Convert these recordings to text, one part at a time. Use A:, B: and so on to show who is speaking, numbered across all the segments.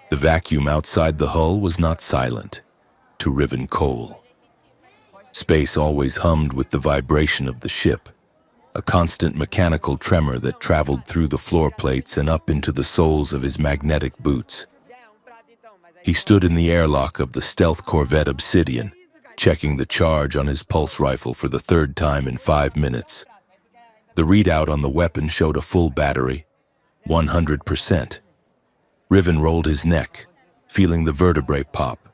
A: The vacuum outside the hull was not silent, to riven coal. Space always hummed with the vibration of the ship, a constant mechanical tremor that traveled through the floor plates and up into the soles of his magnetic boots. He stood in the airlock of the stealth corvette Obsidian, checking the charge on his pulse rifle for the third time in 5 minutes. The readout on the weapon showed a full battery, 100%. Riven rolled his neck, feeling the vertebrae pop.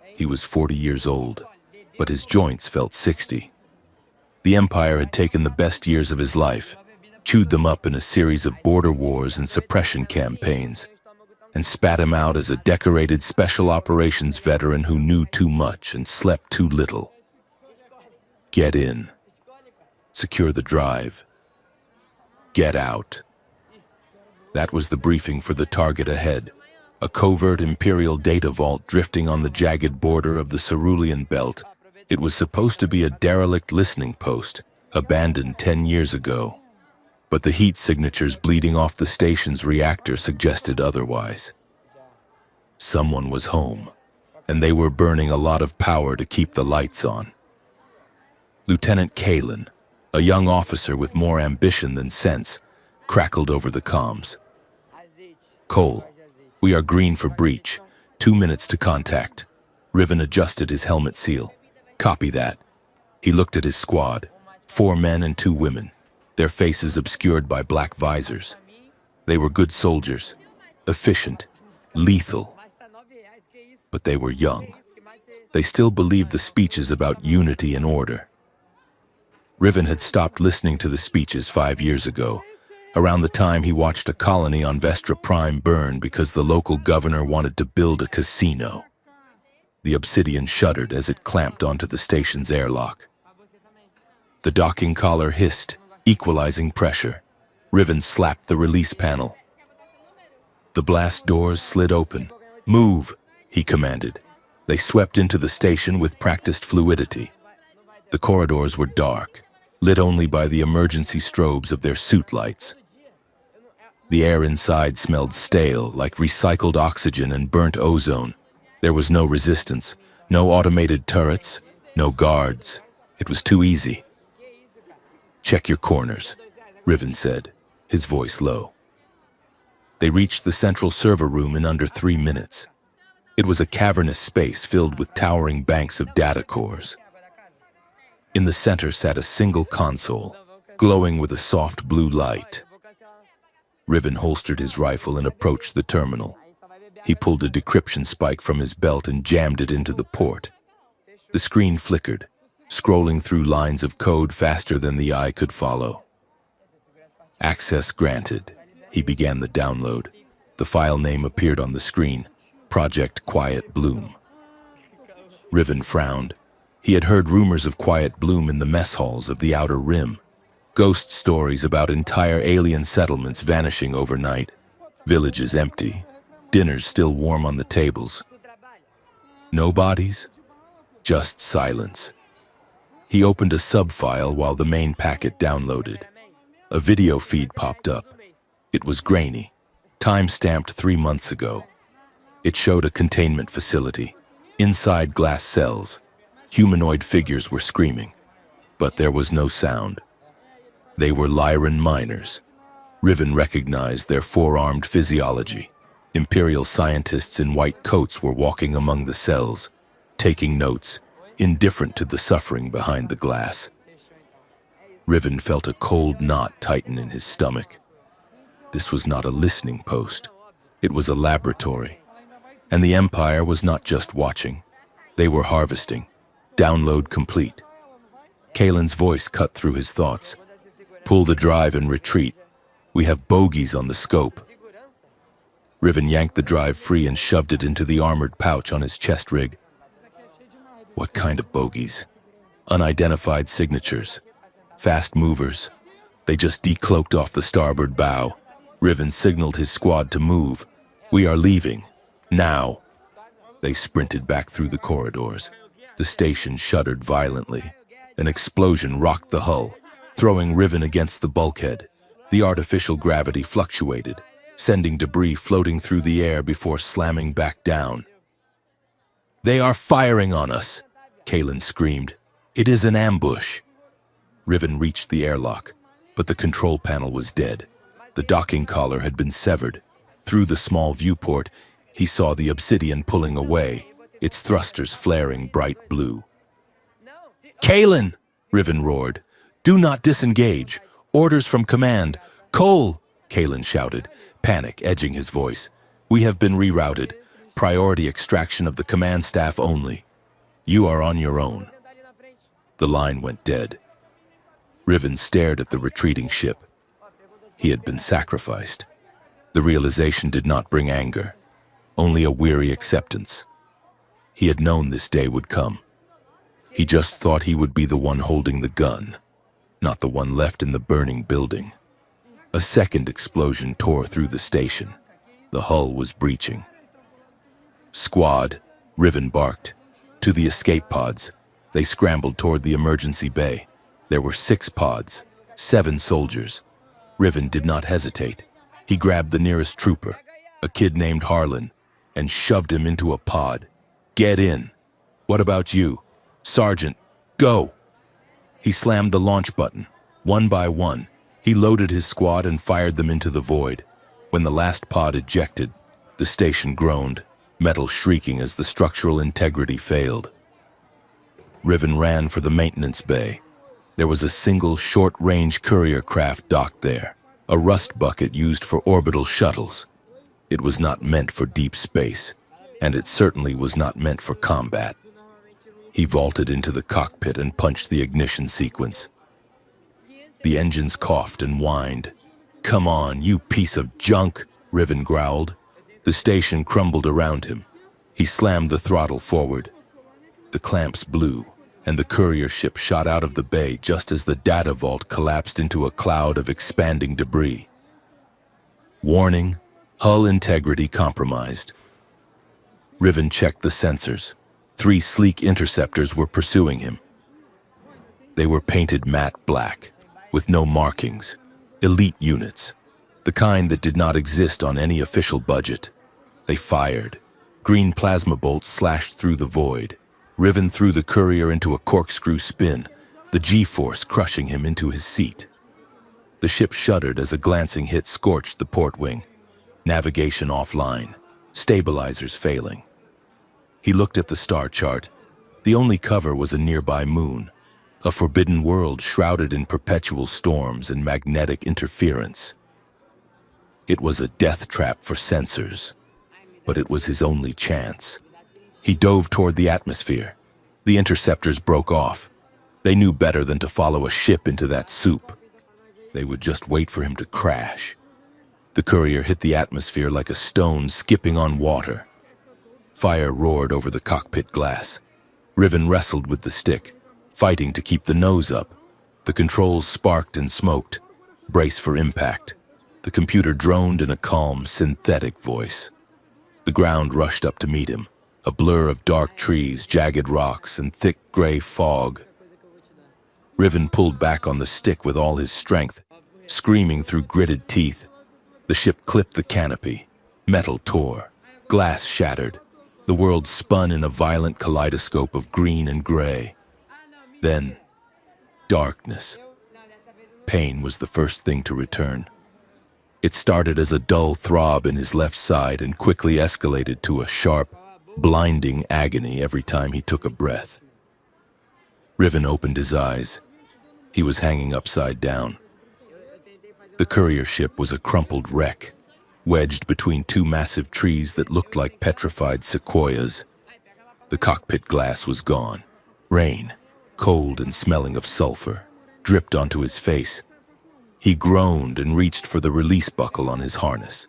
A: He was 40 years old, but his joints felt 60. The Empire had taken the best years of his life, chewed them up in a series of border wars and suppression campaigns, and spat him out as a decorated special operations veteran who knew too much and slept too little. Get in. Secure the drive. Get out. That was the briefing for the target ahead, a covert Imperial data vault drifting on the jagged border of the Cerulean Belt. It was supposed to be a derelict listening post, abandoned 10 years ago. But the heat signatures bleeding off the station's reactor suggested otherwise. Someone was home, and they were burning a lot of power to keep the lights on. Lieutenant Kalen, a young officer with more ambition than sense, crackled over the comms. Cole, we are green for breach. 2 minutes to contact. Riven adjusted his helmet seal. Copy that. He looked at his squad, 4 men and 2 women, their faces obscured by black visors. They were good soldiers, efficient, lethal. But they were young. They still believed the speeches about unity and order. Riven had stopped listening to the speeches 5 years ago, around the time he watched a colony on Vestra Prime burn because the local governor wanted to build a casino. The Obsidian shuddered as it clamped onto the station's airlock. The docking collar hissed, equalizing pressure. Riven slapped the release panel. The blast doors slid open. Move, he commanded. They swept into the station with practiced fluidity. The corridors were dark, lit only by the emergency strobes of their suit lights. The air inside smelled stale, like recycled oxygen and burnt ozone. There was no resistance, no automated turrets, no guards. It was too easy. Check your corners, Riven said, his voice low. They reached the central server room in under 3 minutes. It was a cavernous space filled with towering banks of data cores. In the center sat a single console, glowing with a soft blue light. Riven holstered his rifle and approached the terminal. He pulled a decryption spike from his belt and jammed it into the port. The screen flickered, scrolling through lines of code faster than the eye could follow. Access granted. He began the download. The file name appeared on the screen, Project Quiet Bloom. Riven frowned. He had heard rumors of Quiet Bloom in the mess halls of the Outer Rim. Ghost stories about entire alien settlements vanishing overnight. Villages empty. Dinners still warm on the tables. No bodies? Just silence. He opened a sub-file while the main packet downloaded. A video feed popped up. It was grainy, time-stamped 3 months ago. It showed a containment facility. Inside glass cells, humanoid figures were screaming, but there was no sound. They were Lyran miners. Riven recognized their four-armed physiology. Imperial scientists in white coats were walking among the cells, taking notes, indifferent to the suffering behind the glass. Riven felt a cold knot tighten in his stomach. This was not a listening post. It was a laboratory. And the Empire was not just watching. They were harvesting. Download complete. Kalen's voice cut through his thoughts. Pull the drive and retreat. We have bogies on the scope. Riven yanked the drive free and shoved it into the armored pouch on his chest rig. What kind of bogies? Unidentified signatures. Fast movers. They just decloaked off the starboard bow. Riven signaled his squad to move. We are leaving. Now. They sprinted back through the corridors. The station shuddered violently. An explosion rocked the hull, throwing Riven against the bulkhead. The artificial gravity fluctuated. sending debris floating through the air before slamming back down. "They are firing on us!" Kalen screamed. "It is an ambush!" Riven reached the airlock, but the control panel was dead. The docking collar had been severed. Through the small viewport, he saw the obsidian pulling away, its thrusters flaring bright blue. "Kalen!" Riven roared. "Do not disengage! Orders from command! Cole!" Kalen shouted, panic edging his voice. "We have been rerouted. Priority extraction of the command staff only. You are on your own." The line went dead. Riven stared at the retreating ship. He had been sacrificed. The realization did not bring anger, only a weary acceptance. He had known this day would come. He just thought he would be the one holding the gun, not the one left in the burning building. A second explosion tore through the station. The hull was breaching. "Squad," Riven barked. "To the escape pods." They scrambled toward the emergency bay. There were 6 pods, 7 soldiers. Riven did not hesitate. He grabbed the nearest trooper, a kid named Harlan, and shoved him into a pod. "Get in." "What about you?" "Sergeant, go." He slammed the launch button. One by one, he loaded his squad and fired them into the void. When the last pod ejected, the station groaned, metal shrieking as the structural integrity failed. Riven ran for the maintenance bay. There was a single short-range courier craft docked there, a rust bucket used for orbital shuttles. It was not meant for deep space, and it certainly was not meant for combat. He vaulted into the cockpit and punched the ignition sequence. The engines coughed and whined. "Come on, you piece of junk," Riven growled. The station crumbled around him. He slammed the throttle forward. The clamps blew, and the courier ship shot out of the bay just as the data vault collapsed into a cloud of expanding debris. Warning, hull integrity compromised. Riven checked the sensors. 3 sleek interceptors were pursuing him. They were painted matte black, with no markings. Elite units, the kind that did not exist on any official budget. They fired. Green plasma bolts slashed through the void. Riven threw the courier into a corkscrew spin, the G-force crushing him into his seat. The ship shuddered as a glancing hit scorched the port wing. Navigation offline, stabilizers failing. He looked at the star chart. The only cover was a nearby moon, a forbidden world shrouded in perpetual storms and magnetic interference. It was a death trap for sensors, but it was his only chance. He dove toward the atmosphere. The interceptors broke off. They knew better than to follow a ship into that soup. They would just wait for him to crash. The courier hit the atmosphere like a stone skipping on water. Fire roared over the cockpit glass. Riven wrestled with the stick, fighting to keep the nose up. The controls sparked and smoked. Brace for impact. The computer droned in a calm, synthetic voice. The ground rushed up to meet him, a blur of dark trees, jagged rocks, and thick gray fog. Riven pulled back on the stick with all his strength, screaming through gritted teeth. The ship clipped the canopy. Metal tore. Glass shattered. The world spun in a violent kaleidoscope of green and gray. Then, darkness. Pain was the first thing to return. It started as a dull throb in his left side and quickly escalated to a sharp, blinding agony every time he took a breath. Riven opened his eyes. He was hanging upside down. The courier ship was a crumpled wreck, wedged between 2 massive trees that looked like petrified sequoias. The cockpit glass was gone. Rain, cold and smelling of sulfur, dripped onto his face. He groaned and reached for the release buckle on his harness.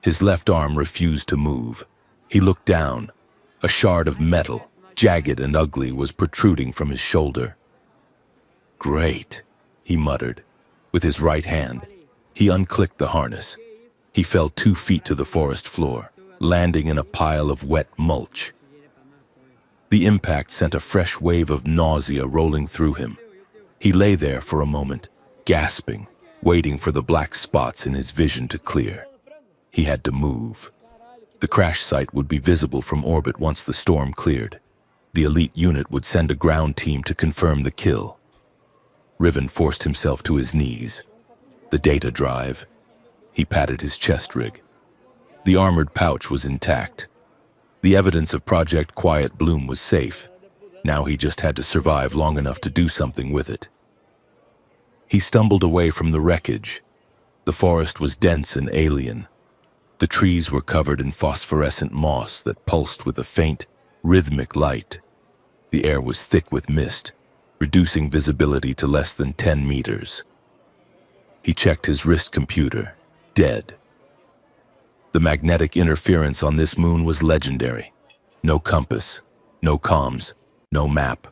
A: His left arm refused to move. He looked down. A shard of metal, jagged and ugly, was protruding from his shoulder. "Great," he muttered. With his right hand, he unclicked the harness. He fell 2 feet to the forest floor, landing in a pile of wet mulch. The impact sent a fresh wave of nausea rolling through him. He lay there for a moment, gasping, waiting for the black spots in his vision to clear. He had to move. The crash site would be visible from orbit once the storm cleared. The elite unit would send a ground team to confirm the kill. Riven forced himself to his knees. The data drive. He patted his chest rig. The armored pouch was intact. The evidence of Project Quiet Bloom was safe. Now he just had to survive long enough to do something with it. He stumbled away from the wreckage. The forest was dense and alien. The trees were covered in phosphorescent moss that pulsed with a faint, rhythmic light. The air was thick with mist, reducing visibility to less than 10 meters. He checked his wrist computer. Dead. The magnetic interference on this moon was legendary. No compass, no comms, no map.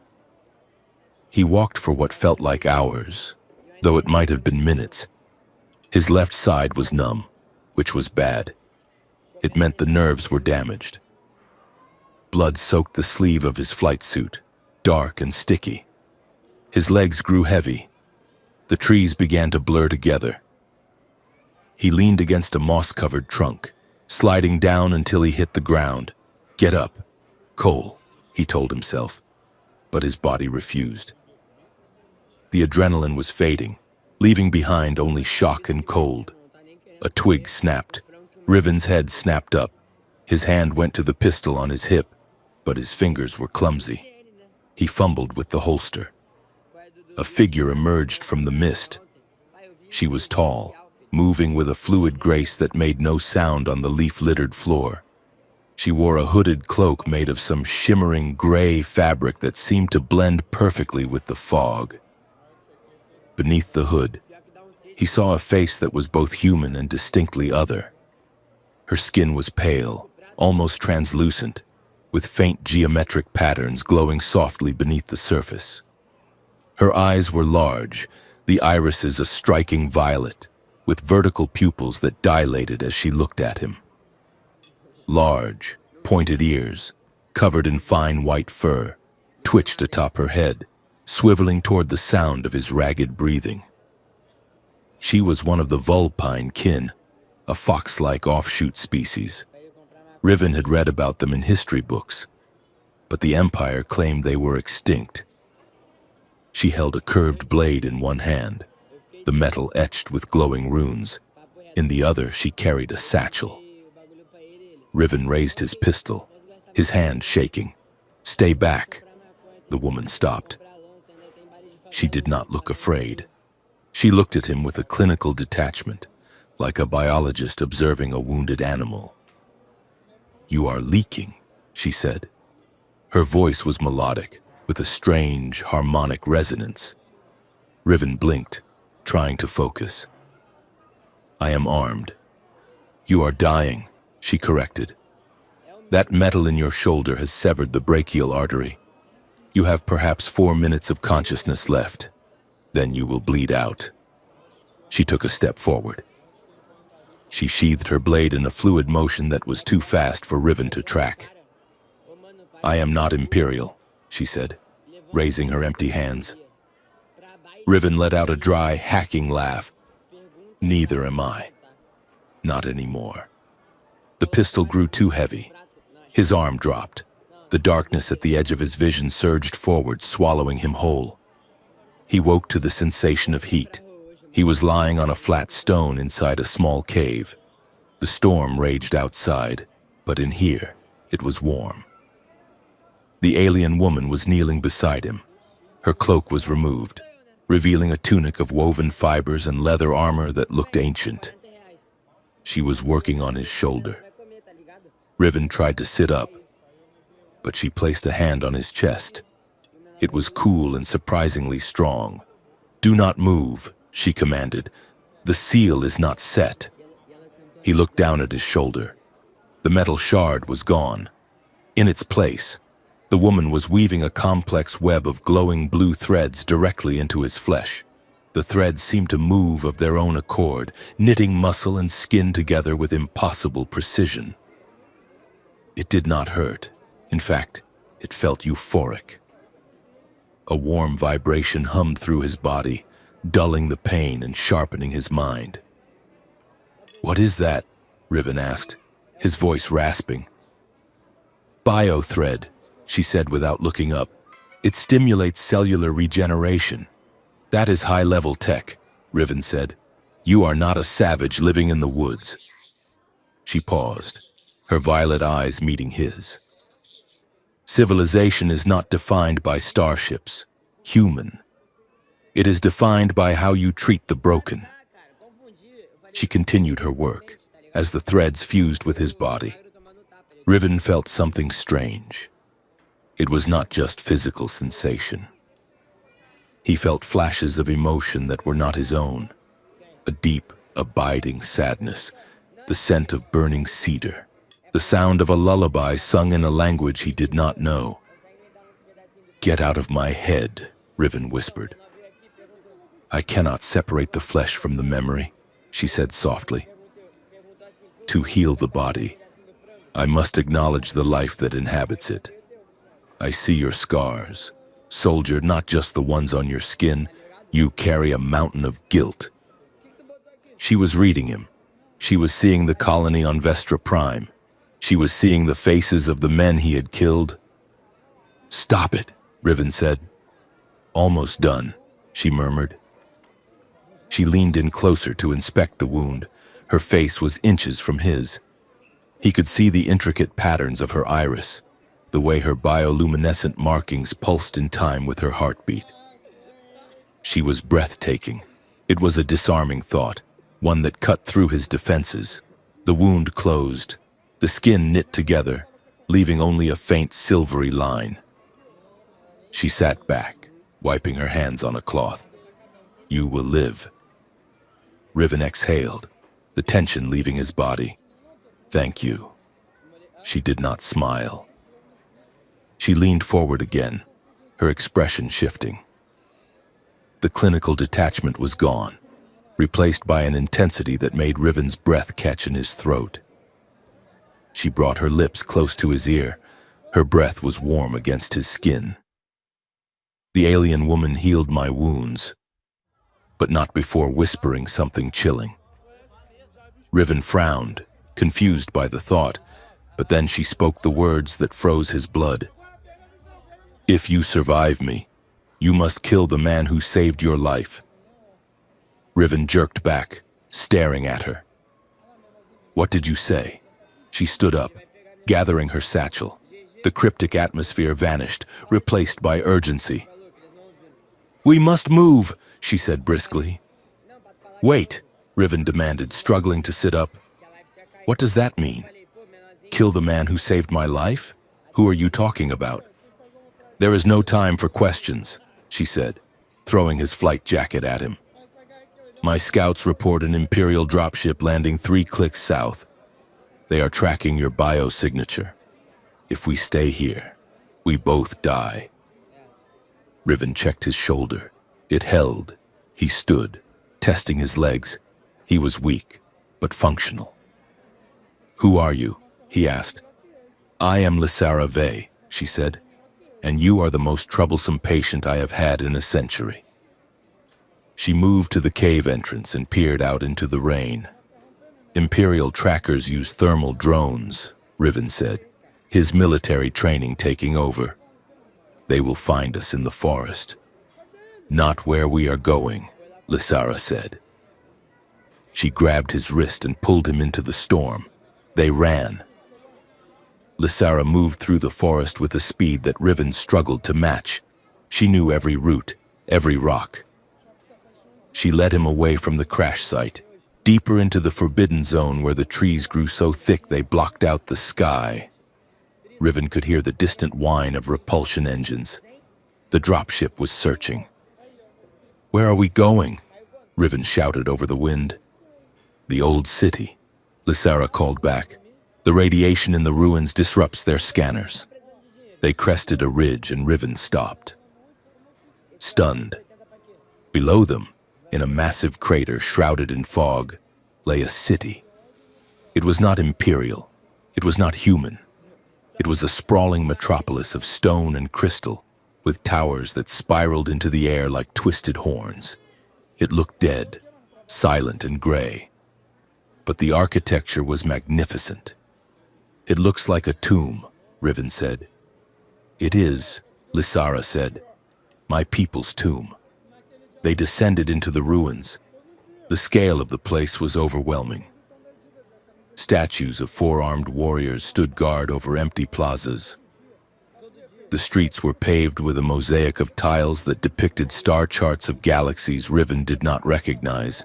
A: He walked for what felt like hours, though it might have been minutes. His left side was numb, which was bad. It meant the nerves were damaged. Blood soaked the sleeve of his flight suit, dark and sticky. His legs grew heavy. The trees began to blur together. He leaned against a moss-covered trunk, sliding down until he hit the ground. Get up, Cole, he told himself, but his body refused. The adrenaline was fading, leaving behind only shock and cold. A twig snapped. Riven's head snapped up. His hand went to the pistol on his hip, but his fingers were clumsy. He fumbled with the holster. A figure emerged from the mist. She was tall, moving with a fluid grace that made no sound on the leaf-littered floor. She wore a hooded cloak made of some shimmering gray fabric that seemed to blend perfectly with the fog. Beneath the hood, he saw a face that was both human and distinctly other. Her skin was pale, almost translucent, with faint geometric patterns glowing softly beneath the surface. Her eyes were large, the irises a striking violet, with vertical pupils that dilated as she looked at him. Large, pointed ears, covered in fine white fur, twitched atop her head, swiveling toward the sound of his ragged breathing. She was one of the vulpine kin, a fox-like offshoot species. Riven had read about them in history books, but the Empire claimed they were extinct. She held a curved blade in one hand, the metal etched with glowing runes. In the other, she carried a satchel. Riven raised his pistol, his hand shaking. "Stay back." The woman stopped. She did not look afraid. She looked at him with a clinical detachment, like a biologist observing a wounded animal. "You are leaking," she said. Her voice was melodic, with a strange, harmonic resonance. Riven blinked, trying to focus. "I am armed." "You are dying," she corrected. "That metal in your shoulder has severed the brachial artery. You have perhaps 4 minutes of consciousness left. Then you will bleed out." She took a step forward. She sheathed her blade in a fluid motion that was too fast for Riven to track. "I am not Imperial," she said, raising her empty hands. Riven let out a dry, hacking laugh. "Neither am I. Not anymore." The pistol grew too heavy. His arm dropped. The darkness at the edge of his vision surged forward, swallowing him whole. He woke to the sensation of heat. He was lying on a flat stone inside a small cave. The storm raged outside, but in here, it was warm. The alien woman was kneeling beside him. Her cloak was removed, revealing a tunic of woven fibers and leather armor that looked ancient. She was working on his shoulder. Riven tried to sit up, but she placed a hand on his chest. It was cool and surprisingly strong. "Do not move," she commanded. "The seal is not set." He looked down at his shoulder. The metal shard was gone. In its place, the woman was weaving a complex web of glowing blue threads directly into his flesh. The threads seemed to move of their own accord, knitting muscle and skin together with impossible precision. It did not hurt. In fact, it felt euphoric. A warm vibration hummed through his body, dulling the pain and sharpening his mind. "What is that?" Riven asked, his voice rasping. Biothread, she said without looking up. It stimulates cellular regeneration. That is high-level tech, Riven said. You are not a savage living in the woods. She paused, her violet eyes meeting his. Civilization is not defined by starships, human. It is defined by how you treat the broken. She continued her work, as the threads fused with his body. Riven felt something strange. It was not just physical sensation. He felt flashes of emotion that were not his own. A deep, abiding sadness, the scent of burning cedar, the sound of a lullaby sung in a language he did not know. Get out of my head, Riven whispered. I cannot separate the flesh from the memory, she said softly. To heal the body, I must acknowledge the life that inhabits it. I see your scars. Soldier, not just the ones on your skin. You carry a mountain of guilt. She was reading him. She was seeing the colony on Vestra Prime. She was seeing the faces of the men he had killed. Stop it, Riven said. Almost done, she murmured. She leaned in closer to inspect the wound. Her face was inches from his. He could see the intricate patterns of her iris, the way her bioluminescent markings pulsed in time with her heartbeat. She was breathtaking. It was a disarming thought, one that cut through his defenses. The wound closed, the skin knit together, leaving only a faint silvery line. She sat back, wiping her hands on a cloth. You will live. Riven exhaled, the tension leaving his body. Thank you. She did not smile. She leaned forward again, her expression shifting. The clinical detachment was gone, replaced by an intensity that made Riven's breath catch in his throat. She brought her lips close to his ear. Her breath was warm against his skin. The alien woman healed my wounds, but not before whispering something chilling. Riven frowned, confused by the thought, but then she spoke the words that froze his blood. If you survive me, you must kill the man who saved your life. Riven jerked back, staring at her. What did you say? She stood up, gathering her satchel. The cryptic atmosphere vanished, replaced by urgency. We must move, she said briskly. Wait, Riven demanded, struggling to sit up. What does that mean? Kill the man who saved my life? Who are you talking about? There is no time for questions, she said, throwing his flight jacket at him. My scouts report an Imperial dropship landing 3 clicks south. They are tracking your biosignature. If we stay here, we both die. Riven checked his shoulder. It held. He stood, testing his legs. He was weak, but functional. Who are you? He asked. I am Lysara Vey, she said, and you are the most troublesome patient I have had in a century. She moved to the cave entrance and peered out into the rain. Imperial trackers use thermal drones, Riven said, his military training taking over. They will find us in the forest. Not where we are going, Lysara said. She grabbed his wrist and pulled him into the storm. They ran. Lysara moved through the forest with a speed that Riven struggled to match. She knew every route, every rock. She led him away from the crash site, deeper into the forbidden zone where the trees grew so thick they blocked out the sky. Riven could hear the distant whine of repulsion engines. The dropship was searching. Where are we going? Riven shouted over the wind. The old city, Lysara called back. The radiation in the ruins disrupts their scanners. They crested a ridge and Riven stopped. Stunned. Below them, in a massive crater shrouded in fog, lay a city. It was not imperial. It was not human. It was a sprawling metropolis of stone and crystal, with towers that spiraled into the air like twisted horns. It looked dead, silent and gray. but the architecture was magnificent. "It looks like a tomb," Riven said. "It is," Lysara said, "my people's tomb." They descended into the ruins. The scale of the place was overwhelming. Statues of four-armed warriors stood guard over empty plazas. The streets were paved with a mosaic of tiles that depicted star charts of galaxies Riven did not recognize.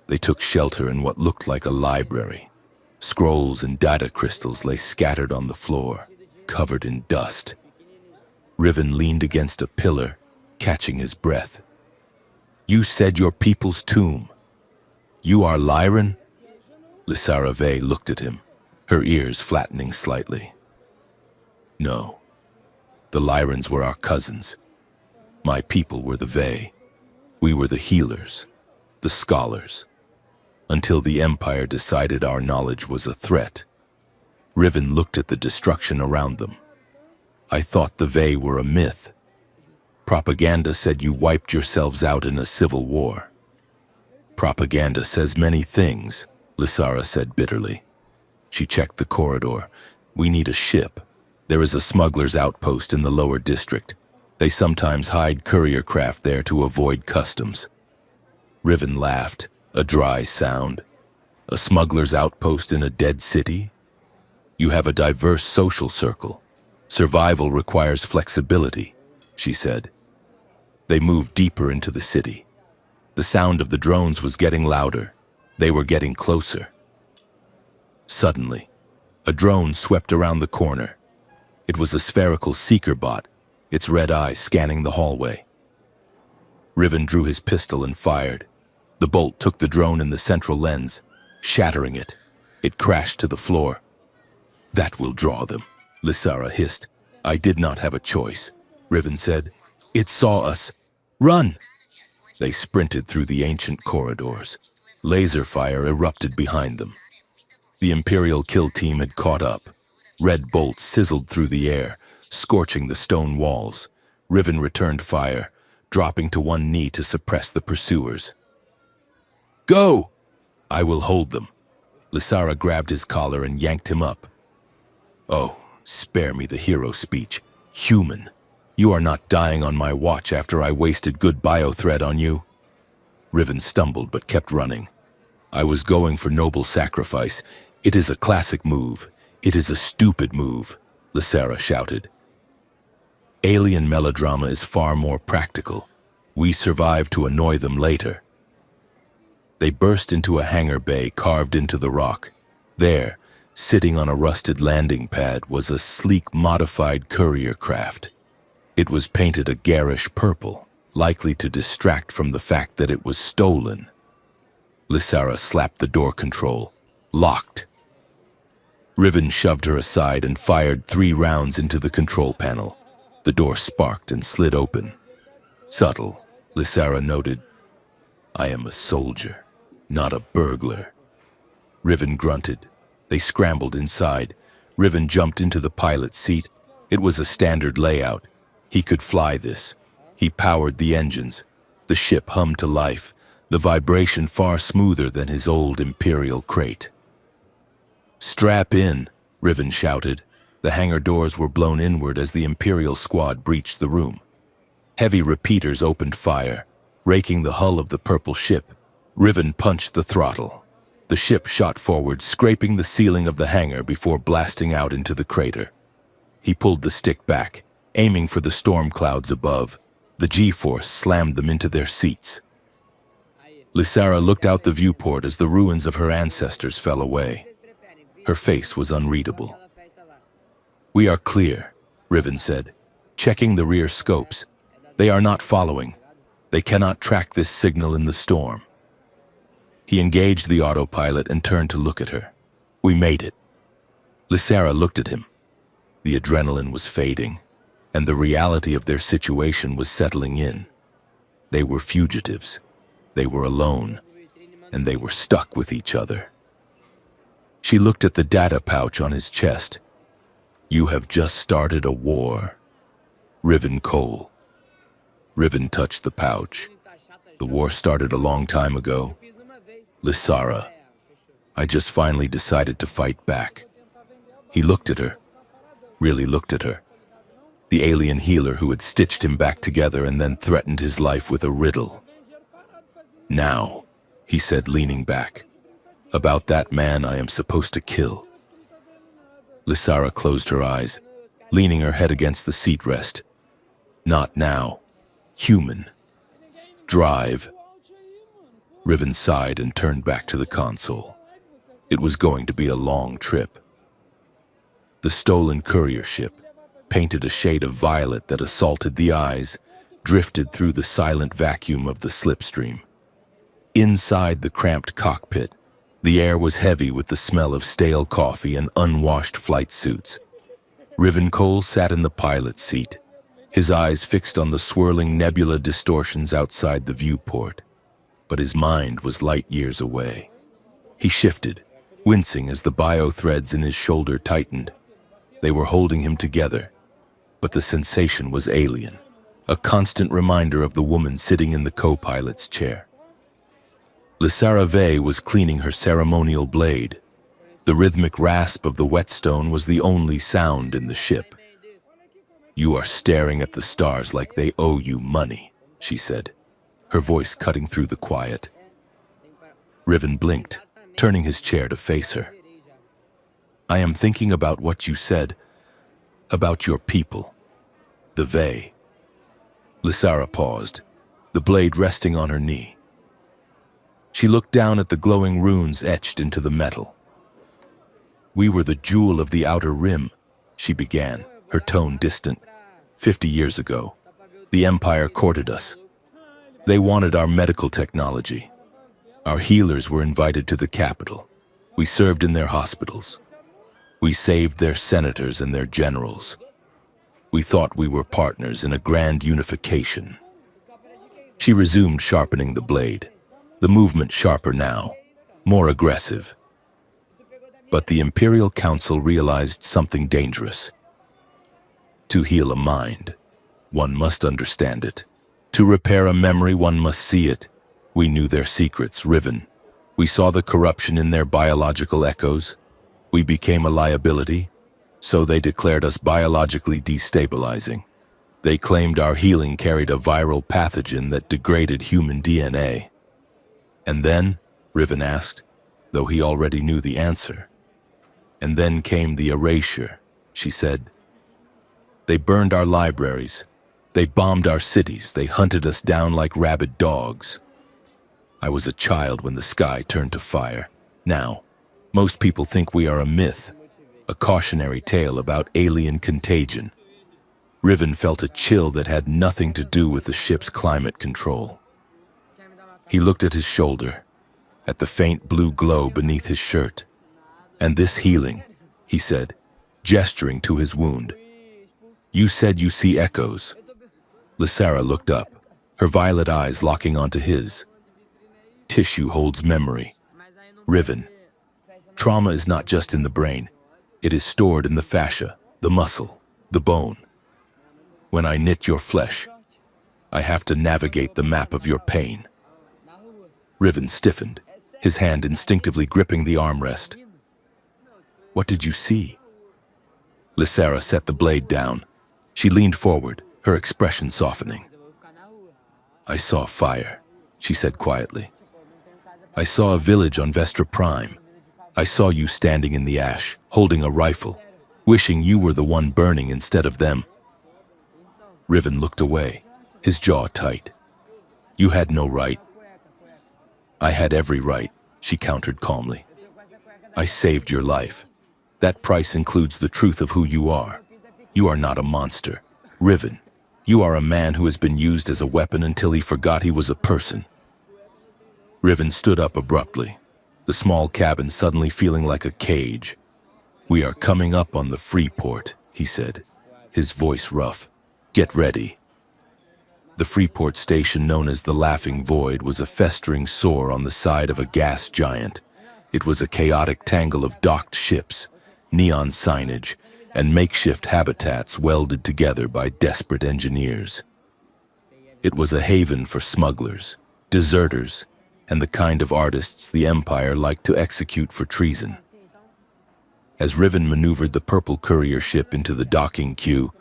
A: They took shelter in what looked like a library. Scrolls and data crystals lay scattered on the floor, covered in dust. Riven leaned against a pillar, catching his breath. "You said your people's tomb. You are Lyran?" Lysara Vey looked at him, her ears flattening slightly. "No. The Lyrans were our cousins. My people were the Vey. We were the healers, the scholars, until the Empire decided our knowledge was a threat." Riven looked at the destruction around them. "I thought the Vey were a myth. Propaganda said you wiped yourselves out in a civil war." "Propaganda says many things," Lysara said bitterly. She checked the corridor. "We need a ship. There is a smuggler's outpost in the lower district. They sometimes hide courier craft there to avoid customs." Riven laughed, a dry sound. "A smuggler's outpost in a dead city? You have a diverse social circle. Survival requires flexibility," she said. They moved deeper into the city. The sound of the drones was getting louder. They were getting closer. Suddenly, a drone swept around the corner. It was a spherical seeker bot, its red eyes scanning the hallway. Riven drew his pistol and fired. The bolt took the drone in the central lens, shattering it. It crashed to the floor. "That will draw them," Lysara hissed. "I did not have a choice," Riven said. "It saw us. Run!" They sprinted through the ancient corridors. Laser fire erupted behind them. The Imperial kill team had caught up. Red bolts sizzled through the air, scorching the stone walls. Riven returned fire, dropping to one knee to suppress the pursuers. "Go!" "I will hold them." Lysara grabbed his collar and yanked him up. "Oh, spare me the hero speech. Human. You are not dying on my watch after I wasted good biothread on you." Riven stumbled but kept running. "I was going for noble sacrifice. It is a classic move. It is a stupid move," Lysara shouted. "Alien melodrama is far more practical. We survive to annoy them later." They burst into a hangar bay carved into the rock. There, sitting on a rusted landing pad, was a sleek, modified courier craft. It was painted a garish purple, likely to distract from the fact that it was stolen. Lysara slapped the door control. Locked. Riven shoved her aside and fired 3 rounds into the control panel. The door sparked and slid open. "Subtle," Lysara noted. "I am a soldier, not a burglar." Riven grunted. They scrambled inside. Riven jumped into the pilot's seat. It was a standard layout. He could fly this. He powered the engines. The ship hummed to life, the vibration far smoother than his old Imperial crate. "Strap in," Riven shouted. The hangar doors were blown inward as the Imperial squad breached the room. Heavy repeaters opened fire, raking the hull of the purple ship. Riven punched the throttle. The ship shot forward, scraping the ceiling of the hangar before blasting out into the crater. He pulled the stick back, aiming for the storm clouds above. The G-force slammed them into their seats. Lysara looked out the viewport as the ruins of her ancestors fell away. Her face was unreadable. "We are clear," Riven said, checking the rear scopes. "They are not following. They cannot track this signal in the storm." He engaged the autopilot and turned to look at her. "We made it." Lysara looked at him. The adrenaline was fading, and the reality of their situation was settling in. They were fugitives. They were alone, and they were stuck with each other. She looked at the data pouch on his chest. "You have just started a war. Riven Cole." Riven touched the pouch. "The war started a long time ago." "Lysara, I just finally decided to fight back. He looked at her, really looked at her. The alien healer who had stitched him back together and then threatened his life with a riddle. Now, he said, leaning back. About that man I am supposed to kill. Lysara closed her eyes, leaning her head against the seat rest. Not now. Human. Drive. Riven sighed and turned back to the console. It was going to be a long trip. The stolen courier ship, painted a shade of violet that assaulted the eyes, drifted through the silent vacuum of the slipstream. Inside the cramped cockpit, the air was heavy with the smell of stale coffee and unwashed flight suits. Riven Cole sat in the pilot's seat, his eyes fixed on the swirling nebula distortions outside the viewport. But his mind was light years away. He shifted, wincing as the bio-threads in his shoulder tightened. They were holding him together, but the sensation was alien, a constant reminder of the woman sitting in the co-pilot's chair. Lysara Vey was cleaning her ceremonial blade. The rhythmic rasp of the whetstone was the only sound in the ship. "You are staring at the stars like they owe you money," she said, her voice cutting through the quiet. Riven blinked, turning his chair to face her. "I am thinking about what you said, about your people, the Vey." Lysara paused, the blade resting on her knee. She looked down at the glowing runes etched into the metal. "We were the jewel of the Outer Rim," she began, her tone distant. 50 years ago, the Empire courted us. They wanted our medical technology. Our healers were invited to the capital. We served in their hospitals. We saved their senators and their generals. We thought we were partners in a grand unification." She resumed sharpening the blade, the movement sharper now, more aggressive. But the Imperial Council realized something dangerous. To heal a mind, one must understand it. To repair a memory, one must see it. We knew their secrets, Riven. We saw the corruption in their biological echoes. We became a liability, so they declared us biologically destabilizing. They claimed our healing carried a viral pathogen that degraded human DNA. "And then?" Riven asked, though he already knew the answer. "And then came the erasure," she said. "They burned our libraries. They bombed our cities. They hunted us down like rabid dogs. I was a child when the sky turned to fire. Now, most people think we are a myth, a cautionary tale about alien contagion." Riven felt a chill that had nothing to do with the ship's climate control. He looked at his shoulder, at the faint blue glow beneath his shirt. "And this healing," he said, gesturing to his wound. "You said you see echoes." Lysara looked up, her violet eyes locking onto his. "Tissue holds memory. Riven. Trauma is not just in the brain. It is stored in the fascia, the muscle, the bone. When I knit your flesh, I have to navigate the map of your pain." Riven stiffened, his hand instinctively gripping the armrest. "What did you see?" Lysara set the blade down. She leaned forward, her expression softening. "I saw fire," she said quietly. "I saw a village on Vestra Prime. I saw you standing in the ash, holding a rifle, wishing you were the one burning instead of them." Riven looked away, his jaw tight. "You had no right." "I had every right," she countered calmly. "I saved your life. That price includes the truth of who you are. You are not a monster. Riven, you are a man who has been used as a weapon until he forgot he was a person." Riven stood up abruptly, the small cabin suddenly feeling like a cage. "We are coming up on the Freeport," he said, his voice rough. "Get ready." The Freeport station, known as the Laughing Void, was a festering sore on the side of a gas giant. It was a chaotic tangle of docked ships, neon signage, and makeshift habitats welded together by desperate engineers. It was a haven for smugglers, deserters, and the kind of artists the Empire liked to execute for treason. As Riven maneuvered the purple courier ship into the docking queue,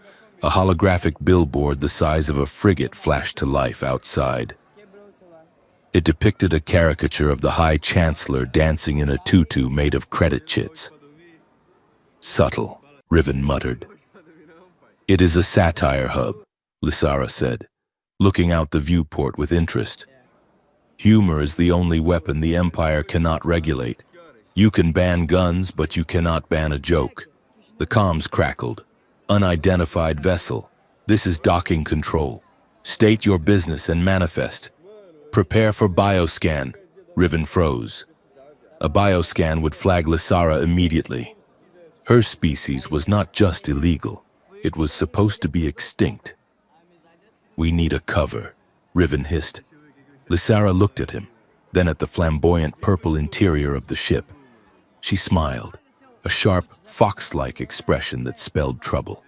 A: a holographic billboard the size of a frigate flashed to life outside. It depicted a caricature of the High Chancellor dancing in a tutu made of credit chits. Subtle, Riven muttered. It is a satire hub, Lysara said, looking out the viewport with interest. Humor is the only weapon the Empire cannot regulate. You can ban guns, but you cannot ban a joke. The comms crackled. Unidentified vessel. This is docking control. State your business and manifest. Prepare for bioscan. Riven froze. A bioscan would flag Lysara immediately. Her species was not just illegal. It was supposed to be extinct. We need a cover, Riven hissed. Lysara looked at him, then at the flamboyant purple interior of the ship. She smiled, a sharp, fox-like expression that spelled trouble.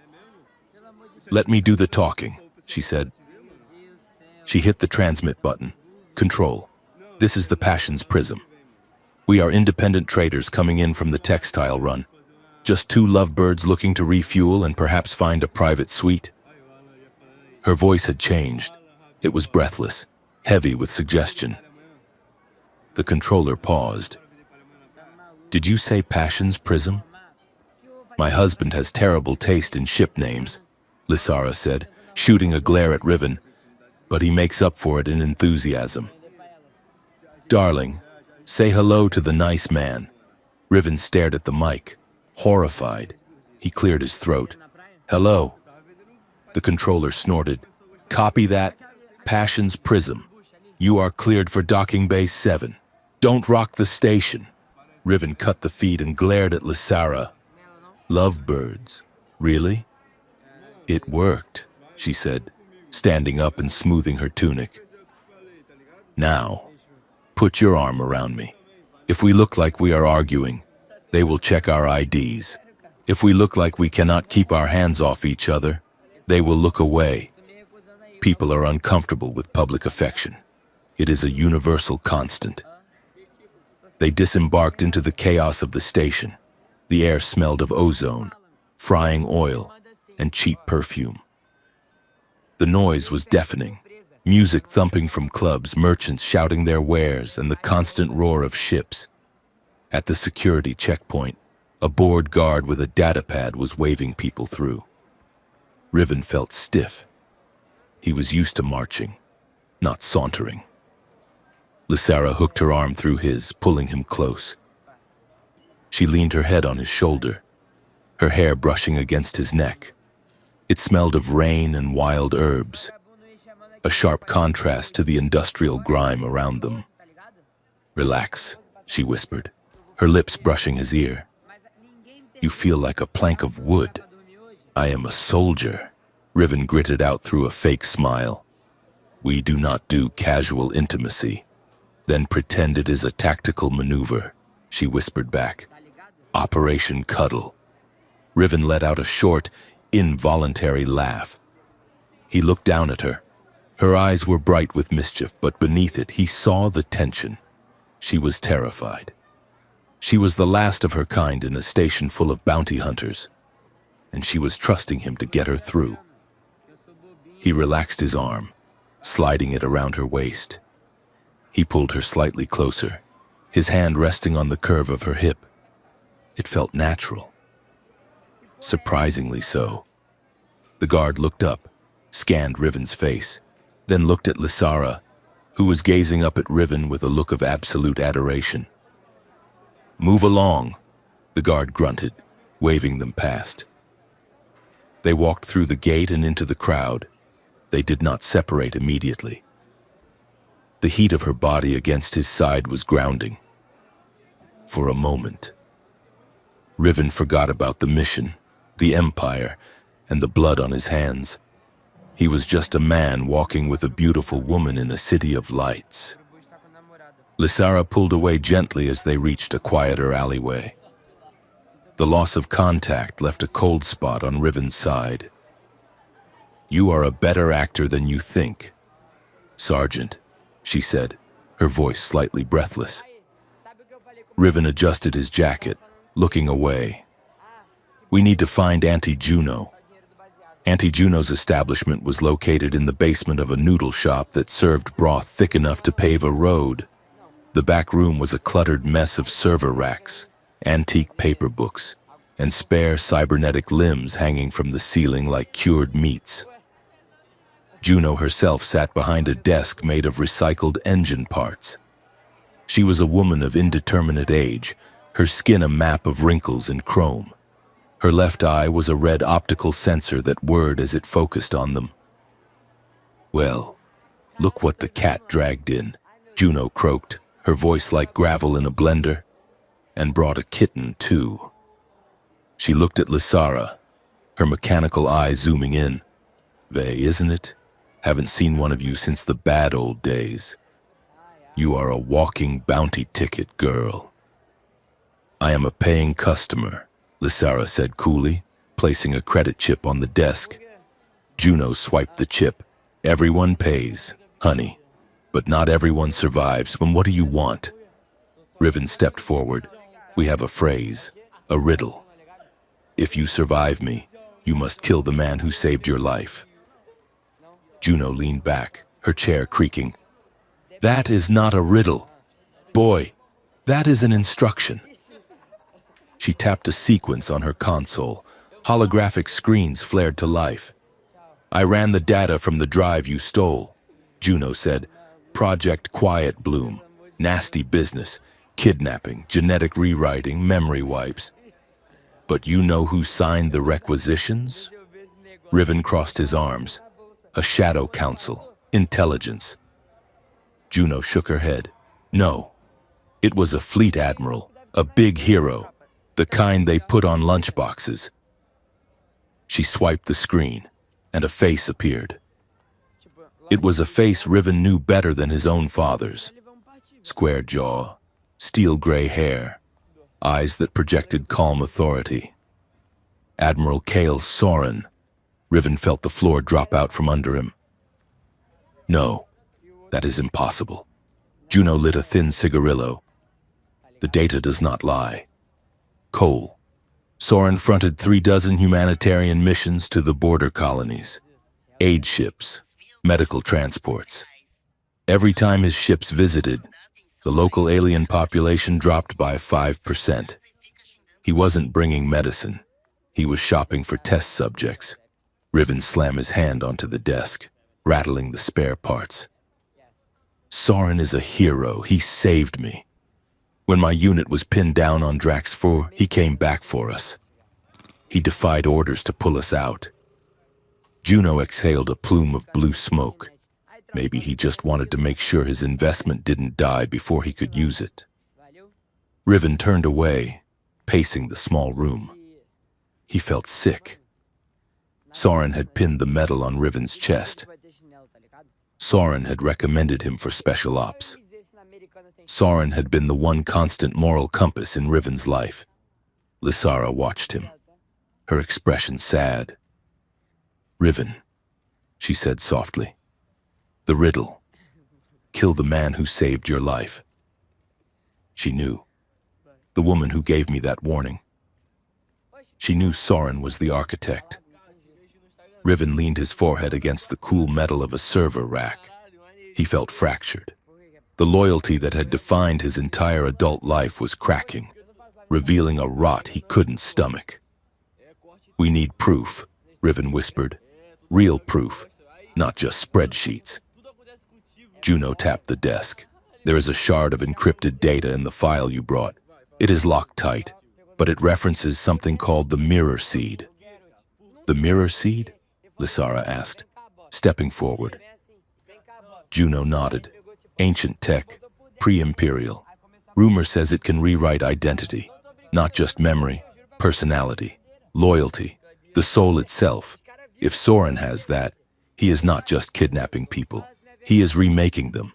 A: Let me do the talking, she said. She hit the transmit button. Control. This is the Passions Prism. We are independent traders coming in from the textile run. Just two lovebirds looking to refuel and perhaps find a private suite. Her voice had changed. It was breathless, heavy with suggestion. The controller paused. Did you say Passions Prism? My husband has terrible taste in ship names, Lysara said, shooting a glare at Riven, but he makes up for it in enthusiasm. Darling, say hello to the nice man. Riven stared at the mic, horrified. He cleared his throat. Hello. The controller snorted. Copy that. Passions Prism. You are cleared for docking base 7. Don't rock the station. Riven cut the feed and glared at Lysara. Lovebirds. Really? It worked, she said, standing up and smoothing her tunic. Now, put your arm around me. If we look like we are arguing, they will check our IDs. If we look like we cannot keep our hands off each other, they will look away. People are uncomfortable with public affection. It is a universal constant. They disembarked into the chaos of the station. The air smelled of ozone, frying oil, and cheap perfume. The noise was deafening. Music thumping from clubs, merchants shouting their wares, and the constant roar of ships. At the security checkpoint, a bored guard with a datapad was waving people through. Riven felt stiff. He was used to marching, not sauntering. Lysara hooked her arm through his, pulling him close. She leaned her head on his shoulder, her hair brushing against his neck. It smelled of rain and wild herbs, a sharp contrast to the industrial grime around them. Relax, she whispered, her lips brushing his ear. You feel like a plank of wood. I am a soldier, Riven gritted out through a fake smile. We do not do casual intimacy. Then pretend it is a tactical maneuver, she whispered back. Operation Cuddle. Riven let out a short, involuntary laugh. He looked down at her. Her eyes were bright with mischief, but beneath it he saw the tension. She was terrified. She was the last of her kind in a station full of bounty hunters, and she was trusting him to get her through. He relaxed his arm, sliding it around her waist. He pulled her slightly closer, his hand resting on the curve of her hip. It felt natural. Surprisingly so. The guard looked up, scanned Riven's face, then looked at Lysara, who was gazing up at Riven with a look of absolute adoration. Move along, the guard grunted, waving them past. They walked through the gate and into the crowd. They did not separate immediately. The heat of her body against his side was grounding. For a moment, Riven forgot about the mission, the Empire, and the blood on his hands. He was just a man walking with a beautiful woman in a city of lights. Lysara pulled away gently as they reached a quieter alleyway. The loss of contact left a cold spot on Riven's side. You are a better actor than you think, Sergeant, she said, her voice slightly breathless. Riven adjusted his jacket, looking away. We need to find Auntie Juno. Auntie Juno's establishment was located in the basement of a noodle shop that served broth thick enough to pave a road. The back room was a cluttered mess of server racks, antique paper books, and spare cybernetic limbs hanging from the ceiling like cured meats. Juno herself sat behind a desk made of recycled engine parts. She was a woman of indeterminate age, her skin a map of wrinkles and chrome. Her left eye was a red optical sensor that whirred as it focused on them. "Well, look what the cat dragged in," Juno croaked, her voice like gravel in a blender. "And brought a kitten, too." She looked at Lysara, her mechanical eye zooming in. "Vey, isn't it? Haven't seen one of you since the bad old days. You are a walking bounty ticket, girl." "I am a paying customer," Lysara said coolly, placing a credit chip on the desk. Juno swiped the chip. "Everyone pays, honey, but not everyone survives. When what do you want?" Riven stepped forward. "We have a phrase, a riddle. If you survive me, you must kill the man who saved your life." Juno leaned back, her chair creaking. "That is not a riddle. Boy, that is an instruction." She tapped a sequence on her console. Holographic screens flared to life. "I ran the data from the drive you stole," Juno said. "Project Quiet Bloom. Nasty business. Kidnapping, genetic rewriting, memory wipes. But you know who signed the requisitions?" Riven crossed his arms. "A shadow council. Intelligence." Juno shook her head. "No. It was a fleet admiral, a big hero, the kind they put on lunchboxes." She swiped the screen, and a face appeared. It was a face Riven knew better than his own father's. Square jaw, steel gray hair, eyes that projected calm authority. Admiral Kale Soren. Riven felt the floor drop out from under him. "No, that is impossible." Juno lit a thin cigarillo. "The data does not lie. Cole. Soren fronted 36 humanitarian missions to the border colonies. Aid ships, medical transports. Every time his ships visited, the local alien population dropped by 5%. He wasn't bringing medicine. He was shopping for test subjects." Riven slammed his hand onto the desk, rattling the spare parts. "Soren is a hero. He saved me. When my unit was pinned down on Drax 4, he came back for us. He defied orders to pull us out." Juno exhaled a plume of blue smoke. Maybe he just wanted to make sure his investment didn't die before he could use it. Riven turned away, pacing the small room. He felt sick. Soren had pinned the medal on Riven's chest. Soren had recommended him for special ops. Soren had been the one constant moral compass in Riven's life. Lysara watched him, her expression sad. "Riven," she said softly. "The riddle. Kill the man who saved your life." She knew. The woman who gave me that warning. She knew Soren was the architect. Riven leaned his forehead against the cool metal of a server rack. He felt fractured. The loyalty that had defined his entire adult life was cracking, revealing a rot he couldn't stomach. "We need proof," Riven whispered. "Real proof, not just spreadsheets." Juno tapped the desk. "There is a shard of encrypted data in the file you brought. It is locked tight, but it references something called the mirror seed." "The mirror seed?" Lysara asked, stepping forward. Juno nodded. "Ancient tech, pre-imperial. Rumor says it can rewrite identity, not just memory, personality, loyalty, the soul itself. If Soren has that, he is not just kidnapping people. He is remaking them."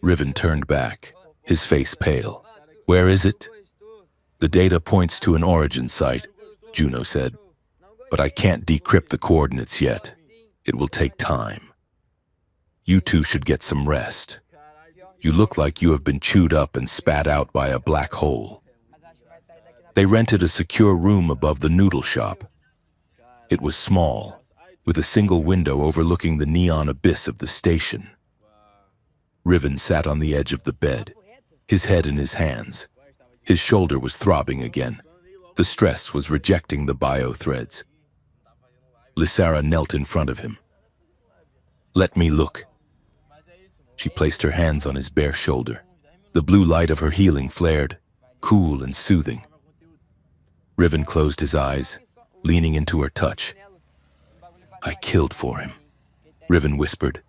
A: Riven turned back, his face pale. "Where is it?" "The data points to an origin site," Juno said. "But I can't decrypt the coordinates yet. It will take time. You two should get some rest." You look like you have been chewed up and spat out by a black hole. They rented a secure room above the noodle shop. It was small, with a single window overlooking the neon abyss of the station. Riven sat on the edge of the bed, his head in his hands. His shoulder was throbbing again. The stress was rejecting the bio-threads. Lysara knelt in front of him. "Let me look." She placed her hands on his bare shoulder. The blue light of her healing flared, cool and soothing. Riven closed his eyes, leaning into her touch. "I killed for him," Riven whispered.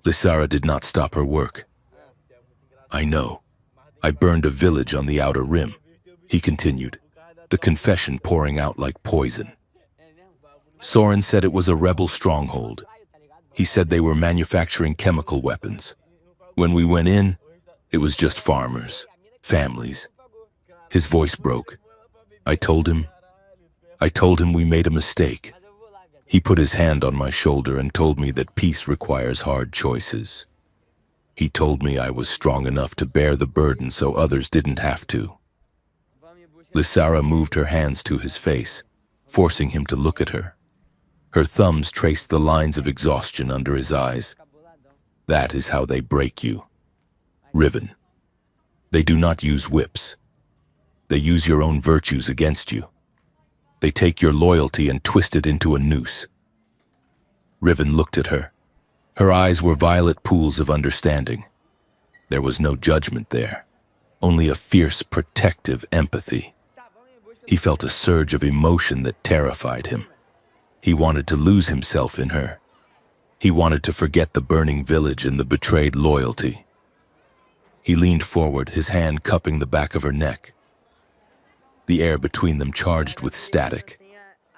A: Lysara did not stop her work. "I know. I burned a village on the outer rim," he continued, the confession pouring out like poison. "Soren said it was a rebel stronghold. He said they were manufacturing chemical weapons. When we went in, it was just farmers, families." His voice broke. I told him we made a mistake. He put his hand on my shoulder and told me that peace requires hard choices. He told me I was strong enough to bear the burden so others didn't have to. Lysara moved her hands to his face, forcing him to look at her. Her thumbs traced the lines of exhaustion under his eyes. "That is how they break you, Riven. They do not use whips. They use your own virtues against you. They take your loyalty and twist it into a noose." Riven looked at her. Her eyes were violet pools of understanding. There was no judgment there, only a fierce, protective empathy. He felt a surge of emotion that terrified him. He wanted to lose himself in her. He wanted to forget the burning village and the betrayed loyalty. He leaned forward, his hand cupping the back of her neck. The air between them charged with static.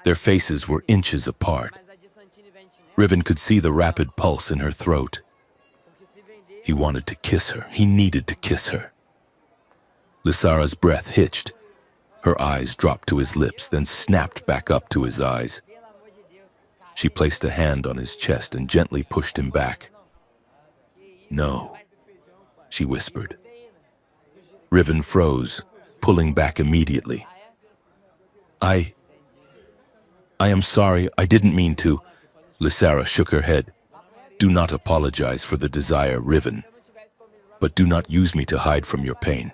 A: Their faces were inches apart. Riven could see the rapid pulse in her throat. He wanted to kiss her. He needed to kiss her. Lysara's breath hitched. Her eyes dropped to his lips, then snapped back up to his eyes. She placed a hand on his chest and gently pushed him back. "No," she whispered. Riven froze, pulling back immediately. I am sorry, I didn't mean to." Lysara shook her head. "Do not apologize for the desire, Riven. But do not use me to hide from your pain."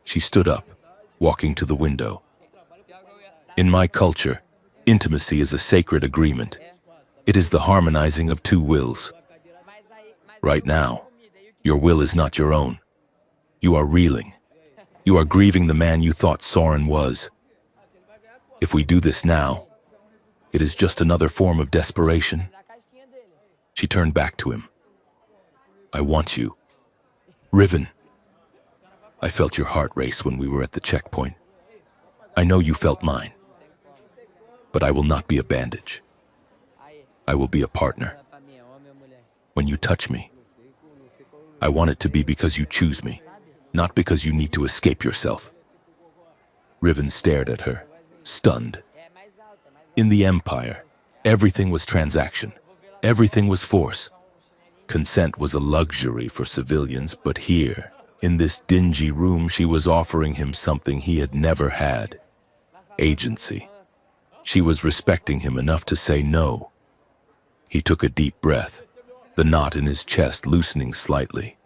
A: She stood up, walking to the window. "In my culture, intimacy is a sacred agreement. It is the harmonizing of two wills. Right now, your will is not your own. You are reeling. You are grieving the man you thought Soren was. If we do this now, it is just another form of desperation." She turned back to him. "I want you. Riven. I felt your heart race when we were at the checkpoint. I know you felt mine. But I will not be a bandage. I will be a partner. When you touch me, I want it to be because you choose me, not because you need to escape yourself." Riven stared at her, stunned. In the Empire, everything was transaction. Everything was force. Consent was a luxury for civilians, but here, in this dingy room, she was offering him something he had never had: agency. She was respecting him enough to say no. He took a deep breath, the knot in his chest loosening slightly.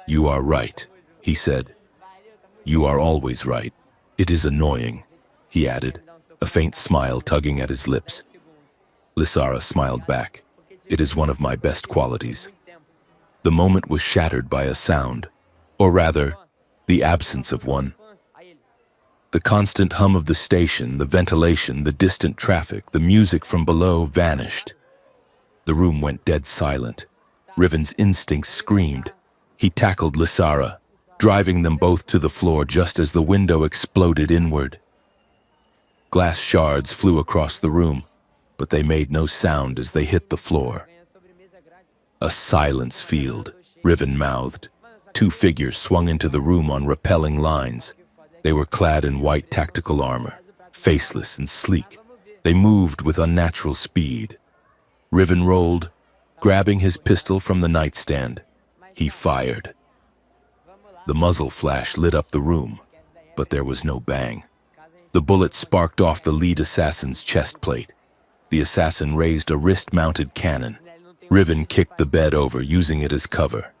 A: "You are right," he said. "You are always right. It is annoying," he added, a faint smile tugging at his lips. Lysara smiled back. "It is one of my best qualities." The moment was shattered by a sound, or rather, the absence of one. The constant hum of the station, the ventilation, the distant traffic, the music from below vanished. The room went dead silent. Riven's instincts screamed. He tackled Lysara, driving them both to the floor just as the window exploded inward. Glass shards flew across the room, but they made no sound as they hit the floor. "A silence field," Riven mouthed. Two figures swung into the room on repelling lines. They were clad in white tactical armor, faceless and sleek. They moved with unnatural speed. Riven rolled, grabbing his pistol from the nightstand. He fired. The muzzle flash lit up the room, but there was no bang. The bullet sparked off the lead assassin's chest plate. The assassin raised a wrist-mounted cannon. Riven kicked the bed over, using it as cover.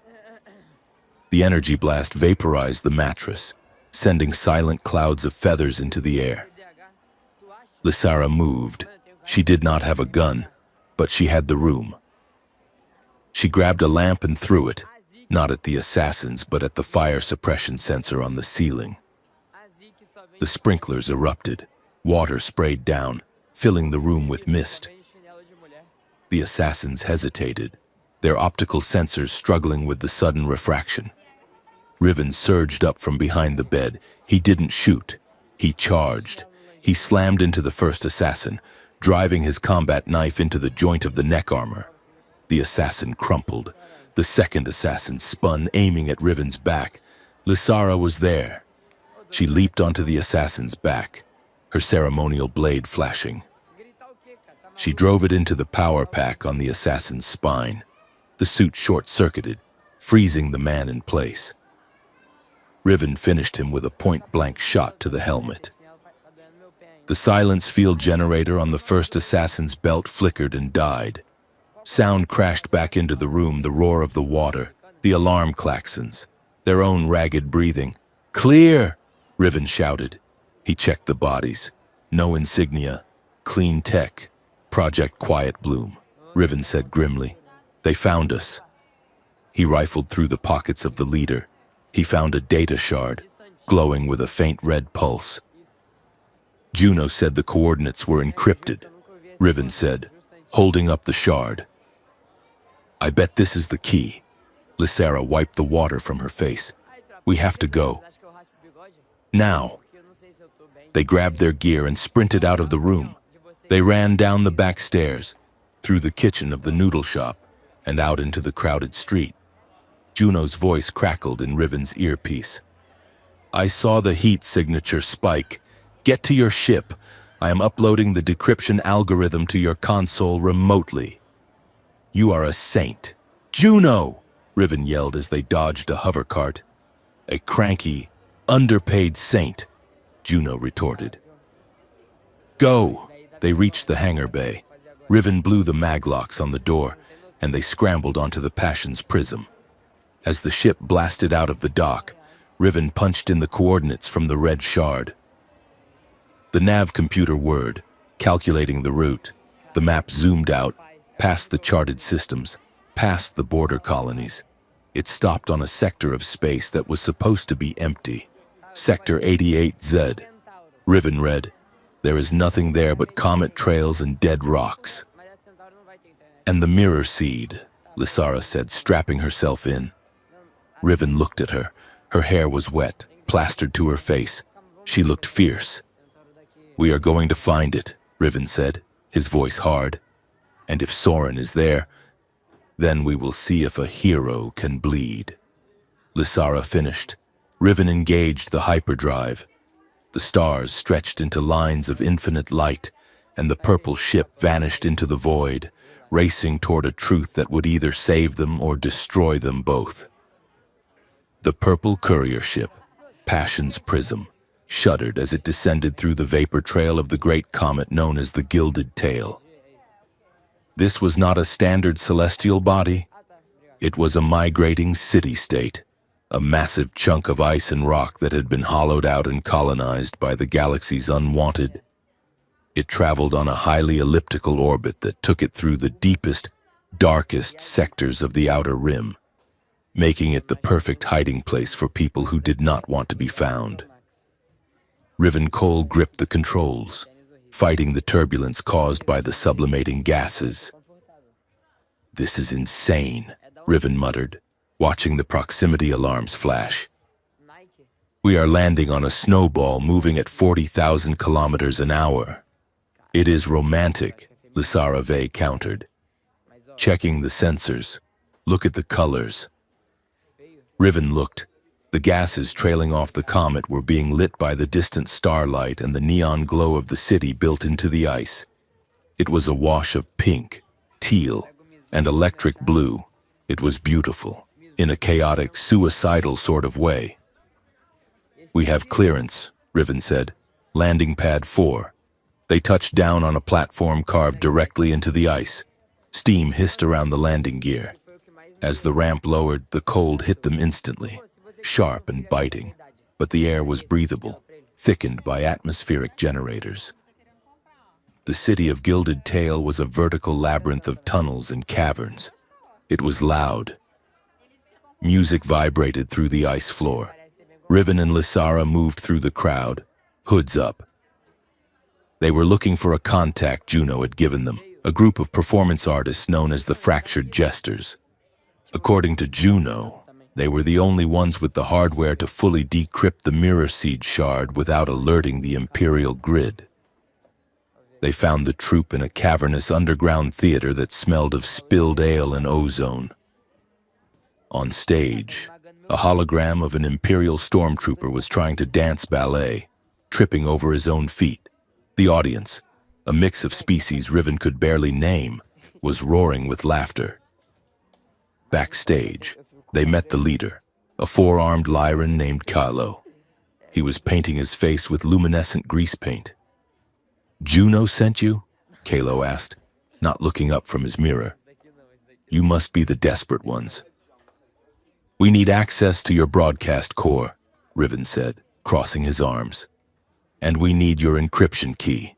A: The energy blast vaporized the mattress, sending silent clouds of feathers into the air. Lysara moved. She did not have a gun, but she had the room. She grabbed a lamp and threw it, not at the assassins, but at the fire suppression sensor on the ceiling. The sprinklers erupted. Water sprayed down, filling the room with mist. The assassins hesitated, their optical sensors struggling with the sudden refraction. Riven surged up from behind the bed. He didn't shoot. He charged. He slammed into the first assassin, driving his combat knife into the joint of the neck armor. The assassin crumpled. The second assassin spun, aiming at Riven's back. Lysara was there. She leaped onto the assassin's back, her ceremonial blade flashing. She drove it into the power pack on the assassin's spine. The suit short-circuited, freezing the man in place. Riven finished him with a point-blank shot to the helmet. The silence field generator on the first assassin's belt flickered and died. Sound crashed back into the room, the roar of the water, the alarm klaxons, their own ragged breathing. "Clear!" Riven shouted. He checked the bodies. No insignia. Clean tech. Project Quiet Bloom. Riven said grimly. "They found us." He rifled through the pockets of the leader. He found a data shard, glowing with a faint red pulse. Juno said the coordinates were encrypted. Riven said, holding up the shard. "I bet this is the key." Lysara wiped the water from her face. "We have to go. Now." They grabbed their gear and sprinted out of the room. They ran down the back stairs, through the kitchen of the noodle shop, and out into the crowded street. Juno's voice crackled in Riven's earpiece. "I saw the heat signature spike. Get to your ship. I am uploading the decryption algorithm to your console remotely. You are a saint." "Juno!" Riven yelled as they dodged a hover cart. "A cranky, underpaid saint," Juno retorted. "Go!" They reached the hangar bay. Riven blew the maglocks on the door, and they scrambled onto the Passion's prism. As the ship blasted out of the dock, Riven punched in the coordinates from the red shard. The nav computer whirred, calculating the route. The map zoomed out, past the charted systems, past the border colonies. It stopped on a sector of space that was supposed to be empty. Sector 88Z. Riven read, "There is nothing there but comet trails and dead rocks." "And the mirror seed," Lysara said, strapping herself in. Riven looked at her. Her hair was wet, plastered to her face. She looked fierce. "We are going to find it," Riven said, his voice hard. "And if Soren is there, then we will see if a hero can bleed." Lysara finished. Riven engaged the hyperdrive. The stars stretched into lines of infinite light, and the purple ship vanished into the void, racing toward a truth that would either save them or destroy them both. The purple courier ship, Passion's Prism, shuddered as it descended through the vapor trail of the great comet known as the Gilded Tail. This was not a standard celestial body. It was a migrating city-state, a massive chunk of ice and rock that had been hollowed out and colonized by the galaxy's unwanted. It traveled on a highly elliptical orbit that took it through the deepest, darkest sectors of the outer rim, making it the perfect hiding place for people who did not want to be found. Riven Cole gripped the controls, fighting the turbulence caused by the sublimating gases. "This is insane," Riven muttered, watching the proximity alarms flash. "We are landing on a snowball moving at 40,000 kilometers an hour. "It is romantic," Lysara Vey countered. "Checking the sensors. Look at the colors." Riven looked. The gases trailing off the comet were being lit by the distant starlight and the neon glow of the city built into the ice. It was a wash of pink, teal, and electric blue. It was beautiful. in a chaotic, suicidal sort of way. "We have clearance," Riven said. "Landing pad 4. They touched down on a platform carved directly into the ice. Steam hissed around the landing gear. As the ramp lowered, the cold hit them instantly, sharp and biting, but the air was breathable, thickened by atmospheric generators. The city of Gilded Tail was a vertical labyrinth of tunnels and caverns. It was loud. Music vibrated through the ice floor. Riven and Lysara moved through the crowd, hoods up. They were looking for a contact Juno had given them, a group of performance artists known as the Fractured Jesters. According to Juno, they were the only ones with the hardware to fully decrypt the mirror seed shard without alerting the Imperial grid. They found the troupe in a cavernous underground theater that smelled of spilled ale and ozone. On stage, a hologram of an Imperial stormtrooper was trying to dance ballet, tripping over his own feet. The audience, a mix of species Riven could barely name, was roaring with laughter. Backstage, they met the leader, a four-armed Lyran named Kylo. He was painting his face with luminescent grease paint. "Juno sent you?" Kylo asked, not looking up from his mirror. "You must be the desperate ones." "We need access to your broadcast core," Riven said, crossing his arms. "And we need your encryption key."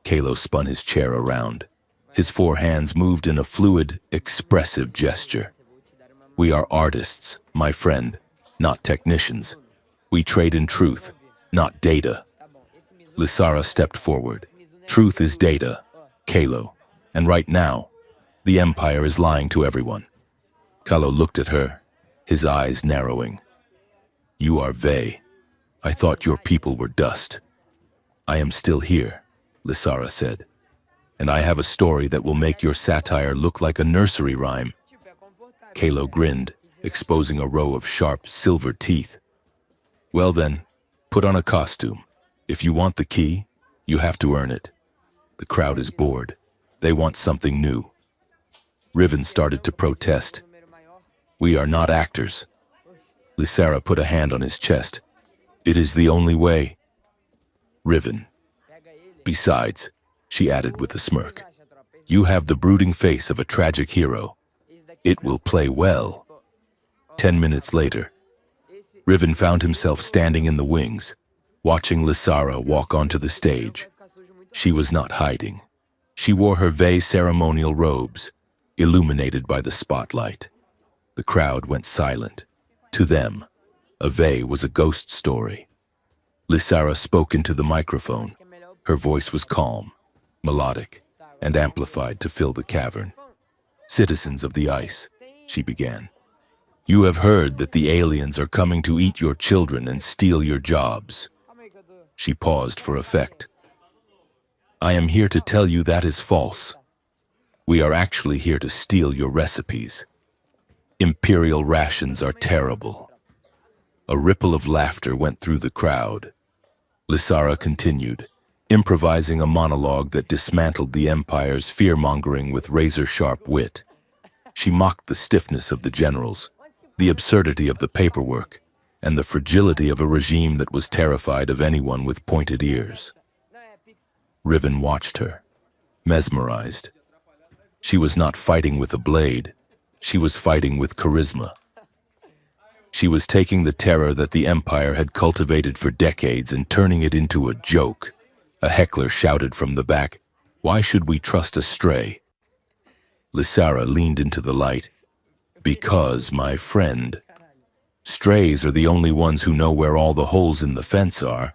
A: Kylo spun his chair around. His four hands moved in a fluid, expressive gesture. "We are artists, my friend, not technicians. We trade in truth, not data." Lysara stepped forward. "Truth is data, Kylo, and right now, the Empire is lying to everyone." Kylo looked at her, his eyes narrowing. "You are Vey. I thought your people were dust." "I am still here," Lysara said, "and I have a story that will make your satire look like a nursery rhyme." Kylo grinned, exposing a row of sharp, silver teeth. "Well then, put on a costume. If you want the key, you have to earn it. The crowd is bored. They want something new." Riven started to protest. "We are not actors." Lysara put a hand on his chest. "It is the only way." Riven. "Besides," she added with a smirk, "you have the brooding face of a tragic hero. It will play well." 10 minutes later, Riven found himself standing in the wings, watching Lysara walk onto the stage. She was not hiding. She wore her Vey ceremonial robes, illuminated by the spotlight. The crowd went silent. To them, a Vey was a ghost story. Lysara spoke into the microphone. Her voice was calm, melodic, and amplified to fill the cavern. "Citizens of the ice," she began, "you have heard that the aliens are coming to eat your children and steal your jobs." She paused for effect. "I am here to tell you that is false. We are actually here to steal your recipes. Imperial rations are terrible." A ripple of laughter went through the crowd. Lysara continued, improvising a monologue that dismantled the Empire's fear-mongering with razor-sharp wit. She mocked the stiffness of the generals, the absurdity of the paperwork, and the fragility of a regime that was terrified of anyone with pointed ears. Riven watched her, mesmerized. She was not fighting with a blade. She was fighting with charisma. She was taking the terror that the Empire had cultivated for decades and turning it into a joke. A heckler shouted from the back, "Why should we trust a stray?" Lysara leaned into the light. "Because, my friend, strays are the only ones who know where all the holes in the fence are."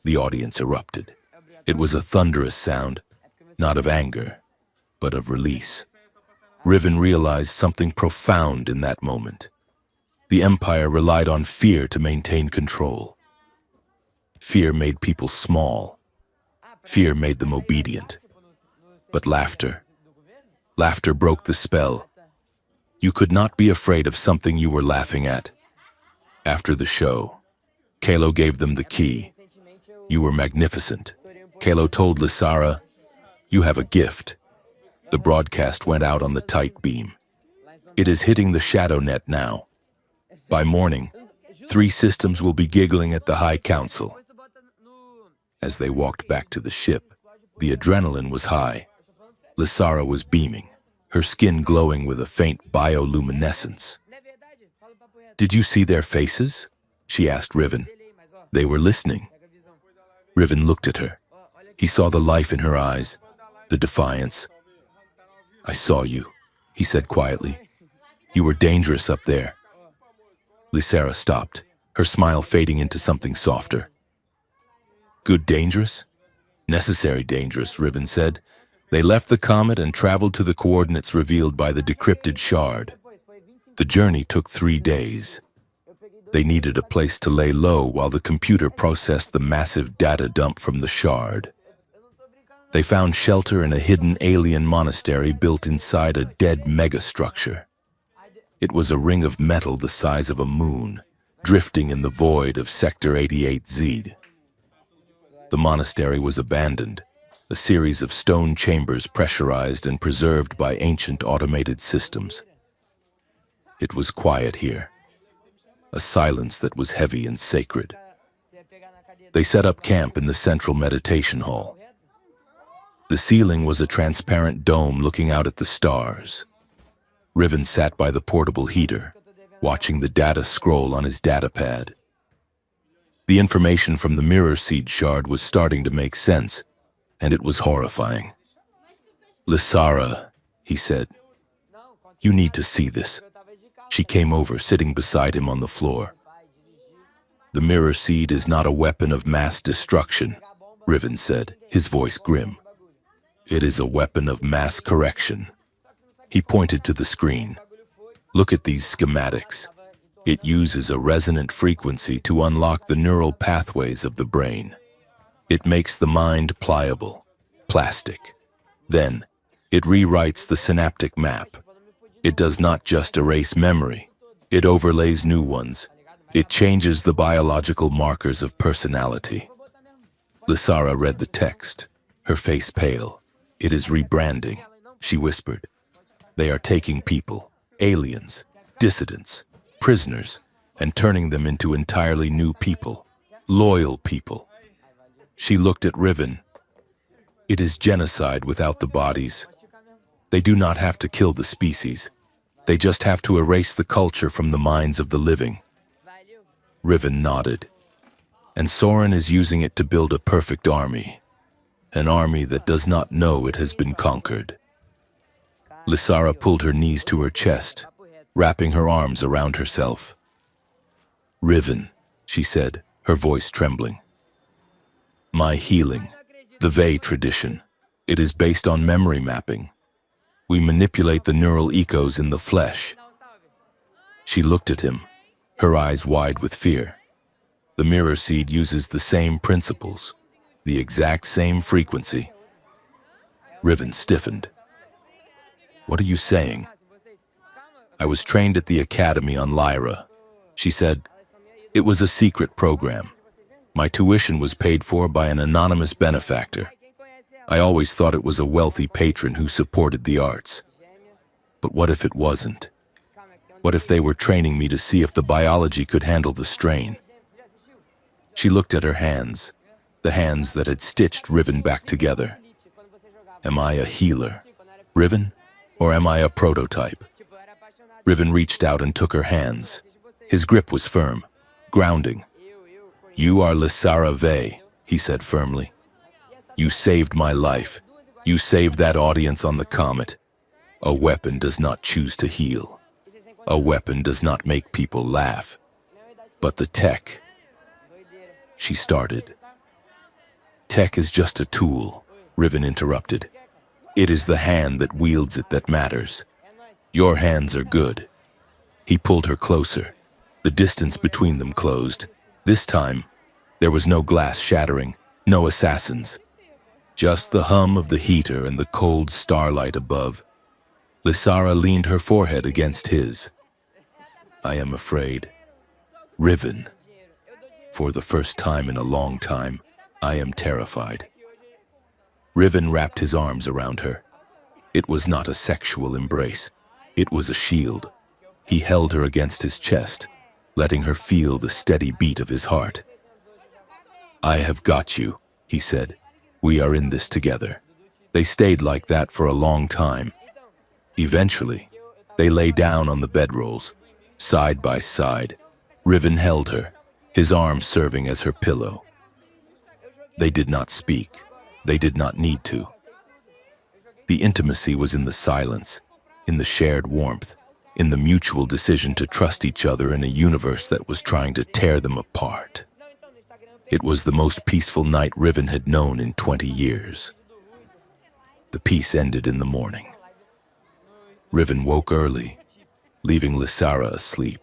A: The audience erupted. It was a thunderous sound, not of anger, but of release. Riven realized something profound in that moment. The Empire relied on fear to maintain control. Fear made people small. Fear made them obedient. But laughter broke the spell. You could not be afraid of something you were laughing at. After the show, Kylo gave them the key. "You were magnificent." Kylo told Lysara, "You have a gift." The broadcast went out on the tight beam. It is hitting the shadow net now. By morning, 3 systems will be giggling at the High Council. As they walked back to the ship, the adrenaline was high. Lissara was beaming, her skin glowing with a faint bioluminescence. "Did you see their faces?" she asked Riven. They were listening. Riven looked at her. He saw the life in her eyes, the defiance. "I saw you," he said quietly. "You were dangerous up there." Lissara stopped, her smile fading into something softer. "Good dangerous?" "Necessary dangerous," Riven said. They left the comet and traveled to the coordinates revealed by the decrypted shard. The journey took 3 days. They needed a place to lay low while the computer processed the massive data dump from the shard. They found shelter in a hidden alien monastery built inside a dead megastructure. It was a ring of metal the size of a moon, drifting in the void of Sector 88Z. The monastery was abandoned, a series of stone chambers pressurized and preserved by ancient automated systems. It was quiet here, a silence that was heavy and sacred. They set up camp in the central meditation hall. The ceiling was a transparent dome looking out at the stars. Riven sat by the portable heater, watching the data scroll on his datapad. The information from the mirror seed shard was starting to make sense, and it was horrifying. "Lissara," he said, "you need to see this." She came over, sitting beside him on the floor. "The mirror seed is not a weapon of mass destruction," Riven said, his voice grim. "It is a weapon of mass correction." He pointed to the screen. "Look at these schematics. It uses a resonant frequency to unlock the neural pathways of the brain. It makes the mind pliable, plastic. Then, it rewrites the synaptic map. It does not just erase memory, it overlays new ones. It changes the biological markers of personality." Lissara read the text, her face pale. "It is rebranding," she whispered. "They are taking people, aliens, dissidents, prisoners, and turning them into entirely new people, loyal people." She looked at Riven. "It is genocide without the bodies. They do not have to kill the species. They just have to erase the culture from the minds of the living." Riven nodded. "And Soren is using it to build a perfect army. An army that does not know it has been conquered." Lissara pulled her knees to her chest, wrapping her arms around herself. "Riven," she said, her voice trembling. "My healing, the Vey tradition, it is based on memory mapping. We manipulate the neural echos in the flesh." She looked at him, her eyes wide with fear. "The mirror seed uses the same principles, the exact same frequency." Riven stiffened. "What are you saying?" "I was trained at the academy on Lyra," she said. "It was a secret program. My tuition was paid for by an anonymous benefactor. I always thought it was a wealthy patron who supported the arts. But what if it wasn't? What if they were training me to see if the biology could handle the strain?" She looked at her hands, the hands that had stitched Riven back together. "Am I a healer, Riven, or am I a prototype?" Riven reached out and took her hands. His grip was firm, grounding. "You are Lissara Vey," he said firmly. "You saved my life. You saved that audience on the comet. A weapon does not choose to heal. A weapon does not make people laugh. But the tech..." She started. "Tech is just a tool," Riven interrupted. "It is the hand that wields it that matters. Your hands are good." He pulled her closer. The distance between them closed. This time, there was no glass shattering, no assassins. Just the hum of the heater and the cold starlight above. Lissara leaned her forehead against his. "I am afraid. Riven. For the first time in a long time, I am terrified." Riven wrapped his arms around her. It was not a sexual embrace. It was a shield. He held her against his chest, letting her feel the steady beat of his heart. "I have got you," he said. "We are in this together." They stayed like that for a long time. Eventually, they lay down on the bedrolls, side by side. Riven held her, his arm serving as her pillow. They did not speak. They did not need to. The intimacy was in the silence, in the shared warmth, in the mutual decision to trust each other in a universe that was trying to tear them apart. It was the most peaceful night Riven had known in 20 years. The peace ended in the morning. Riven woke early, leaving Lysara asleep.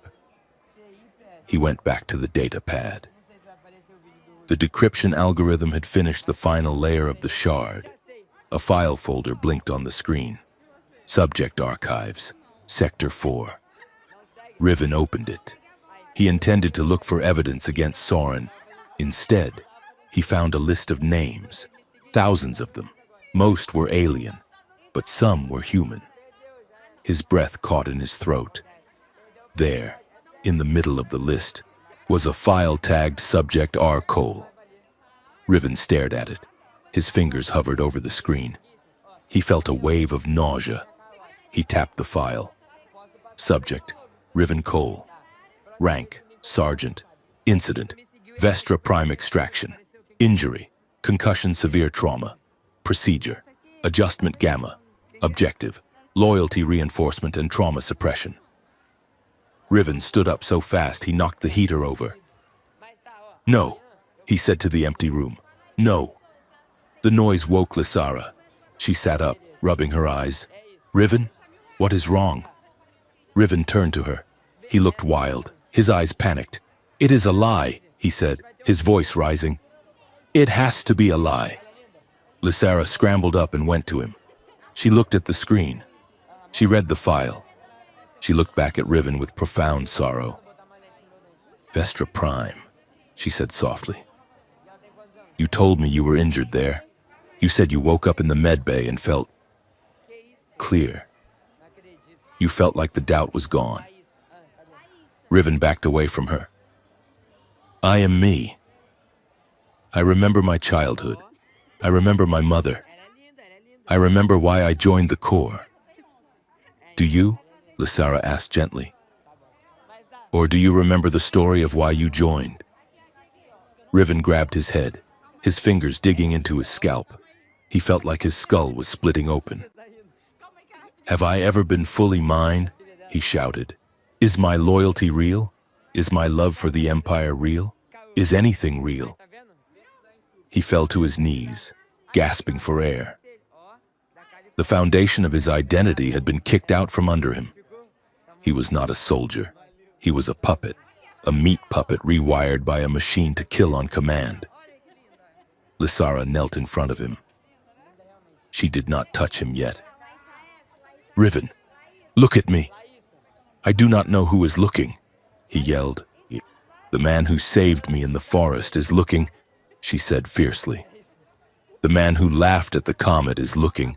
A: He went back to the data pad. The decryption algorithm had finished the final layer of the shard. A file folder blinked on the screen. Subject Archives, Sector 4. Riven opened it. He intended to look for evidence against Soren. Instead, he found a list of names, thousands of them. Most were alien, but some were human. His breath caught in his throat. There, in the middle of the list, was a file tagged Subject R. Cole. Riven stared at it. His fingers hovered over the screen. He felt a wave of nausea. He tapped the file. Subject, Riven Cole. Rank, Sergeant. Incident, Vestra Prime Extraction. Injury, concussion severe trauma. Procedure, adjustment gamma. Objective, loyalty reinforcement and trauma suppression. Riven stood up so fast he knocked the heater over. "No," he said to the empty room. "No." The noise woke Lysara. She sat up, rubbing her eyes. "Riven, what is wrong?" Riven turned to her. He looked wild, his eyes panicked. "It is a lie," he said, his voice rising. "It has to be a lie." Lysara scrambled up and went to him. She looked at the screen. She read the file. She looked back at Riven with profound sorrow. "Vestra Prime," she said softly. "You told me you were injured there. You said you woke up in the med bay and felt clear. You felt like the doubt was gone." Riven backed away from her. "I am me. I remember my childhood. I remember my mother. I remember why I joined the Corps." "Do you?" Lysara asked gently. "Or do you remember the story of why you joined?" Riven grabbed his head, his fingers digging into his scalp. He felt like his skull was splitting open. "Have I ever been fully mine?" he shouted. "Is my loyalty real? Is my love for the Empire real? Is anything real?" He fell to his knees, gasping for air. The foundation of his identity had been kicked out from under him. He was not a soldier. He was a puppet, a meat puppet rewired by a machine to kill on command. Lysara knelt in front of him. She did not touch him yet. "Riven, look at me. I do not know who is looking," he yelled. "The man who saved me in the forest is looking," she said fiercely. "The man who laughed at the comet is looking.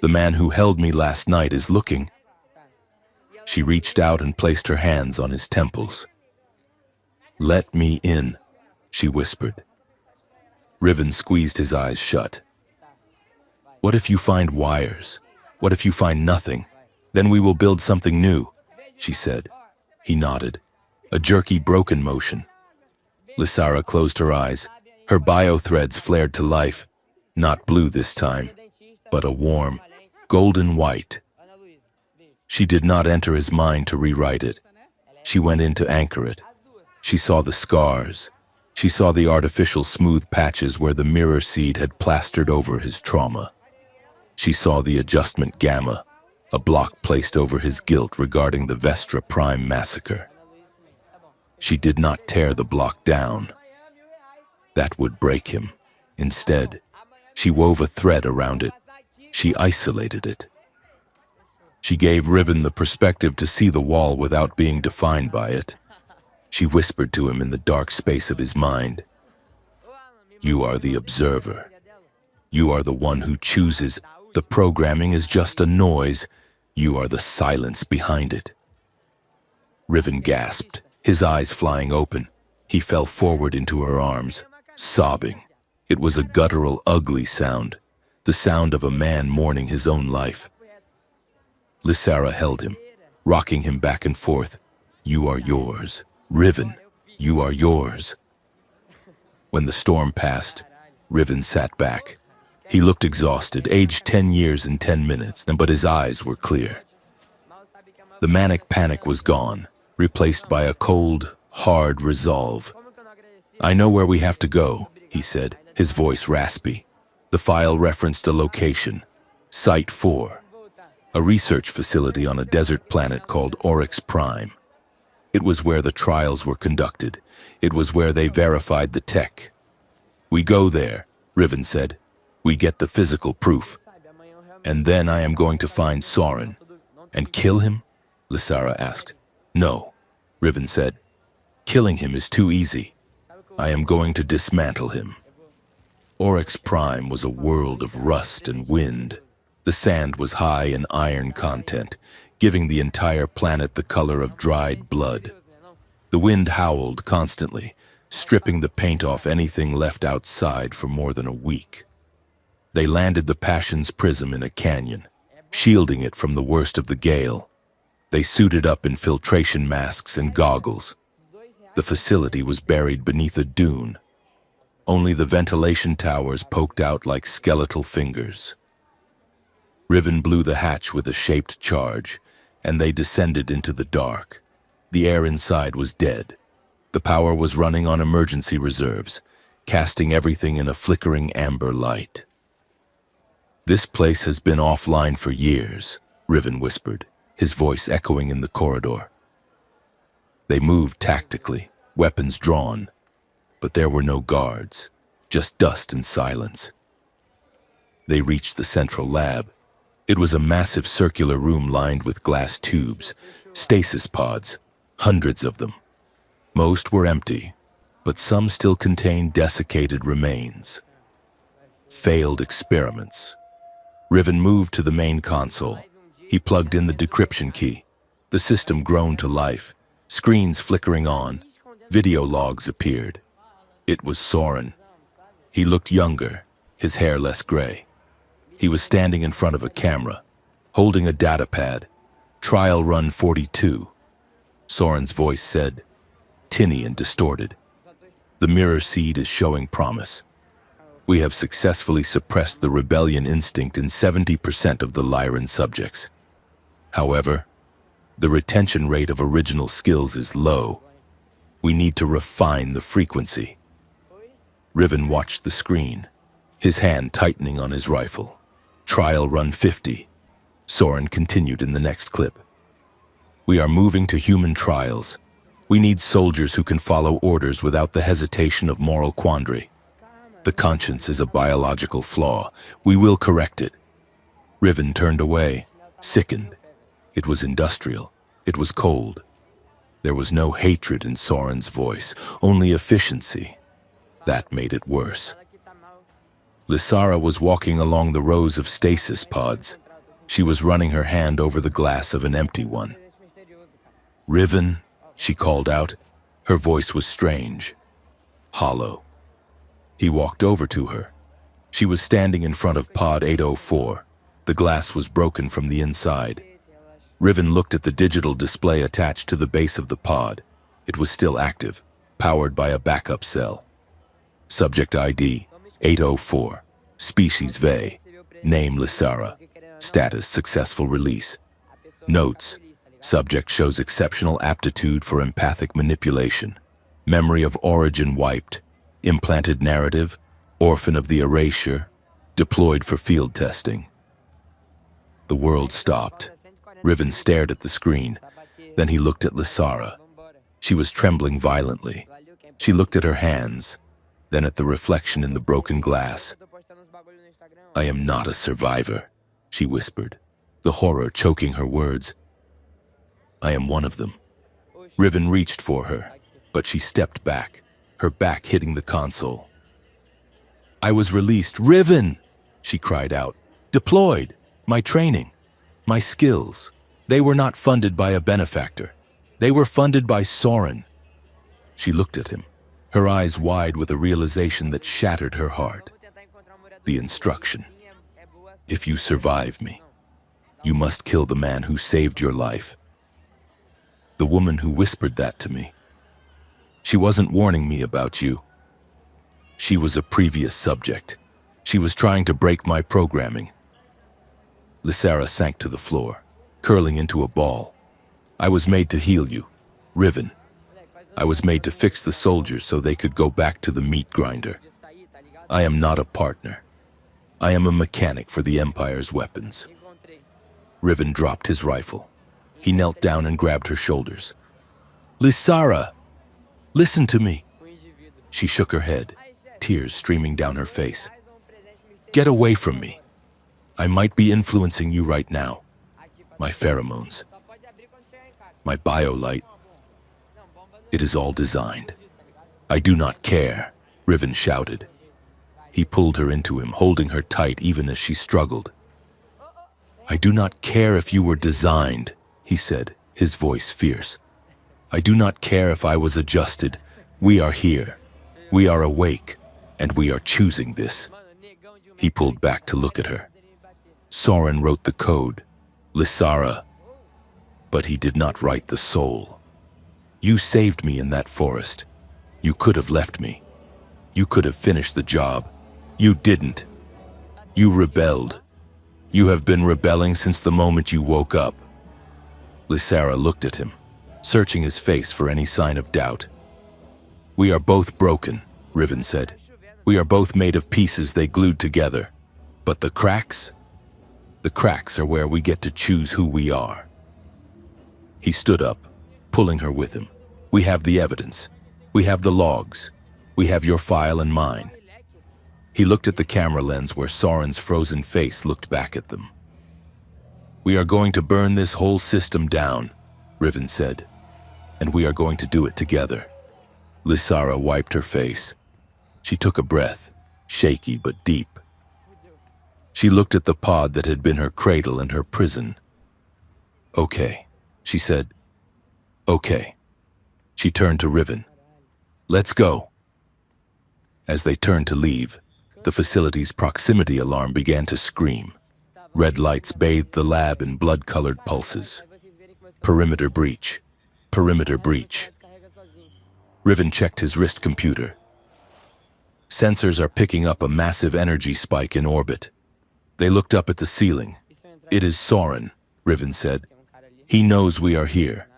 A: The man who held me last night is looking." She reached out and placed her hands on his temples. "Let me in," she whispered. Riven squeezed his eyes shut. "What if you find wires? What if you find nothing? Then we will build something new," she said. He nodded. A jerky, broken motion. Lysara closed her eyes. Her bio-threads flared to life. Not blue this time, but a warm, golden white. She did not enter his mind to rewrite it. She went in to anchor it. She saw the scars. She saw the artificial smooth patches where the mirror seed had plastered over his trauma. She saw the adjustment gamma, a block placed over his guilt regarding the Vestra Prime massacre. She did not tear the block down. That would break him. Instead, she wove a thread around it. She isolated it. She gave Riven the perspective to see the wall without being defined by it. She whispered to him in the dark space of his mind, "You are the observer. You are the one who chooses. The programming is just a noise. You are the silence behind it. Riven gasped, his eyes flying open. He fell forward into her arms, sobbing. It was a guttural, ugly sound, the sound of a man mourning his own life. Lysara held him, rocking him back and forth. You are yours. Riven, you are yours. When the storm passed, Riven sat back. He looked exhausted, aged 10 years and 10 minutes, but his eyes were clear. The manic panic was gone, replaced by a cold, hard resolve. I know where we have to go, he said, his voice raspy. The file referenced a location, Site 4, a research facility on a desert planet called Oryx Prime. It was where the trials were conducted. It was where they verified the tech. We go there, Riven said. We get the physical proof. And then I am going to find Soren. And kill him? Lysara asked. No, Riven said. Killing him is too easy. I am going to dismantle him. Oryx Prime was a world of rust and wind. The sand was high in iron content, giving the entire planet the color of dried blood. The wind howled constantly, stripping the paint off anything left outside for more than a week. They landed the Passion's prism in a canyon, shielding it from the worst of the gale. They suited up in filtration masks and goggles. The facility was buried beneath a dune. Only the ventilation towers poked out like skeletal fingers. Riven blew the hatch with a shaped charge, and they descended into the dark. The air inside was dead. The power was running on emergency reserves, casting everything in a flickering amber light. This place has been offline for years, Riven whispered, his voice echoing in the corridor. They moved tactically, weapons drawn, but there were no guards, just dust and silence. They reached the central lab. It was a massive circular room lined with glass tubes, stasis pods, hundreds of them. Most were empty, but some still contained desiccated remains. Failed experiments. Riven moved to the main console. He plugged in the decryption key. The system groaned to life, screens flickering on. Video logs appeared. It was Soren. He looked younger, his hair less gray. He was standing in front of a camera, holding a data pad. Trial run 42. Soren's voice said, tinny and distorted. The mirror seed is showing promise. We have successfully suppressed the rebellion instinct in 70% of the Lyran subjects. However, the retention rate of original skills is low. We need to refine the frequency. Riven watched the screen, his hand tightening on his rifle. Trial run 50. Soren continued in the next clip. We are moving to human trials. We need soldiers who can follow orders without the hesitation of moral quandary. The conscience is a biological flaw. We will correct it. Riven turned away, sickened. It was industrial. It was cold. There was no hatred in Soren's voice, only efficiency. That made it worse. Lysara was walking along the rows of stasis pods. She was running her hand over the glass of an empty one. Riven, she called out. Her voice was strange, hollow. He walked over to her. She was standing in front of pod 804. The glass was broken from the inside. Riven looked at the digital display attached to the base of the pod. It was still active, powered by a backup cell. Subject ID 804, species Ve, name Lysara, status successful release. Notes, subject shows exceptional aptitude for empathic manipulation, memory of origin wiped, implanted narrative, orphan of the erasure, deployed for field testing. The world stopped. Riven stared at the screen. Then he looked at Lysara. She was trembling violently. She looked at her hands, then at the reflection in the broken glass. I am not a survivor, she whispered, the horror choking her words. I am one of them. Riven reached for her, but she stepped back, her back hitting the console. I was released. Riven! She cried out. Deployed! My training! My skills. They were not funded by a benefactor. They were funded by Soren. She looked at him, her eyes wide with a realization that shattered her heart. The instruction. If you survive me, you must kill the man who saved your life. The woman who whispered that to me. She wasn't warning me about you. She was a previous subject. She was trying to break my programming. Lysara sank to the floor, curling into a ball. I was made to heal you, Riven. I was made to fix the soldiers so they could go back to the meat grinder. I am not a partner. I am a mechanic for the Empire's weapons. Riven dropped his rifle. He knelt down and grabbed her shoulders. Lysara, listen to me. She shook her head, tears streaming down her face. Get away from me. I might be influencing you right now. My pheromones. My biolight. It is all designed. I do not care, Riven shouted. He pulled her into him, holding her tight even as she struggled. I do not care if you were designed, he said, his voice fierce. I do not care if I was adjusted. We are here. We are awake, and we are choosing this. He pulled back to look at her. Soren wrote the code, Lysara, but he did not write the soul. You saved me in that forest. You could have left me. You could have finished the job. You didn't. You rebelled. You have been rebelling since the moment you woke up. Lysara looked at him, searching his face for any sign of doubt. We are both broken, Riven said. We are both made of pieces they glued together. But the cracks are where we get to choose who we are. He stood up, pulling her with him. We have the evidence. We have the logs. We have your file and mine. He looked at the camera lens where Soren's frozen face looked back at them. We are going to burn this whole system down, Riven said, and we are going to do it together. Lysara wiped her face. She took a breath, shaky but deep. She looked at the pod that had been her cradle and her prison. Okay, she said. Okay. She turned to Riven. Let's go. As they turned to leave, the facility's proximity alarm began to scream. Red lights bathed the lab in blood-colored pulses. Perimeter breach. Perimeter breach. Riven checked his wrist computer. Sensors are picking up a massive energy spike in orbit. They looked up at the ceiling. It is Soren, Riven said. He knows we are here.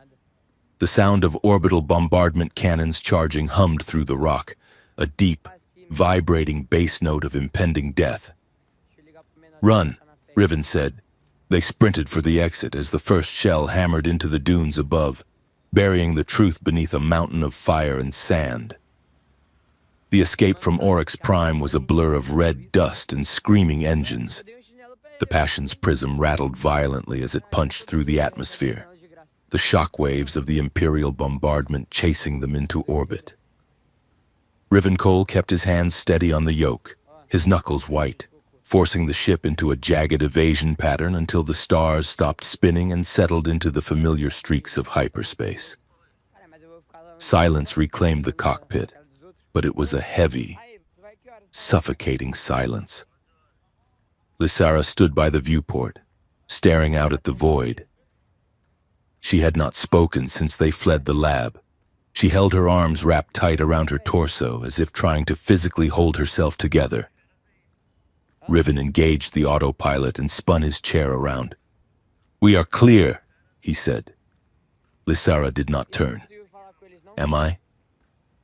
A: The sound of orbital bombardment cannons charging hummed through the rock, a deep, vibrating bass note of impending death. Run, Riven said. They sprinted for the exit as the first shell hammered into the dunes above, burying the truth beneath a mountain of fire and sand. The escape from Oryx Prime was a blur of red dust and screaming engines. The Passion's prism rattled violently as it punched through the atmosphere, the shock waves of the Imperial bombardment chasing them into orbit. Rivencole kept his hands steady on the yoke, his knuckles white, forcing the ship into a jagged evasion pattern until the stars stopped spinning and settled into the familiar streaks of hyperspace. Silence reclaimed the cockpit, but it was a heavy, suffocating silence. Lysara stood by the viewport, staring out at the void. She had not spoken since they fled the lab. She held her arms wrapped tight around her torso as if trying to physically hold herself together. Riven engaged the autopilot and spun his chair around. We are clear, he said. Lysara did not turn. Am I?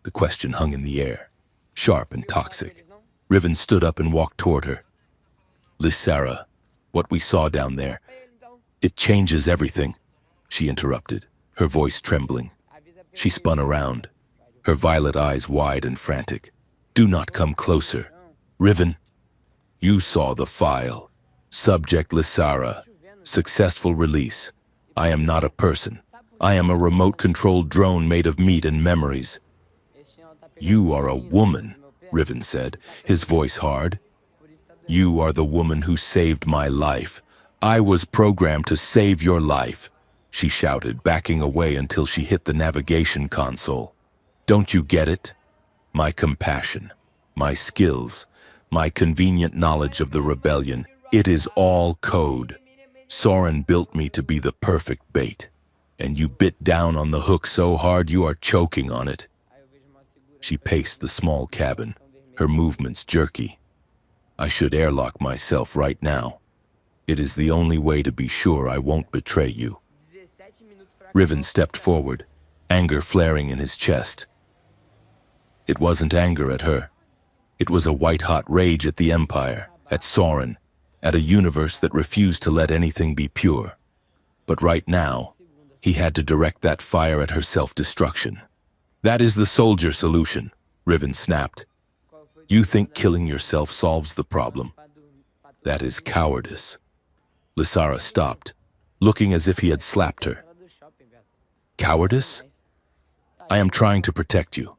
A: The question hung in the air, sharp and toxic. Riven stood up and walked toward her. Lysara, what we saw down there, it changes everything, she interrupted, her voice trembling. She spun around, her violet eyes wide and frantic. Do not come closer. Riven, you saw the file. Subject Lysara. Successful release. I am not a person. I am a remote-controlled drone made of meat and memories. You are a woman, Riven said, his voice hard. You are the woman who saved my life. I was programmed to save your life, she shouted, backing away until she hit the navigation console. Don't you get it? My compassion, my skills, my convenient knowledge of the rebellion, it is all code. Soren built me to be the perfect bait, and you bit down on the hook so hard you are choking on it. She paced the small cabin, her movements jerky. I should airlock myself right now. It is the only way to be sure I won't betray you. Riven stepped forward, anger flaring in his chest. It wasn't anger at her. It was a white-hot rage at the Empire, at Soren, at a universe that refused to let anything be pure. But right now, he had to direct that fire at her self-destruction. That is the soldier solution, Riven snapped. You think killing yourself solves the problem. That is cowardice. Lysara stopped, looking as if he had slapped her. Cowardice? I am trying to protect you.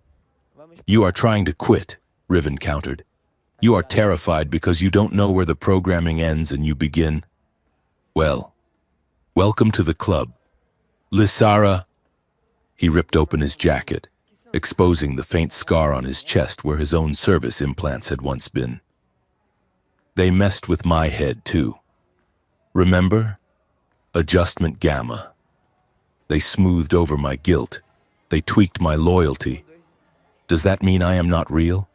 A: You are trying to quit, Riven countered. You are terrified because you don't know where the programming ends and you begin. Well, welcome to the club. Lysara. He ripped open his jacket, exposing the faint scar on his chest where his own service implants had once been. They messed with my head, too. Remember? Adjustment Gamma. They smoothed over my guilt. They tweaked my loyalty. Does that mean I am not real?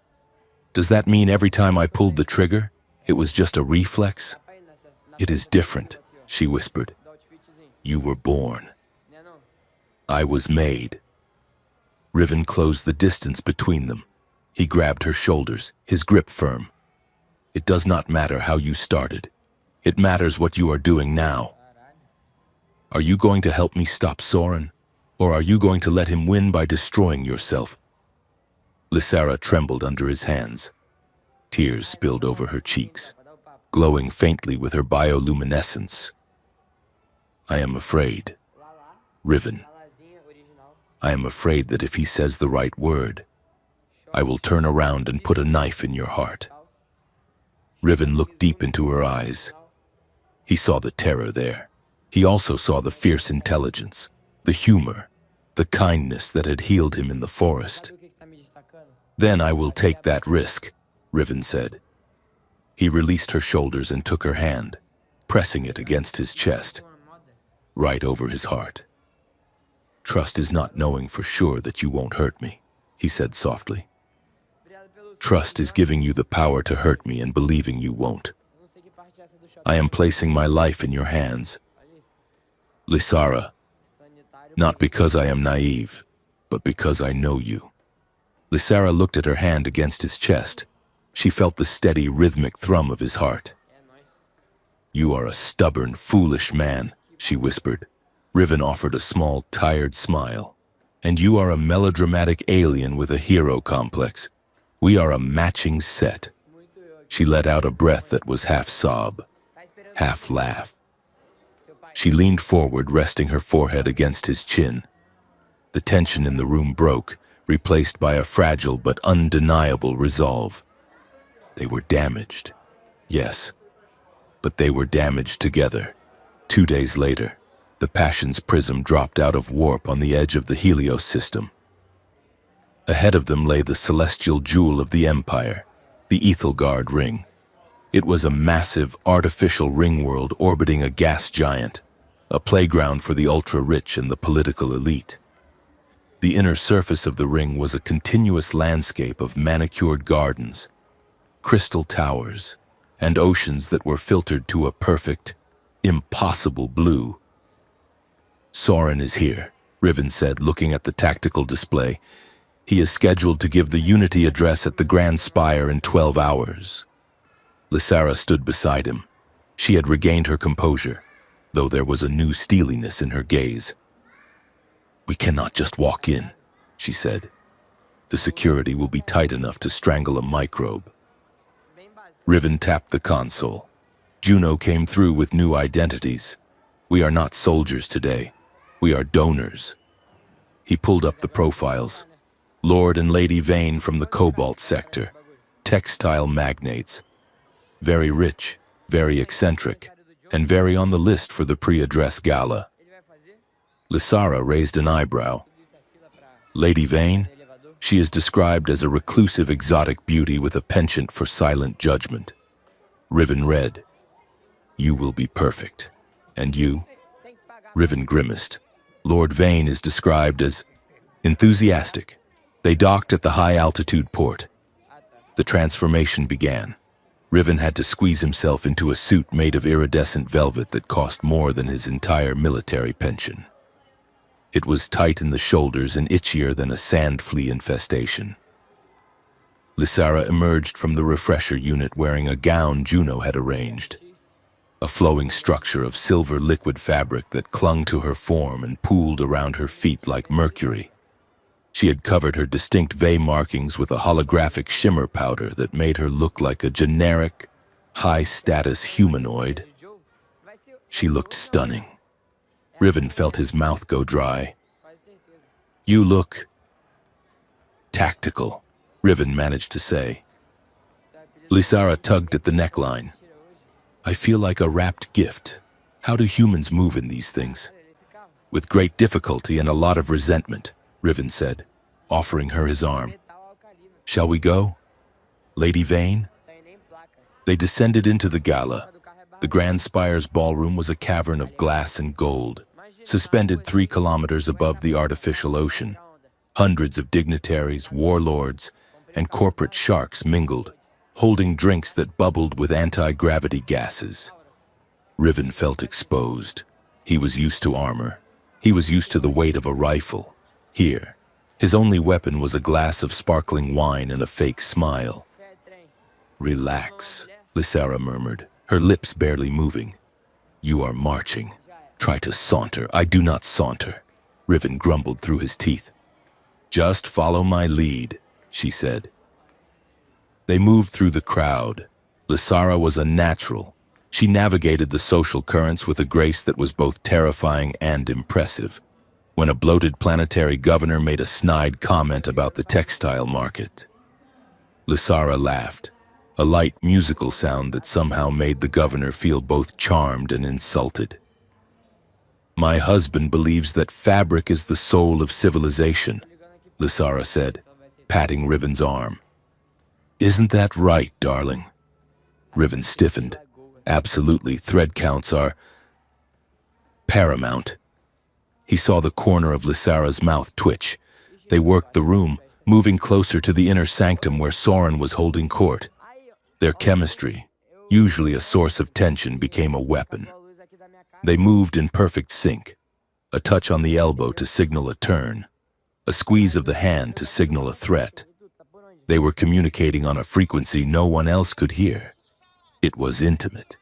A: Does that mean every time I pulled the trigger, it was just a reflex? It is different, she whispered. You were born. I was made. Riven closed the distance between them. He grabbed her shoulders, his grip firm. It does not matter how you started. It matters what you are doing now. Are you going to help me stop Soren? Or are you going to let him win by destroying yourself? Lysara trembled under his hands. Tears spilled over her cheeks, glowing faintly with her bioluminescence. I am afraid. Riven. I am afraid that if he says the right word, I will turn around and put a knife in your heart. Riven looked deep into her eyes. He saw the terror there. He also saw the fierce intelligence, the humor, the kindness that had healed him in the forest. Then I will take that risk, Riven said. He released her shoulders and took her hand, pressing it against his chest, right over his heart. Trust is not knowing for sure that you won't hurt me, he said softly. Trust is giving you the power to hurt me and believing you won't. I am placing my life in your hands. Lysara, not because I am naive, but because I know you. Lysara looked at her hand against his chest. She felt the steady, rhythmic thrum of his heart. You are a stubborn, foolish man, she whispered. Riven offered a small, tired smile. And you are a melodramatic alien with a hero complex. We are a matching set. She let out a breath that was half sob, half laugh. She leaned forward, resting her forehead against his chin. The tension in the room broke, replaced by a fragile but undeniable resolve. They were damaged. Yes, but they were damaged together. 2 days later, the Passion's prism dropped out of warp on the edge of the Helios system. Ahead of them lay the celestial jewel of the Empire, the Ethelgard ring. It was a massive, artificial ring world orbiting a gas giant, a playground for the ultra-rich and the political elite. The inner surface of the ring was a continuous landscape of manicured gardens, crystal towers, and oceans that were filtered to a perfect, impossible blue. Soren is here, Riven said, looking at the tactical display. He is scheduled to give the Unity address at the Grand Spire in 12 hours. Lysara stood beside him. She had regained her composure, though there was a new steeliness in her gaze. We cannot just walk in, she said. The security will be tight enough to strangle a microbe. Riven tapped the console. Juno came through with new identities. We are not soldiers today. We are donors. He pulled up the profiles. Lord and Lady Vane from the Cobalt sector. Textile magnates. Very rich, very eccentric. and very on the list for the pre-address gala. Lysara raised an eyebrow. Lady Vane? She is described as a reclusive exotic beauty with a penchant for silent judgment. Riven read, "You will be perfect. And you?" Riven grimaced. Lord Vane is described as enthusiastic. They docked at the high-altitude port. The transformation began. Riven had to squeeze himself into a suit made of iridescent velvet that cost more than his entire military pension. It was tight in the shoulders and itchier than a sand flea infestation. Lysara emerged from the refresher unit wearing a gown Juno had arranged, a flowing structure of silver liquid fabric that clung to her form and pooled around her feet like mercury. She had covered her distinct V markings with a holographic shimmer powder that made her look like a generic, high-status humanoid. She looked stunning. Riven felt his mouth go dry. "You look tactical," Riven managed to say. Lysara tugged at the neckline. "I feel like a wrapped gift. How do humans move in these things?" "With great difficulty and a lot of resentment," Riven said, offering her his arm. "Shall we go, Lady Vane?" They descended into the gala. The Grand Spire's ballroom was a cavern of glass and gold, suspended 3 kilometers above the artificial ocean. Hundreds of dignitaries, warlords, and corporate sharks mingled, holding drinks that bubbled with anti-gravity gases. Riven felt exposed. He was used to armor. He was used to the weight of a rifle. Here, his only weapon was a glass of sparkling wine and a fake smile. "Relax," Lysara murmured, her lips barely moving. "You are marching. Try to saunter." "I do not saunter," Riven grumbled through his teeth. "Just follow my lead," she said. They moved through the crowd. Lysara was a natural. She navigated the social currents with a grace that was both terrifying and impressive. When a bloated planetary governor made a snide comment about the textile market, Lysara laughed, a light musical sound that somehow made the governor feel both charmed and insulted. "My husband believes that fabric is the soul of civilization," Lysara said, patting Riven's arm. "Isn't that right, darling?" Riven stiffened. "Absolutely, thread counts are paramount." He saw the corner of Lysara's mouth twitch. They worked the room, moving closer to the inner sanctum where Soren was holding court. Their chemistry, usually a source of tension, became a weapon. They moved in perfect sync, a touch on the elbow to signal a turn, a squeeze of the hand to signal a threat. They were communicating on a frequency no one else could hear. It was intimate.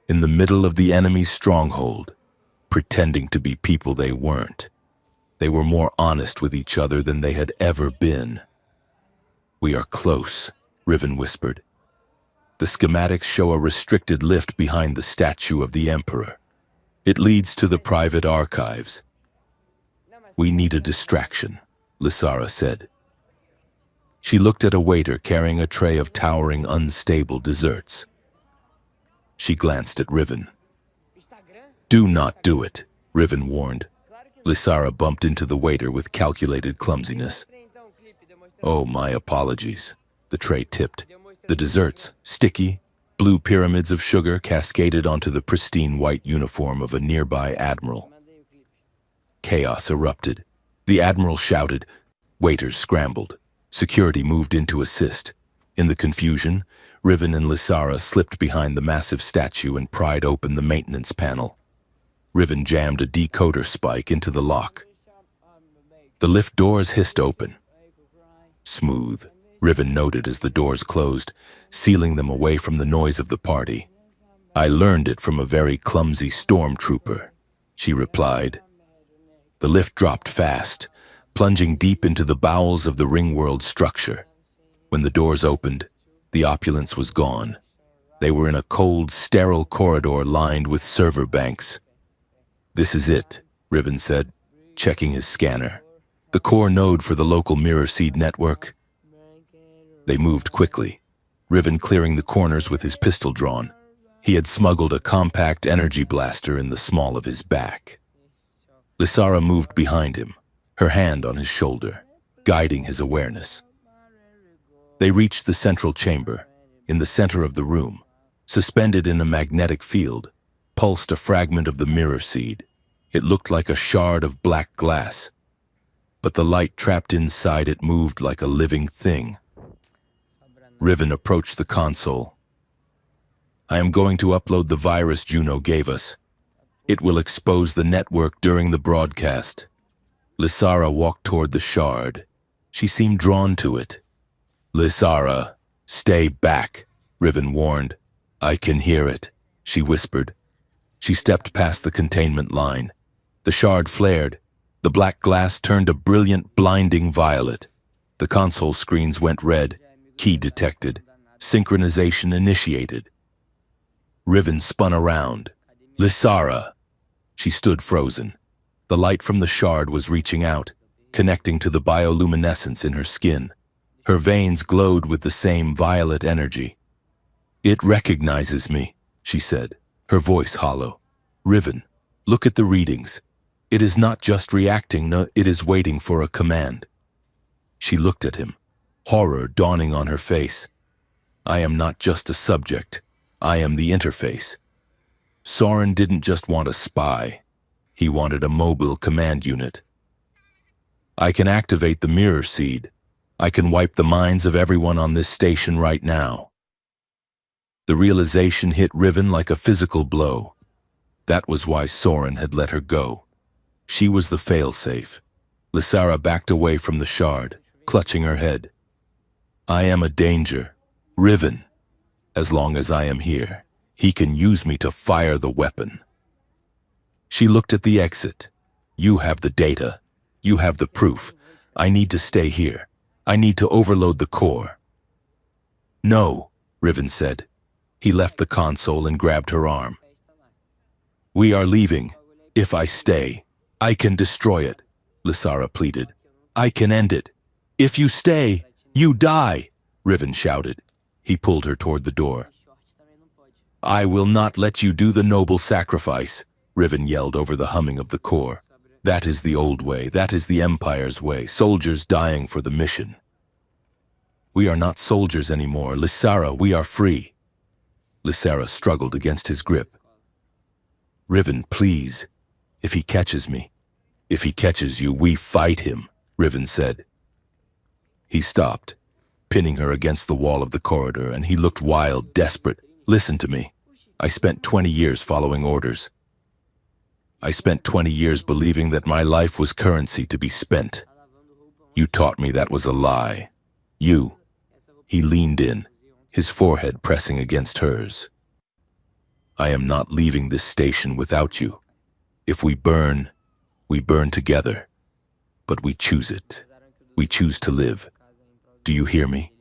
A: In the middle of the enemy's stronghold, pretending to be people they weren't. They were more honest with each other than they had ever been. "We are close," Riven whispered. "The schematics show a restricted lift behind the statue of the Emperor. It leads to the private archives." "We need a distraction," Lysara said. She looked at a waiter carrying a tray of towering, unstable desserts. She glanced at Riven. "Do not do it," Riven warned. Lysara bumped into the waiter with calculated clumsiness. "Oh, my apologies." The tray tipped. The desserts, sticky, blue pyramids of sugar cascaded onto the pristine white uniform of a nearby admiral. Chaos erupted. The admiral shouted. Waiters scrambled. Security moved in to assist. In the confusion, Riven and Lysara slipped behind the massive statue and pried open the maintenance panel. Riven jammed a decoder spike into the lock. The lift doors hissed open. "Smooth," Riven noted as the doors closed, sealing them away from the noise of the party. "I learned it from a very clumsy stormtrooper," she replied. The lift dropped fast, plunging deep into the bowels of the Ringworld structure. When the doors opened, the opulence was gone. They were in a cold, sterile corridor lined with server banks. "This is it," Riven said, checking his scanner. "The core node for the local mirror seed network." They moved quickly, Riven clearing the corners with his pistol drawn. He had smuggled a compact energy blaster in the small of his back. Lysara moved behind him, her hand on his shoulder, guiding his awareness. They reached the central chamber. In the center of the room, suspended in a magnetic field, pulsed a fragment of the mirror seed. It looked like a shard of black glass, but the light trapped inside it moved like a living thing. Riven approached the console. I am going to upload the virus Juno gave us. It will expose the network during the broadcast. Lysara walked toward the shard. She seemed drawn to it. Lysara, stay back, Riven warned. I can hear it, she whispered. She stepped past the containment line. The shard flared. The black glass turned a brilliant, blinding violet. The console screens went red. Key detected. Synchronization initiated. Riven spun around. Lysara! She stood frozen. The light from the shard was reaching out, connecting to the bioluminescence in her skin. Her veins glowed with the same violet energy. It recognizes me, she said, her voice hollow. Riven, look at the readings. It is not just reacting, no, it is waiting for a command. She looked at him, horror dawning on her face. I am not just a subject. I am the interface. Soren didn't just want a spy. He wanted a mobile command unit. I can activate the mirror seed. I can wipe the minds of everyone on this station right now. The realization hit Riven like a physical blow. That was why Soren had let her go. She was the failsafe. Lysara backed away from the shard, clutching her head. I am a danger. Riven. As long as I am here, he can use me to fire the weapon. She looked at the exit. You have the data. You have the proof. I need to stay here. I need to overload the core. No, Riven said. He left the console and grabbed her arm. We are leaving. If I stay, I can destroy it, Lysara pleaded. I can end it. If you stay, you die, Riven shouted. He pulled her toward the door. I will not let you do the noble sacrifice, Riven yelled over the humming of the core. That is the old way. That is the Empire's way. Soldiers dying for the mission. We are not soldiers anymore. Lysara, we are free. Lysara struggled against his grip. Riven, please. If he catches me. If he catches you, we fight him, Riven said. He stopped, pinning her against the wall of the corridor, and he looked wild, desperate. Listen to me. I spent 20 years following orders. I spent 20 years believing that my life was currency to be spent. You taught me that was a lie. You. He leaned in, his forehead pressing against hers. I am not leaving this station without you. If we burn together. But we choose it. We choose to live. Do you hear me?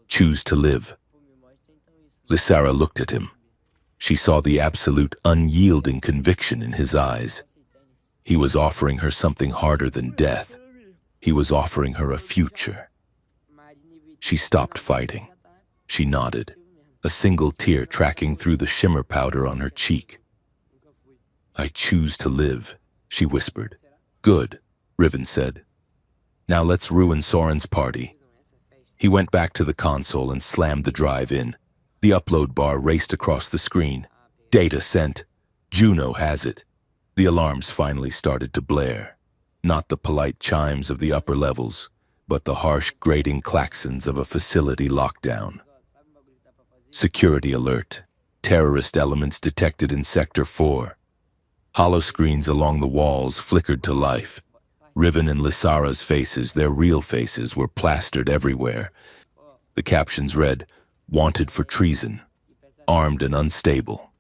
A: Choose to live. Lysara looked at him. She saw the absolute, unyielding conviction in his eyes. He was offering her something harder than death. He was offering her a future. She stopped fighting. She nodded, a single tear tracking through the shimmer powder on her cheek. I choose to live, she whispered. Good, Riven said. Now let's ruin Soren's party. He went back to the console and slammed the drive in. The upload bar raced across the screen. Data sent. Juno has it. The alarms finally started to blare. Not the polite chimes of the upper levels, but the harsh, grating klaxons of a facility lockdown. Security alert. Terrorist elements detected in Sector 4. Hollow screens along the walls flickered to life. Riven and Lysara's faces, their real faces, were plastered everywhere. The captions read, Wanted for treason, armed and unstable.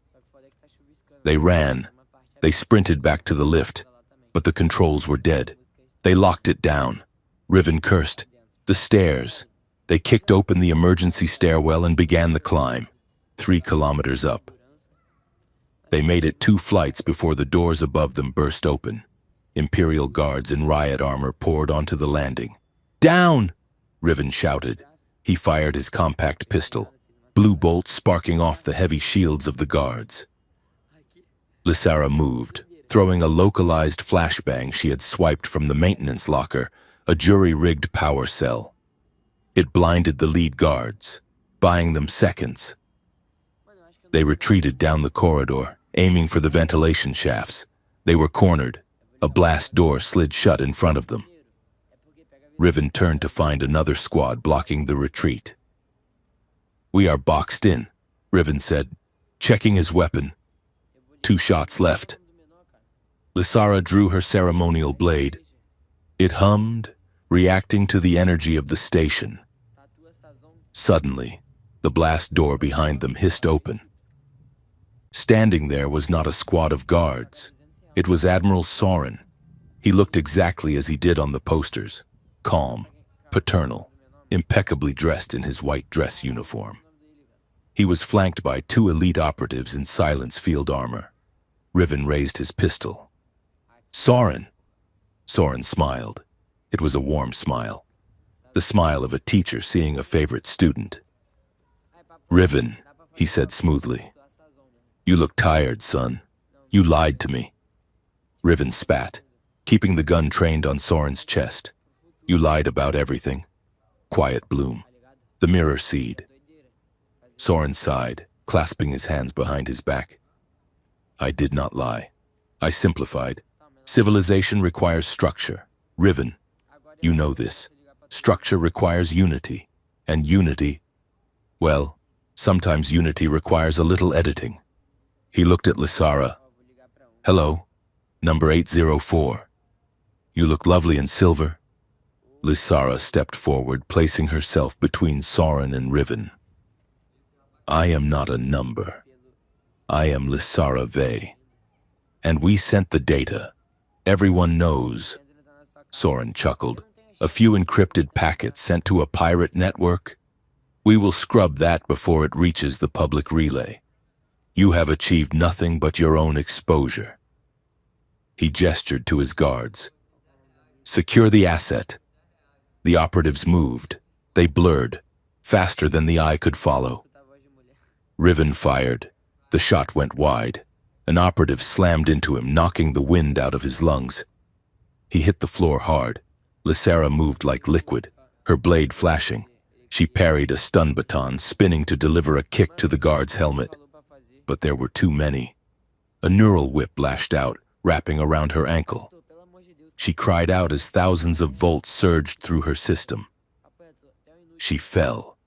A: They ran. They sprinted back to the lift, but the controls were dead. They locked it down. Riven cursed. The stairs. They kicked open the emergency stairwell and began the climb, 3 kilometers up. They made it 2 flights before the doors above them burst open. Imperial guards in riot armor poured onto the landing. Down! Riven shouted. He fired his compact pistol. blue bolts sparking off the heavy shields of the guards. Lysara moved, throwing a localized flashbang she had swiped from the maintenance locker, a jury-rigged power cell. It blinded the lead guards, buying them seconds. They retreated down the corridor, aiming for the ventilation shafts. They were cornered. A blast door slid shut in front of them. Riven turned to find another squad blocking the retreat. "We are boxed in," Riven said, checking his weapon. 2 shots left. Lysara drew her ceremonial blade. It hummed, reacting to the energy of the station. Suddenly, the blast door behind them hissed open. Standing there was not a squad of guards. It was Admiral Soren. He looked exactly as he did on the posters, calm, paternal, impeccably dressed in his white dress uniform. He was flanked by 2 elite operatives in silence field armor. Riven raised his pistol. "Soren!" Soren smiled. It was a warm smile. The smile of a teacher seeing a favorite student. "Riven," he said smoothly. "You look tired, son. You lied to me." Riven spat, keeping the gun trained on Soren's chest. "You lied about everything." Quiet bloom. The mirror seed. Soren sighed, clasping his hands behind his back. "I did not lie. I simplified. Civilization requires structure. Riven, you know this. Structure requires unity. And unity, well, sometimes unity requires a little editing." He looked at Lysara. "Hello, number 804. You look lovely in silver." Lysara stepped forward, placing herself between Soren and Riven. "I am not a number. I am Lysara Vey. And we sent the data. Everyone knows." Soren chuckled. "A few encrypted packets sent to a pirate network? We will scrub that before it reaches the public relay. You have achieved nothing but your own exposure." He gestured to his guards. "Secure the asset." The operatives moved. They blurred, faster than the eye could follow. Riven fired. The shot went wide. An operative slammed into him, knocking the wind out of his lungs. He hit the floor hard. Lysara moved like liquid, her blade flashing. She parried a stun baton, spinning to deliver a kick to the guard's helmet. But there were too many. A neural whip lashed out, wrapping around her ankle. She cried out as thousands of volts surged through her system. She fell.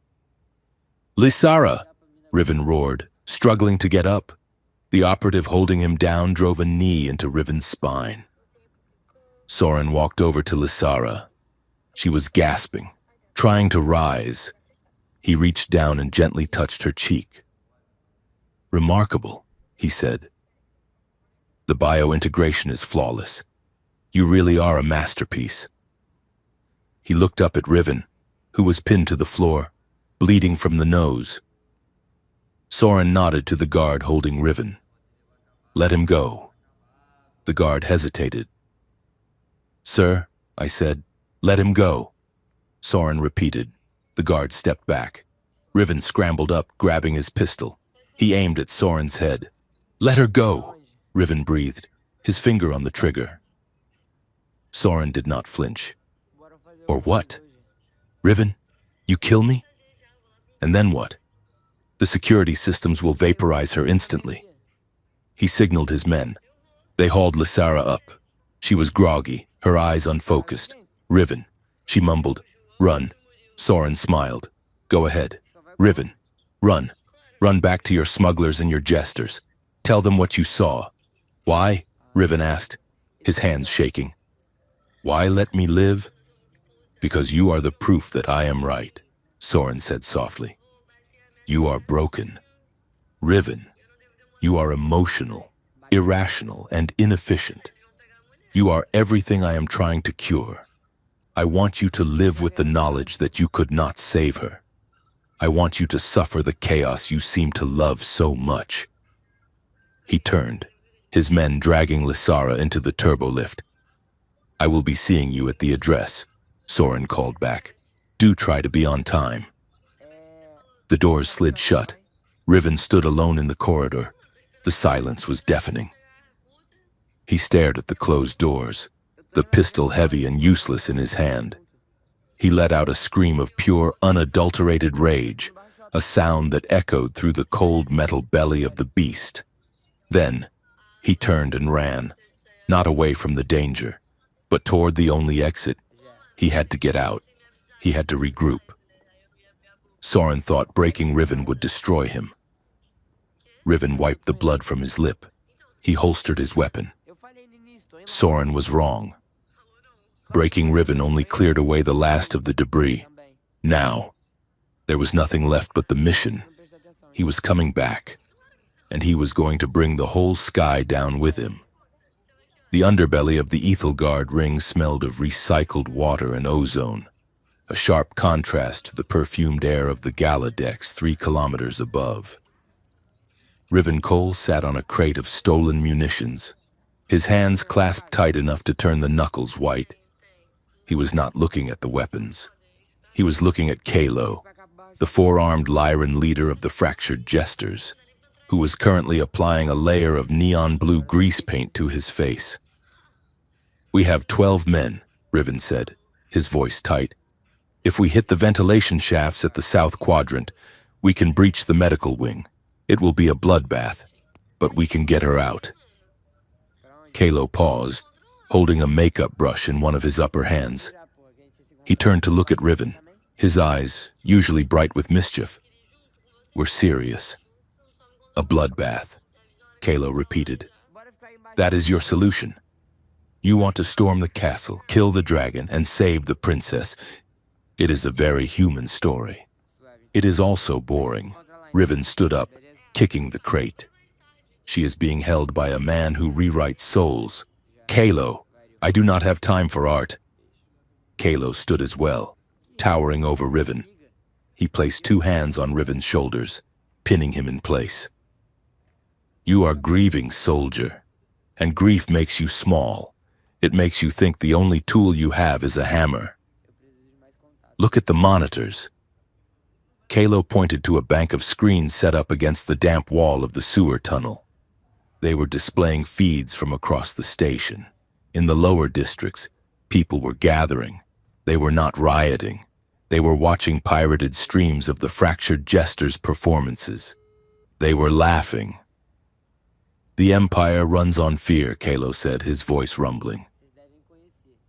A: "Lysara!" Riven roared, struggling to get up. The operative holding him down drove a knee into Riven's spine. Soren walked over to Lysara. She was gasping, trying to rise. He reached down and gently touched her cheek. "Remarkable," he said. "The biointegration is flawless. You really are a masterpiece." He looked up at Riven, who was pinned to the floor, bleeding from the nose. Soren nodded to the guard holding Riven. "Let him go." The guard hesitated. "Sir," I said, "let him go." Soren repeated. The guard stepped back. Riven scrambled up, grabbing his pistol. He aimed at Soren's head. "Let her go," Riven breathed, his finger on the trigger. Soren did not flinch. "Or what? Riven, you kill me? And then what? The security systems will vaporize her instantly." He signaled his men. They hauled Lysara up. She was groggy, her eyes unfocused. "Riven," she mumbled. "Run." Soren smiled. "Go ahead. Riven, run. Run back to your smugglers and your jesters. Tell them what you saw." "Why?" Riven asked, his hands shaking. "Why let me live? Because you are the proof that I am right," Soren said softly. "You are broken. Riven, you are emotional, irrational, and inefficient. You are everything I am trying to cure. I want you to live with the knowledge that you could not save her. I want you to suffer the chaos you seem to love so much." He turned, his men dragging Lysara into the turbolift. "I will be seeing you at the address," Soren called back. "Do try to be on time." The doors slid shut. Riven stood alone in the corridor. The silence was deafening. He stared at the closed doors, the pistol heavy and useless in his hand. He let out a scream of pure, unadulterated rage, a sound that echoed through the cold metal belly of the beast. Then, he turned and ran, not away from the danger, but toward the only exit. He had to get out. He had to regroup. Soren thought breaking Riven would destroy him. Riven wiped the blood from his lip. He holstered his weapon. Soren was wrong. Breaking Riven only cleared away the last of the debris. Now, there was nothing left but the mission. He was coming back, and he was going to bring the whole sky down with him. The underbelly of the Ethelgard ring smelled of recycled water and ozone, a sharp contrast to the perfumed air of the gala decks 3 kilometers above. Riven Cole sat on a crate of stolen munitions, his hands clasped tight enough to turn the knuckles white. He was not looking at the weapons. He was looking at Kalo, the 4-armed Lyran leader of the Fractured Jesters, who was currently applying a layer of neon blue grease paint to his face. "We have 12 men," Riven said, his voice tight. "If we hit the ventilation shafts at the south quadrant, we can breach the medical wing. It will be a bloodbath, but we can get her out." Kalo paused, holding a makeup brush in one of his upper hands. He turned to look at Riven, his eyes, usually bright with mischief, were serious. "A bloodbath," Kalo repeated. "That is your solution. You want to storm the castle, kill the dragon, and save the princess. It is a very human story. It is also boring." Riven stood up, kicking the crate. "She is being held by a man who rewrites souls. Kalo, I do not have time for art." Kalo stood as well, towering over Riven. He placed 2 hands on Riven's shoulders, pinning him in place. "You are grieving, soldier, and grief makes you small. It makes you think the only tool you have is a hammer. Look at the monitors." Kalo pointed to a bank of screens set up against the damp wall of the sewer tunnel. They were displaying feeds from across the station. In the lower districts, people were gathering. They were not rioting. They were watching pirated streams of the Fractured Jesters' performances. They were laughing. "The Empire runs on fear," Kalo said, his voice rumbling.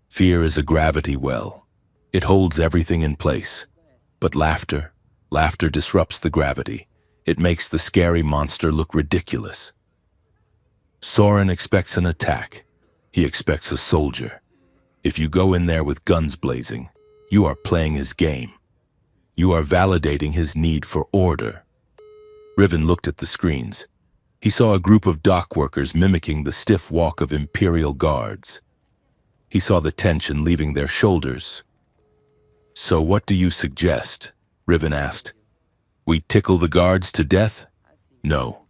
A: "Fear is a gravity well. It holds everything in place. But laughter disrupts the gravity. It makes the scary monster look ridiculous. Soren expects an attack. He expects a soldier. If you go in there with guns blazing, you are playing his game. You are validating his need for order." Riven looked at the screens. He saw a group of dock workers mimicking the stiff walk of Imperial guards. He saw the tension leaving their shoulders. "So what do you suggest?" Riven asked. "We tickle the guards to death?" "No."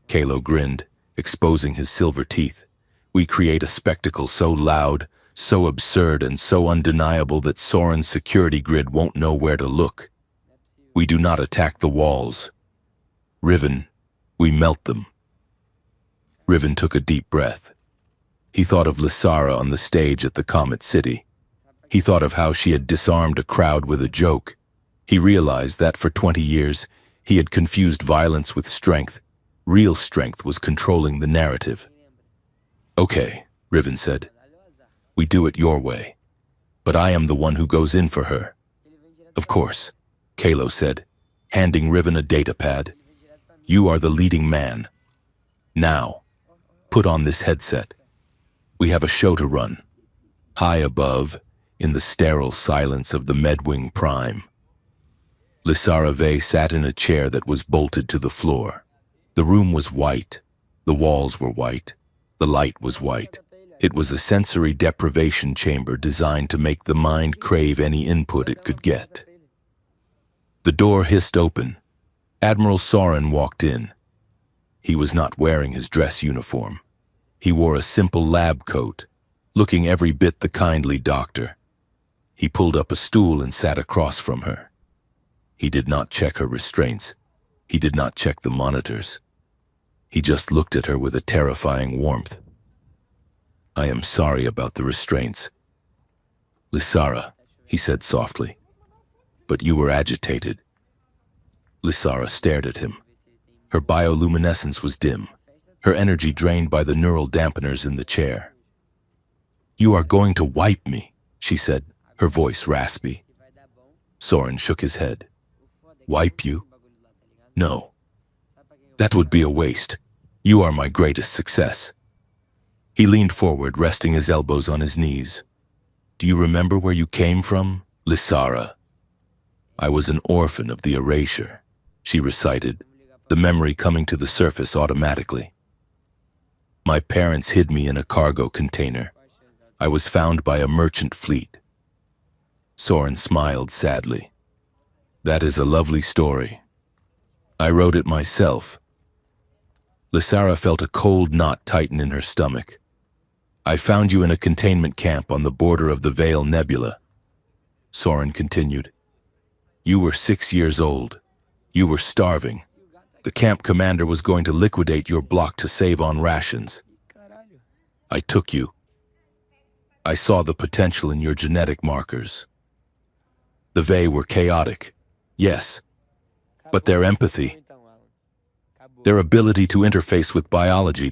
A: Kalo grinned, exposing his silver teeth. "We create a spectacle so loud, so absurd, and so undeniable that Soren's security grid won't know where to look. We do not attack the walls. Riven, we melt them." Riven took a deep breath. He thought of Lysara on the stage at the Comet City. He thought of how she had disarmed a crowd with a joke. He realized that for 20 years, he had confused violence with strength. Real strength was controlling the narrative. "Okay," Riven said. "We do it your way. But I am the one who goes in for her." "Of course," Kalo said, handing Riven a data pad. "You are the leading man. Now, put on this headset. We have a show to run. High above, in the sterile silence of the Medwing Prime." Lysara Vey sat in a chair that was bolted to the floor. The room was white. The walls were white. The light was white. It was a sensory deprivation chamber designed to make the mind crave any input it could get. The door hissed open. Admiral Soren walked in. He was not wearing his dress uniform. He wore a simple lab coat, looking every bit the kindly doctor. He pulled up a stool and sat across from her. He did not check her restraints. He did not check the monitors. He just looked at her with a terrifying warmth. I am sorry about the restraints. Lysara, he said softly. But you were agitated. Lysara stared at him. Her bioluminescence was dim, her energy drained by the neural dampeners in the chair. You are going to wipe me, she said, her voice raspy. Soren shook his head. Wipe you? No. That would be a waste. You are my greatest success. He leaned forward, resting his elbows on his knees. Do you remember where you came from, Lysara? I was an orphan of the erasure, she recited, the memory coming to the surface automatically. My parents hid me in a cargo container. I was found by a merchant fleet. Soren smiled sadly. That is a lovely story. I wrote it myself. Lysara felt a cold knot tighten in her stomach. I found you in a containment camp on the border of the Veil Nebula. Soren continued. You were 6 years old. You were starving. The camp commander was going to liquidate your block to save on rations. I took you. I saw the potential in your genetic markers. The Vey were chaotic, yes, but their empathy, their ability to interface with biology,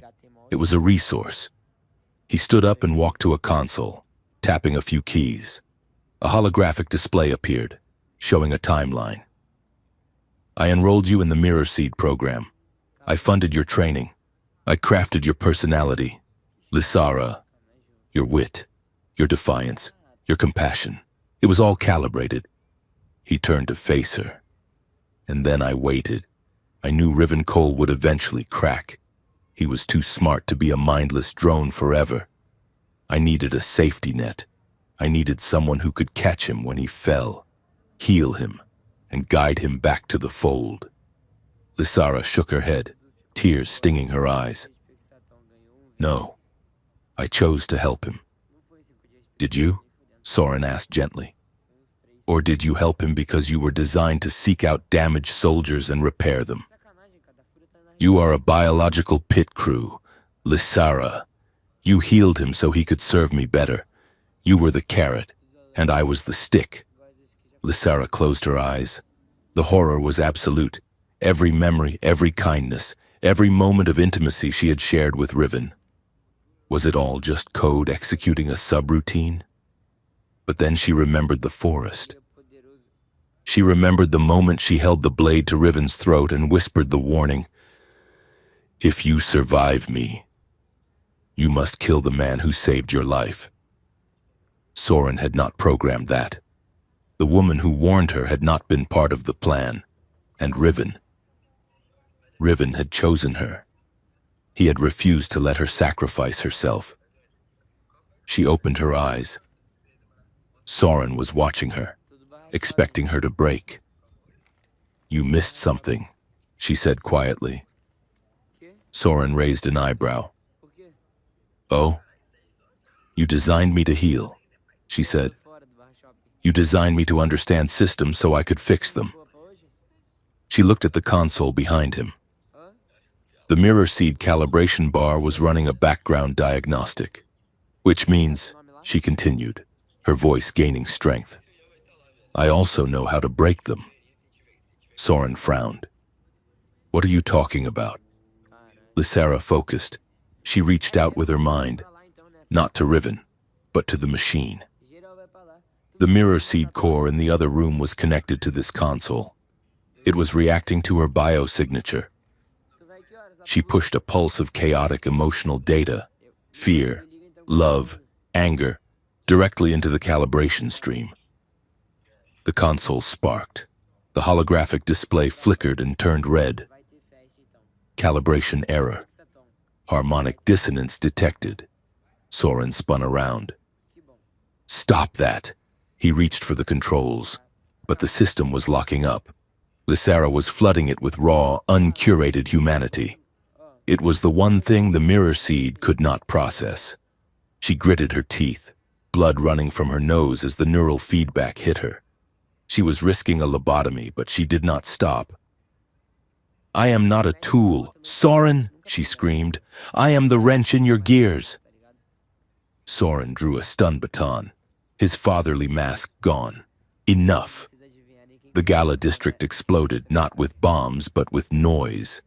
A: it was a resource. He stood up and walked to a console, tapping a few keys. A holographic display appeared, showing a timeline. I enrolled you in the Mirror Seed program. I funded your training. I crafted your personality. Lysara, your wit, your defiance, your compassion. It was all calibrated. He turned to face her. And then I waited. I knew Riven Cole would eventually crack. He was too smart to be a mindless drone forever. I needed a safety net. I needed someone who could catch him when he fell, heal him, and guide him back to the fold. Lysara shook her head, tears stinging her eyes. No, I chose to help him. Did you? Soren asked gently. Or did you help him because you were designed to seek out damaged soldiers and repair them? You are a biological pit crew, Lysara. You healed him so he could serve me better. You were the carrot, and I was the stick. Lysara closed her eyes. The horror was absolute. Every memory, every kindness, every moment of intimacy she had shared with Riven. Was it all just code executing a subroutine? But then she remembered the forest. She remembered the moment she held the blade to Riven's throat and whispered the warning, If you survive me, you must kill the man who saved your life. Soren had not programmed that. The woman who warned her had not been part of the plan. And Riven had chosen her. He had refused to let her sacrifice herself. She opened her eyes. Soren was watching her, expecting her to break. You missed something, she said quietly. Soren raised an eyebrow. Oh? You designed me to heal, she said. You designed me to understand systems so I could fix them. She looked at the console behind him. The Mirror Seed calibration bar was running a background diagnostic, which means, she continued, her voice gaining strength, I also know how to break them. Soren frowned. What are you talking about? Lysara focused. She reached out with her mind, not to Riven, but to the machine. The Mirror Seed core in the other room was connected to this console. It was reacting to her biosignature. She pushed a pulse of chaotic emotional data, fear, love, anger, directly into the calibration stream. The console sparked. The holographic display flickered and turned red. Calibration error. Harmonic dissonance detected. Soren spun around. Stop that! He reached for the controls, but the system was locking up. Lysara was flooding it with raw, uncurated humanity. It was the one thing the Mirror Seed could not process. She gritted her teeth, blood running from her nose as the neural feedback hit her. She was risking a lobotomy, but she did not stop. "I am not a tool. Soren," she screamed. "I am the wrench in your gears." Soren drew a stun baton, his fatherly mask gone. Enough. The Gala district exploded, not with bombs, but with noise.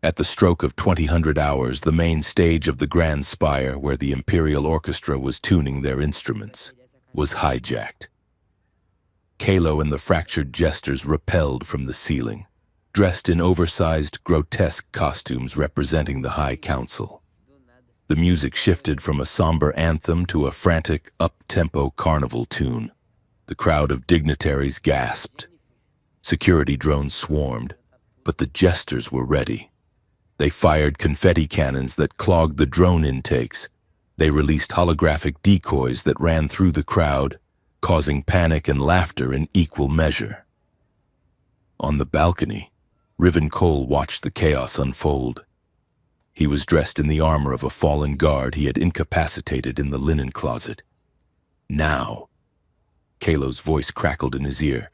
A: At the stroke of 2000 hours, the main stage of the Grand Spire, where the Imperial Orchestra was tuning their instruments, was hijacked. Kalo and the fractured jesters rappelled from the ceiling, dressed in oversized, grotesque costumes representing the High Council. The music shifted from a somber anthem to a frantic, up-tempo carnival tune. The crowd of dignitaries gasped. Security drones swarmed, but the jesters were ready. They fired confetti cannons that clogged the drone intakes. They released holographic decoys that ran through the crowd, causing panic and laughter in equal measure. On the balcony, Riven Cole watched the chaos unfold. He was dressed in the armor of a fallen guard he had incapacitated in the linen closet. "Now," Kalo's voice crackled in his ear.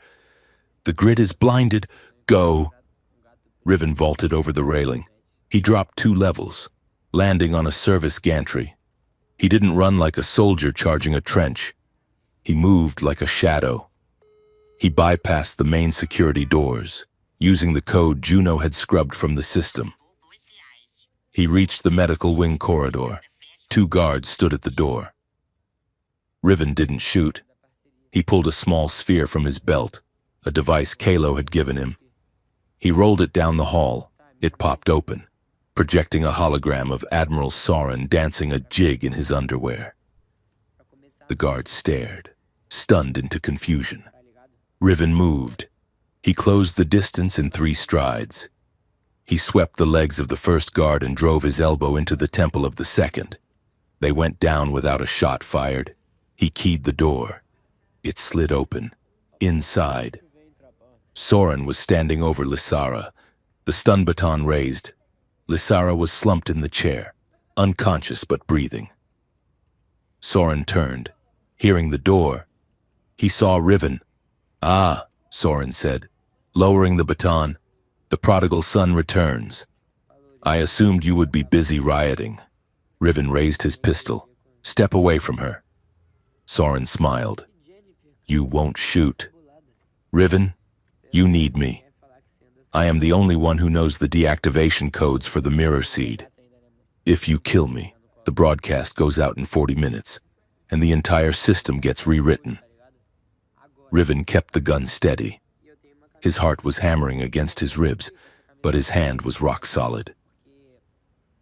A: "The grid is blinded. Go." Riven vaulted over the railing. He dropped 2 levels, landing on a service gantry. He didn't run like a soldier charging a trench. He moved like a shadow. He bypassed the main security doors, using the code Juno had scrubbed from the system. He reached the medical wing corridor. 2 guards stood at the door. Riven didn't shoot. He pulled a small sphere from his belt, a device Kalo had given him. He rolled it down the hall. It popped open, projecting a hologram of Admiral Soren dancing a jig in his underwear. The guard stared, stunned into confusion. Riven moved. He closed the distance in 3 strides. He swept the legs of the first guard and drove his elbow into the temple of the second. They went down without a shot fired. He keyed the door. It slid open. Inside, Soren was standing over Lysara, the stun baton raised. Lysara was slumped in the chair, unconscious but breathing. Soren turned. Hearing the door, he saw Riven. "Ah," Soren said, lowering the baton. "The prodigal son returns. I assumed you would be busy rioting." Riven raised his pistol. "Step away from her." Soren smiled. "You won't shoot. Riven, you need me. I am the only one who knows the deactivation codes for the mirror seed. If you kill me, the broadcast goes out in 40 minutes, and the entire system gets rewritten." Riven kept the gun steady. His heart was hammering against his ribs, but his hand was rock solid.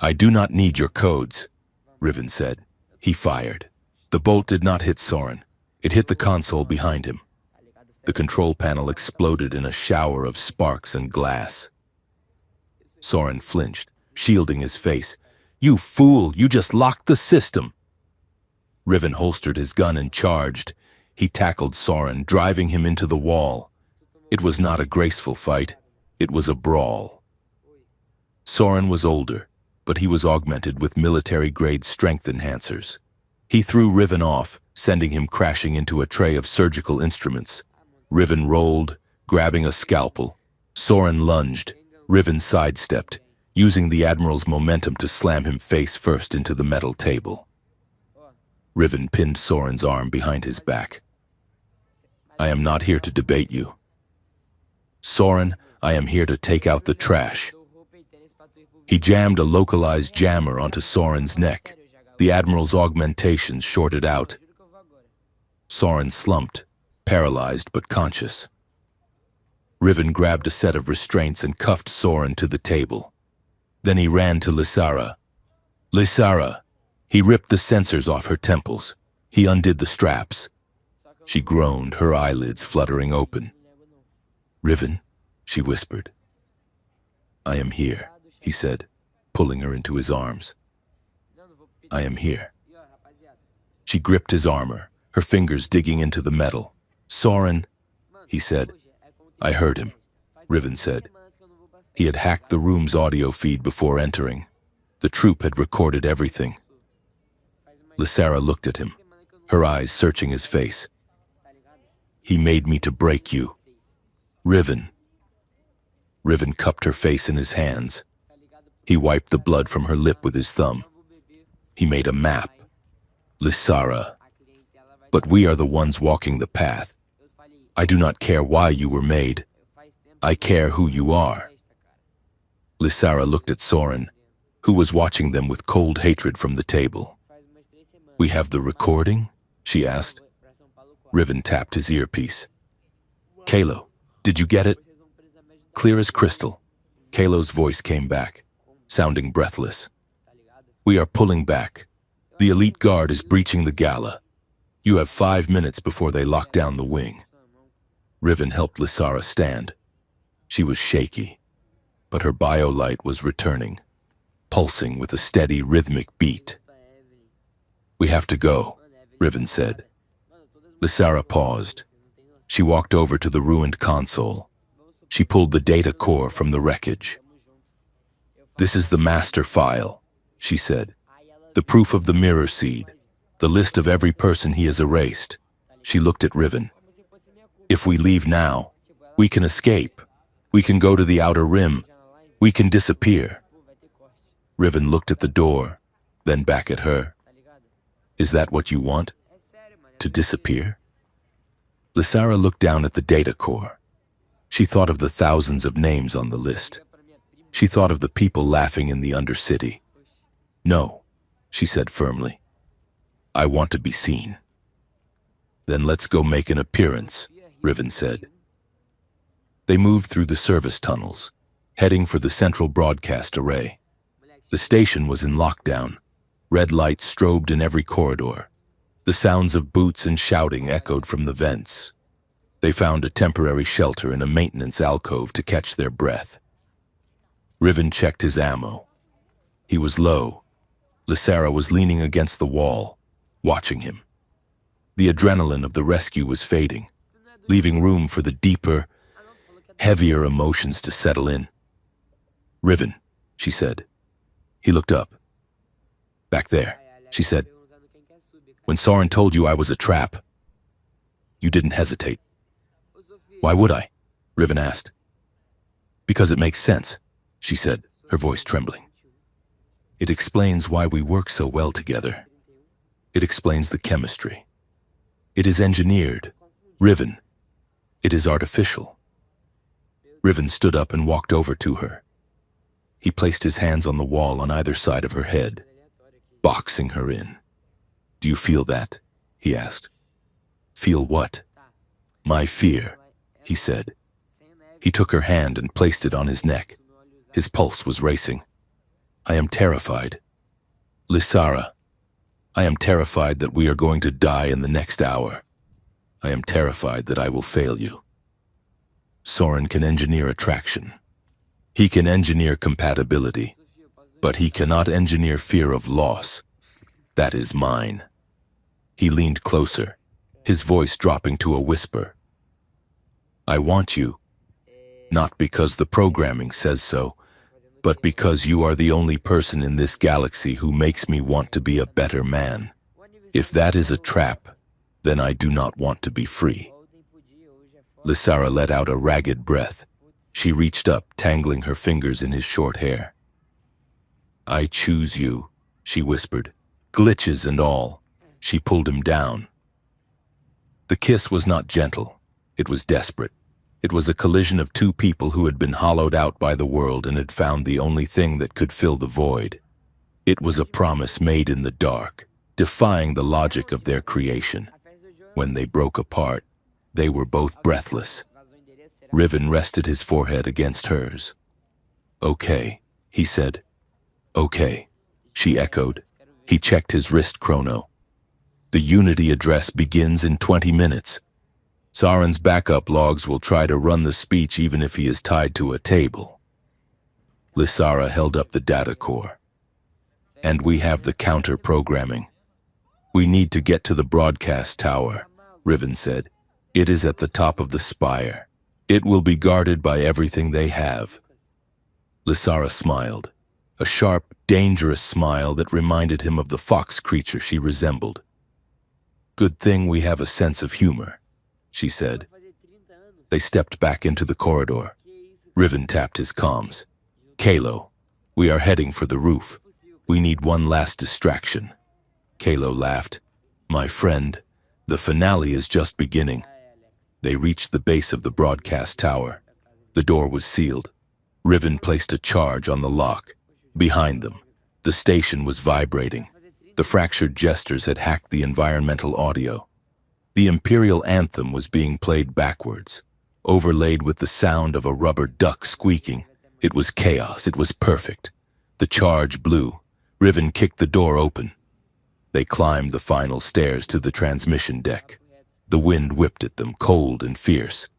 A: "I do not need your codes," Riven said. He fired. The bolt did not hit Soren. It hit the console behind him. The control panel exploded in a shower of sparks and glass. Soren flinched, shielding his face. "You fool! You just locked the system!" Riven holstered his gun and charged. He tackled Soren, driving him into the wall. It was not a graceful fight. It was a brawl. Soren was older, but he was augmented with military-grade strength enhancers. He threw Riven off, sending him crashing into a tray of surgical instruments. Riven rolled, grabbing a scalpel. Soren lunged. Riven sidestepped, using the Admiral's momentum to slam him face first into the metal table. Riven pinned Soren's arm behind his back. "I am not here to debate you. Soren, I am here to take out the trash." He jammed a localized jammer onto Soren's neck. The Admiral's augmentations shorted out. Soren slumped, paralyzed but conscious. Riven grabbed a set of restraints and cuffed Soren to the table. Then he ran to Lysara. "Lysara!" He ripped the sensors off her temples. He undid the straps. She groaned, her eyelids fluttering open. "Riven," she whispered. "I am here," he said, pulling her into his arms. "I am here." She gripped his armor, her fingers digging into the metal. "Soren," he said. "I heard him," Riven said. He had hacked the room's audio feed before entering. The troop had recorded everything. Lysara looked at him, her eyes searching his face. He made me to break you. Riven. Riven cupped her face in his hands. He wiped the blood from her lip with his thumb. He made a map. Lissara. But we are the ones walking the path. I do not care why you were made. I care who you are. Lissara looked at Soren, who was watching them with cold hatred from the table. We have the recording? She asked. Riven tapped his earpiece. Kalo, did you get it? Clear as crystal. Kalo's voice came back, sounding breathless. We are pulling back. The elite guard is breaching the gala. You have 5 minutes before they lock down the wing. Riven helped Lissara stand. She was shaky, but her biolight was returning, pulsing with a steady rhythmic beat. We have to go, Riven said. Lissara paused. She walked over to the ruined console. She pulled the data core from the wreckage. This is the master file, she said. The proof of the mirror seed, the list of every person he has erased. She looked at Riven. If we leave now, we can escape. We can go to the outer rim. We can disappear. Riven looked at the door, then back at her. Is that what you want? To disappear? Lissara looked down at the data core. She thought of the thousands of names on the list. She thought of the people laughing in the Undercity. No, she said firmly. I want to be seen. Then let's go make an appearance, Riven said. They moved through the service tunnels, heading for the central broadcast array. The station was in lockdown. Red lights strobed in every corridor. The sounds of boots and shouting echoed from the vents. They found a temporary shelter in a maintenance alcove to catch their breath. Riven checked his ammo. He was low. Lissara was leaning against the wall, watching him. The adrenaline of the rescue was fading, leaving room for the deeper, heavier emotions to settle in. Riven, she said. He looked up. Back there, she said. When Soren told you I was a trap, you didn't hesitate. Why would I? Riven asked. Because it makes sense, she said, her voice trembling. It explains why we work so well together. It explains the chemistry. It is engineered. Riven. It is artificial. Riven stood up and walked over to her. He placed his hands on the wall on either side of her head, boxing her in. Do you feel that? He asked. Feel what? My fear, he said. He took her hand and placed it on his neck. His pulse was racing. I am terrified. Lissara, I am terrified that we are going to die in the next hour. I am terrified that I will fail you. Soren can engineer attraction. He can engineer compatibility, but he cannot engineer fear of loss. That is mine. He leaned closer, his voice dropping to a whisper. I want you, not because the programming says so, but because you are the only person in this galaxy who makes me want to be a better man. If that is a trap, then I do not want to be free. Lissara let out a ragged breath. She reached up, tangling her fingers in his short hair. I choose you, she whispered, glitches and all. She pulled him down. The kiss was not gentle. It was desperate. It was a collision of two people who had been hollowed out by the world and had found the only thing that could fill the void. It was a promise made in the dark, defying the logic of their creation. When they broke apart, they were both breathless. Riven rested his forehead against hers. Okay, he said. Okay, she echoed. He checked his wrist chrono. The Unity address begins in 20 minutes. Soren's backup logs will try to run the speech even if he is tied to a table. Lissara held up the data core. And we have the counter-programming. We need to get to the broadcast tower, Riven said. It is at the top of the spire. It will be guarded by everything they have. Lissara smiled, a sharp, dangerous smile that reminded him of the fox creature she resembled. Good thing we have a sense of humor. she said. They stepped back into the corridor. Riven tapped his comms. Kalo, we are heading for the roof. We need one last distraction. Kalo laughed. My friend, the finale is just beginning. They reached the base of the broadcast tower. The door was sealed. Riven placed a charge on the lock. Behind them, the station was vibrating. The fractured jesters had hacked the environmental audio. The Imperial anthem was being played backwards, overlaid with the sound of a rubber duck squeaking. It was chaos. It was perfect. The charge blew. Riven kicked the door open. They climbed the final stairs to the transmission deck. The wind whipped at them, cold and fierce.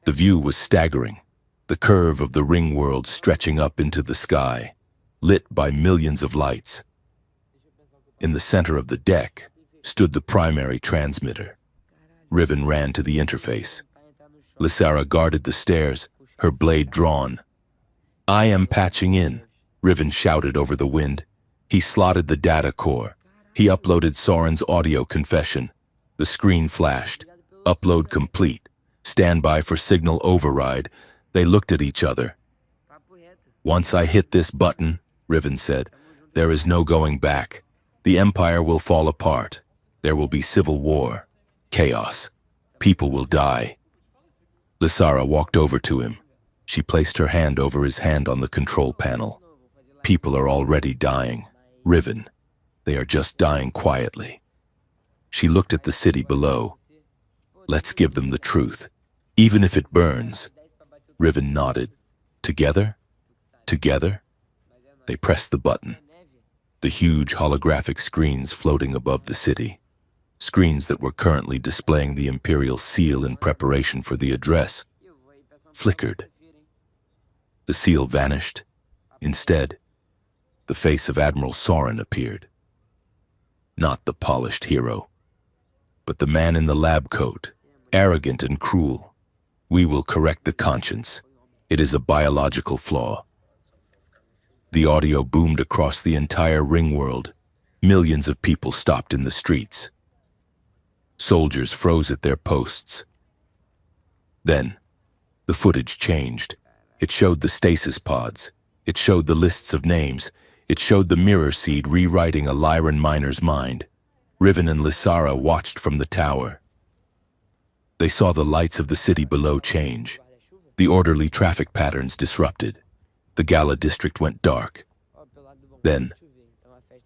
A: The view was staggering. The curve of the ring world stretching up into the sky, lit by millions of lights. In the center of the deck stood the primary transmitter. Riven ran to the interface. Lysara guarded the stairs, her blade drawn. I am patching in, Riven shouted over the wind. He slotted the data core. He uploaded Soren's audio confession. The screen flashed. Upload complete. Stand by for signal override. They looked at each other. Once I hit this button, Riven said, there is no going back. The Empire will fall apart. There will be civil war, chaos. People will die. Lysara walked over to him. She placed her hand over his hand on the control panel. People are already dying. Riven, they are just dying quietly. She looked at the city below. Let's give them the truth, even if it burns. Riven nodded. Together? Together? They pressed the button. The huge holographic screens floating above the city, screens that were currently displaying the Imperial seal in preparation for the address, flickered. The seal vanished. Instead, the face of Admiral Soren appeared. Not the polished hero, but the man in the lab coat, arrogant and cruel. We will correct the conscience. It is a biological flaw. The audio boomed across the entire ring world. Millions of people stopped in the streets. Soldiers froze at their posts. Then, the footage changed. It showed the stasis pods. It showed the lists of names. It showed the mirror seed rewriting a Lyran miner's mind. Riven and Lysara watched from the tower. They saw the lights of the city below change. The orderly traffic patterns disrupted. The Gala district went dark. Then,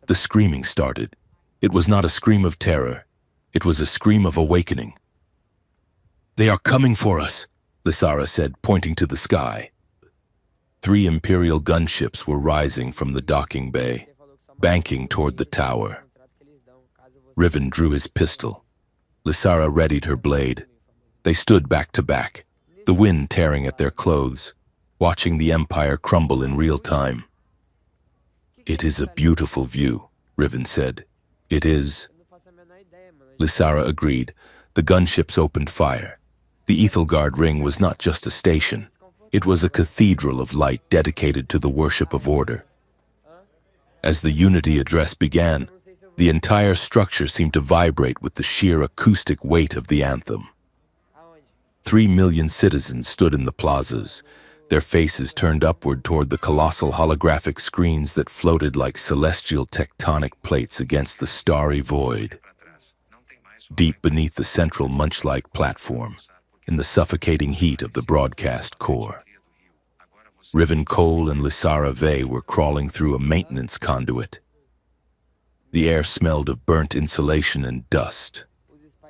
A: the screaming started. It was not a scream of terror. It was a scream of awakening. They are coming for us, Lysara said, pointing to the sky. 3 Imperial gunships were rising from the docking bay, banking toward the tower. Riven drew his pistol. Lysara readied her blade. They stood back to back, the wind tearing at their clothes, watching the Empire crumble in real time. It is a beautiful view, Riven said. It is. Lysara agreed. The gunships opened fire. The Ethelgard ring was not just a station. It was a cathedral of light dedicated to the worship of order. As the Unity address began, the entire structure seemed to vibrate with the sheer acoustic weight of the anthem. 3 million citizens stood in the plazas, their faces turned upward toward the colossal holographic screens that floated like celestial tectonic plates against the starry void. Deep beneath the central munch-like platform, in the suffocating heat of the broadcast core, Riven Cole and Lysara Vey were crawling through a maintenance conduit. The air smelled of burnt insulation and dust.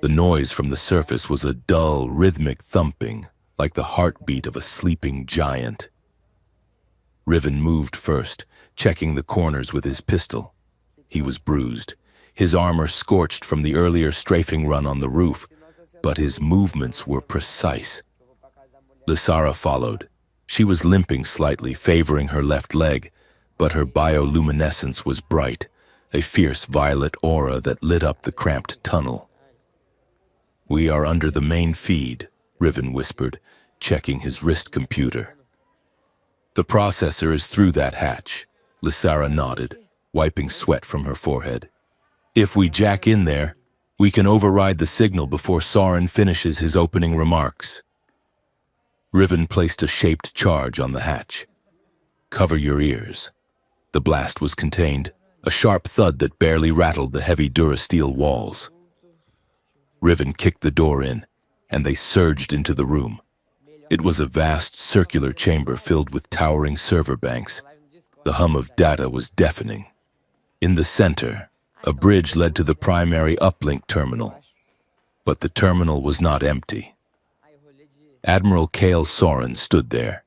A: The noise from the surface was a dull, rhythmic thumping, like the heartbeat of a sleeping giant. Riven moved first, checking the corners with his pistol. He was bruised, his armor scorched from the earlier strafing run on the roof, but his movements were precise. Lysara followed. She was limping slightly, favoring her left leg, but her bioluminescence was bright, a fierce violet aura that lit up the cramped tunnel. We are under the main feed, Riven whispered, checking his wrist computer. The processor is through that hatch, Lysara nodded, wiping sweat from her forehead. If we jack in there, We can override the signal before Soren finishes his opening remarks. Riven placed a shaped charge on the hatch. Cover your ears. The blast was contained, a sharp thud that barely rattled the heavy durasteel walls. Riven kicked the door in, and they surged into the room. It was a vast circular chamber filled with towering server banks. The hum of data was deafening. In the center, a bridge led to the primary uplink terminal. But the terminal was not empty. Admiral Kale Soren stood there.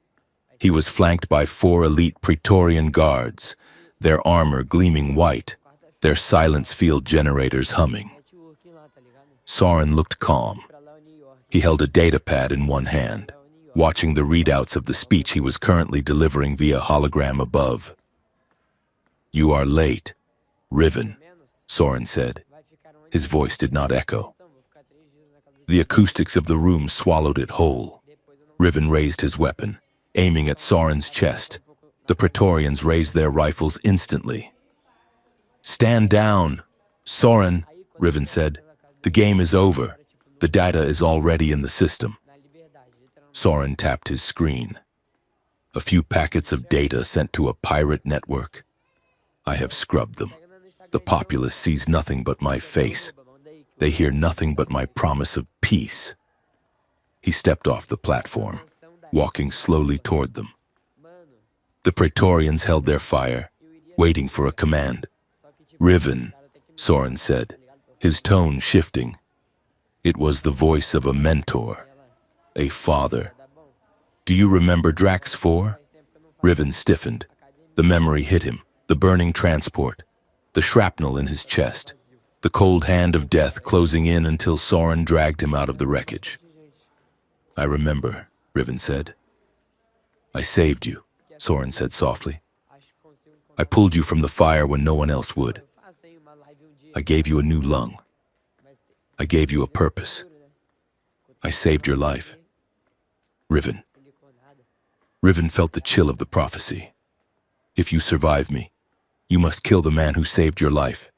A: He was flanked by 4 elite Praetorian guards, their armor gleaming white, their silence field generators humming. Soren looked calm. He held a datapad in one hand, watching the readouts of the speech he was currently delivering via hologram above. "You are late, Riven," Soren said. His voice did not echo. The acoustics of the room swallowed it whole. Riven raised his weapon, aiming at Soren's chest. The Praetorians raised their rifles instantly. "Stand down, Soren," Riven said. "The game is over. The data is already in the system." Soren tapped his screen. "A few packets of data sent to a pirate network. I have scrubbed them. The populace sees nothing but my face. They hear nothing but my promise of peace." He stepped off the platform, walking slowly toward them. The Praetorians held their fire, waiting for a command. "Riven," Soren said, his tone shifting. It was the voice of a mentor, a father. "Do you remember Drax 4? Riven stiffened. The memory hit him, the burning transport, the shrapnel in his chest, the cold hand of death closing in until Soren dragged him out of the wreckage. "I remember," Riven said. "I saved you," Soren said softly. "I pulled you from the fire when no one else would. I gave you a new lung. I gave you a purpose. I saved your life. Riven." Riven felt the chill of the prophecy. "If you survive me, you must kill the man who saved your life."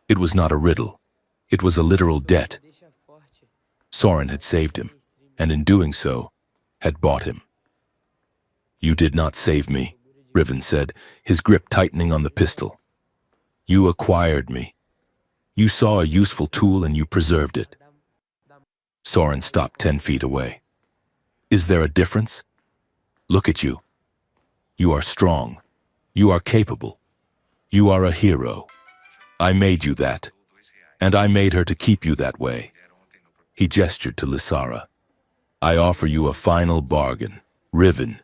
A: It was not a riddle. It was a literal debt. Soren had saved him, and in doing so, had bought him. "You did not save me," Riven said, his grip tightening on the pistol. "You acquired me. You saw a useful tool and you preserved it." Soren stopped 10 feet away. "Is there a difference? Look at you. You are strong. You are capable. You are a hero. I made you that, and I made her to keep you that way." He gestured to Lysara. "I offer you a final bargain. Riven,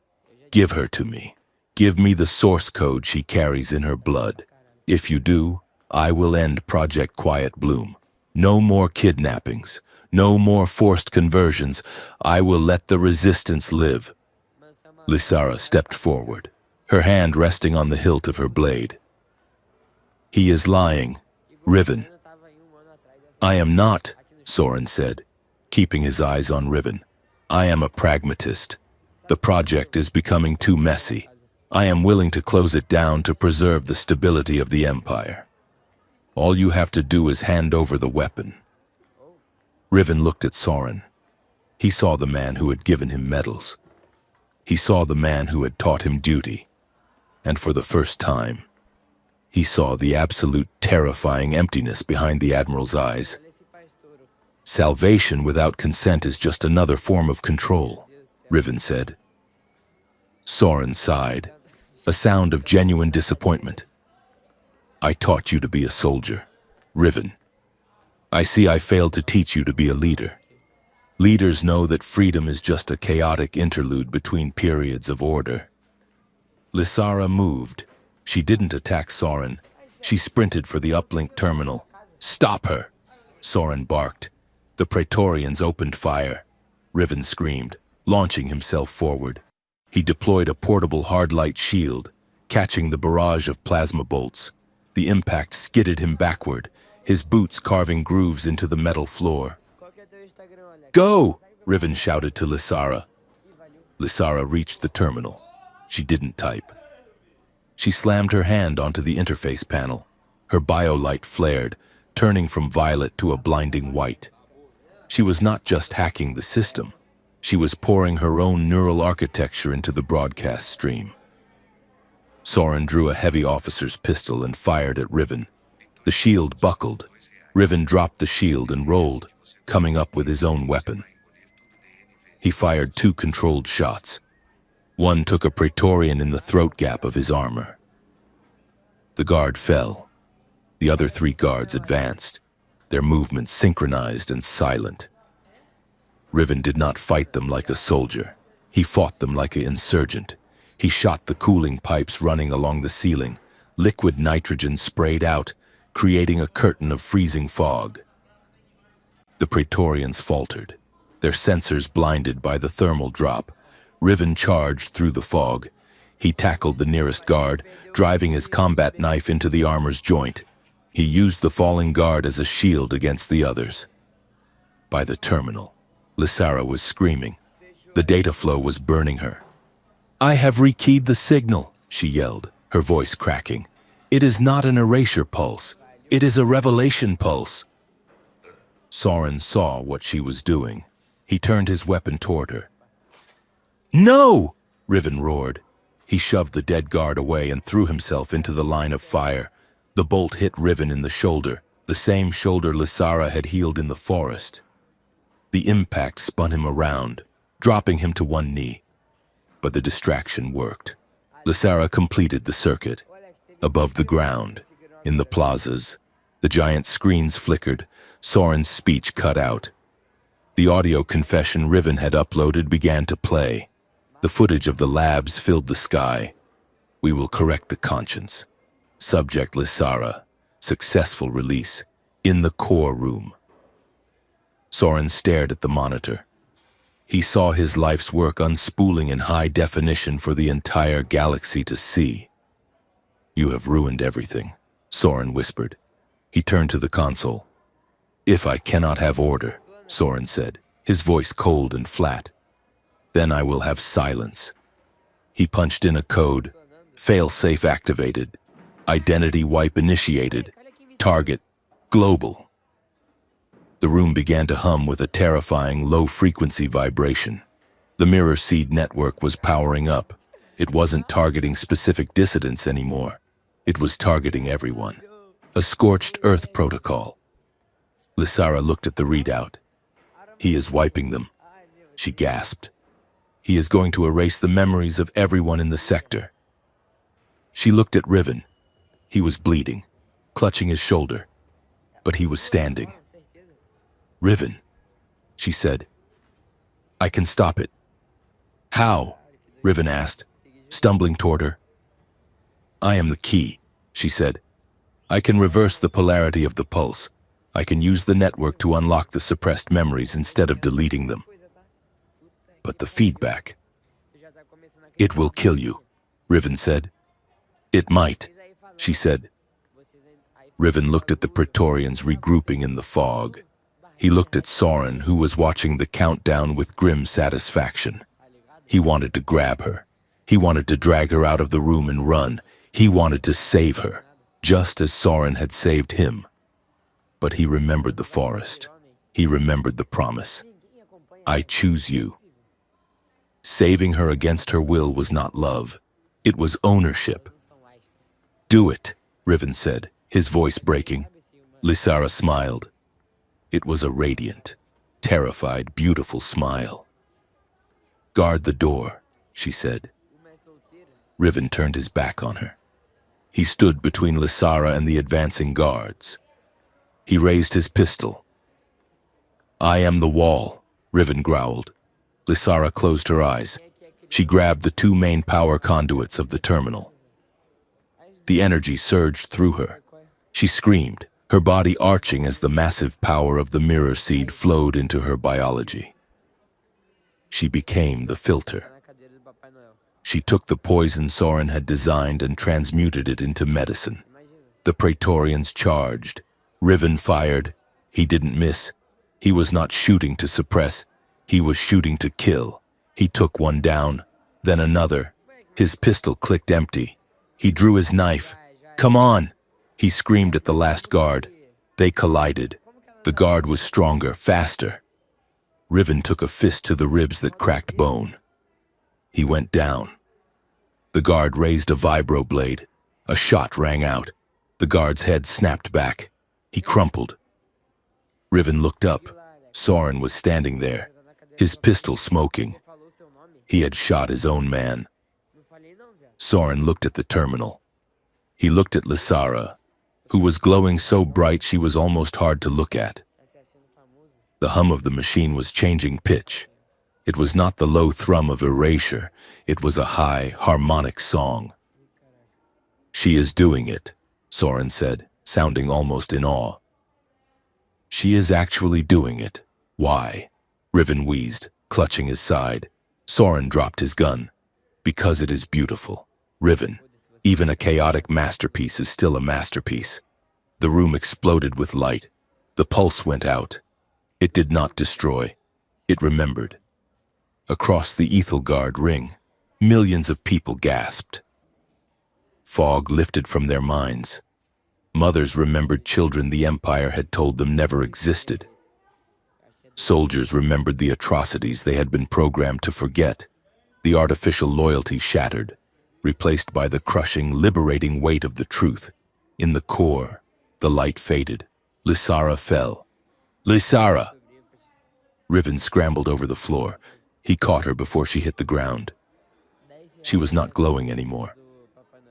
A: give her to me. Give me the source code she carries in her blood. If you do, I will end Project Quiet Bloom. No more kidnappings. No more forced conversions. I will let the resistance live." Lysara stepped forward, her hand resting on the hilt of her blade. "He is lying, Riven." "I am not," Soren said, keeping his eyes on Riven. "I am a pragmatist. The project is becoming too messy. I am willing to close it down to preserve the stability of the Empire. All you have to do is hand over the weapon." Riven looked at Soren. He saw the man who had given him medals. He saw the man who had taught him duty. And for the first time, he saw the absolute terrifying emptiness behind the Admiral's eyes. "Salvation without consent is just another form of control," Riven said. Soren sighed, a sound of genuine disappointment. "I taught you to be a soldier, Riven. I see I failed to teach you to be a leader. Leaders know that freedom is just a chaotic interlude between periods of order." Lysara moved. She didn't attack Soren. She sprinted for the uplink terminal. "Stop her!" Soren barked. The Praetorians opened fire. Riven screamed, launching himself forward. He deployed a portable hard-light shield, catching the barrage of plasma bolts. The impact skidded him backward, his boots carving grooves into the metal floor. "Go!" Riven shouted to Lysara. Lysara reached the terminal. She didn't type. She slammed her hand onto the interface panel. Her biolight flared, turning from violet to a blinding white. She was not just hacking the system. She was pouring her own neural architecture into the broadcast stream. Soren drew a heavy officer's pistol and fired at Riven. The shield buckled. Riven dropped the shield and rolled, coming up with his own weapon. He fired 2 controlled shots. One took a Praetorian in the throat gap of his armor. The guard fell. The other 3 guards advanced, their movements synchronized and silent. Riven did not fight them like a soldier. He fought them like an insurgent. He shot the cooling pipes running along the ceiling. Liquid nitrogen sprayed out, creating a curtain of freezing fog. The Praetorians faltered, their sensors blinded by the thermal drop. Riven charged through the fog. He tackled the nearest guard, driving his combat knife into the armor's joint. He used the falling guard as a shield against the others. By the terminal, Lysara was screaming. The data flow was burning her. "I have rekeyed the signal," she yelled, her voice cracking. "It is not an erasure pulse. It is a revelation pulse." Soren saw what she was doing. He turned his weapon toward her. "No!" Riven roared. He shoved the dead guard away and threw himself into the line of fire. The bolt hit Riven in the shoulder, the same shoulder Lysara had healed in the forest. The impact spun him around, dropping him to one knee. But the distraction worked. Lysara completed the circuit. Above the ground, in the plazas, the giant screens flickered. Soren's speech cut out. The audio confession Riven had uploaded began to play. The footage of the labs filled the sky. "We will correct the conscience. Subject Lysara. Successful release. In the core room." Soren stared at the monitor. He saw his life's work unspooling in high definition for the entire galaxy to see. "You have ruined everything," Soren whispered. He turned to the console. "If I cannot have order," Soren said, his voice cold and flat, "then I will have silence." He punched in a code. Fail-safe activated. Identity wipe initiated. Target global. The room began to hum with a terrifying low-frequency vibration. The mirror seed network was powering up. It wasn't targeting specific dissidents anymore. It was targeting everyone. A scorched earth protocol. Lysara looked at the readout. "He is wiping them," she gasped. "He is going to erase the memories of everyone in the sector." She looked at Riven. He was bleeding, clutching his shoulder, but he was standing. "Riven," she said, "I can stop it." "How?" Riven asked, stumbling toward her. "I am the key," she said. "I can reverse the polarity of the pulse. I can use the network to unlock the suppressed memories instead of deleting them." "But the feedback." "It will kill you," Riven said. "It might," she said. Riven looked at the Praetorians regrouping in the fog. He looked at Soren, who was watching the countdown with grim satisfaction. He wanted to grab her. He wanted to drag her out of the room and run. He wanted to save her, just as Soren had saved him. But he remembered the forest. He remembered the promise. "I choose you." Saving her against her will was not love. It was ownership. "Do it," Riven said, his voice breaking. Lysara smiled. It was a radiant, terrified, beautiful smile. "Guard the door," she said. Riven turned his back on her. He stood between Lysara and the advancing guards. He raised his pistol. "I am the wall," Riven growled. Lysara closed her eyes. She grabbed the 2 main power conduits of the terminal. The energy surged through her. She screamed, her body arching as the massive power of the mirror seed flowed into her biology. She became the filter. She took the poison Soren had designed and transmuted it into medicine. The Praetorians charged. Riven fired. He didn't miss. He was not shooting to suppress. He was shooting to kill. He took one down, then another. His pistol clicked empty. He drew his knife. "Come on!" He screamed at the last guard. They collided. The guard was stronger, faster. Riven took a fist to the ribs that cracked bone. He went down. The guard raised a vibro blade. A shot rang out. The guard's head snapped back. He crumpled. Riven looked up. Soren was standing there, his pistol smoking. He had shot his own man. Soren looked at the terminal. He looked at Lysara, who was glowing so bright she was almost hard to look at. The hum of the machine was changing pitch. It was not the low thrum of erasure. It was a high, harmonic song. "She is doing it," Soren said, sounding almost in awe. "She is actually doing it. Why?" Riven wheezed, clutching his side. Soren dropped his gun. "Because it is beautiful. Riven, even a chaotic masterpiece is still a masterpiece." The room exploded with light. The pulse went out. It did not destroy. It remembered. Across the Ethelgard ring, millions of people gasped. Fog lifted from their minds. Mothers remembered children the Empire had told them never existed. Soldiers remembered the atrocities they had been programmed to forget. The artificial loyalty shattered, replaced by the crushing, liberating weight of the truth. In the core, the light faded. Lysara fell. "Lysara!" Riven scrambled over the floor. He caught her before she hit the ground. She was not glowing anymore.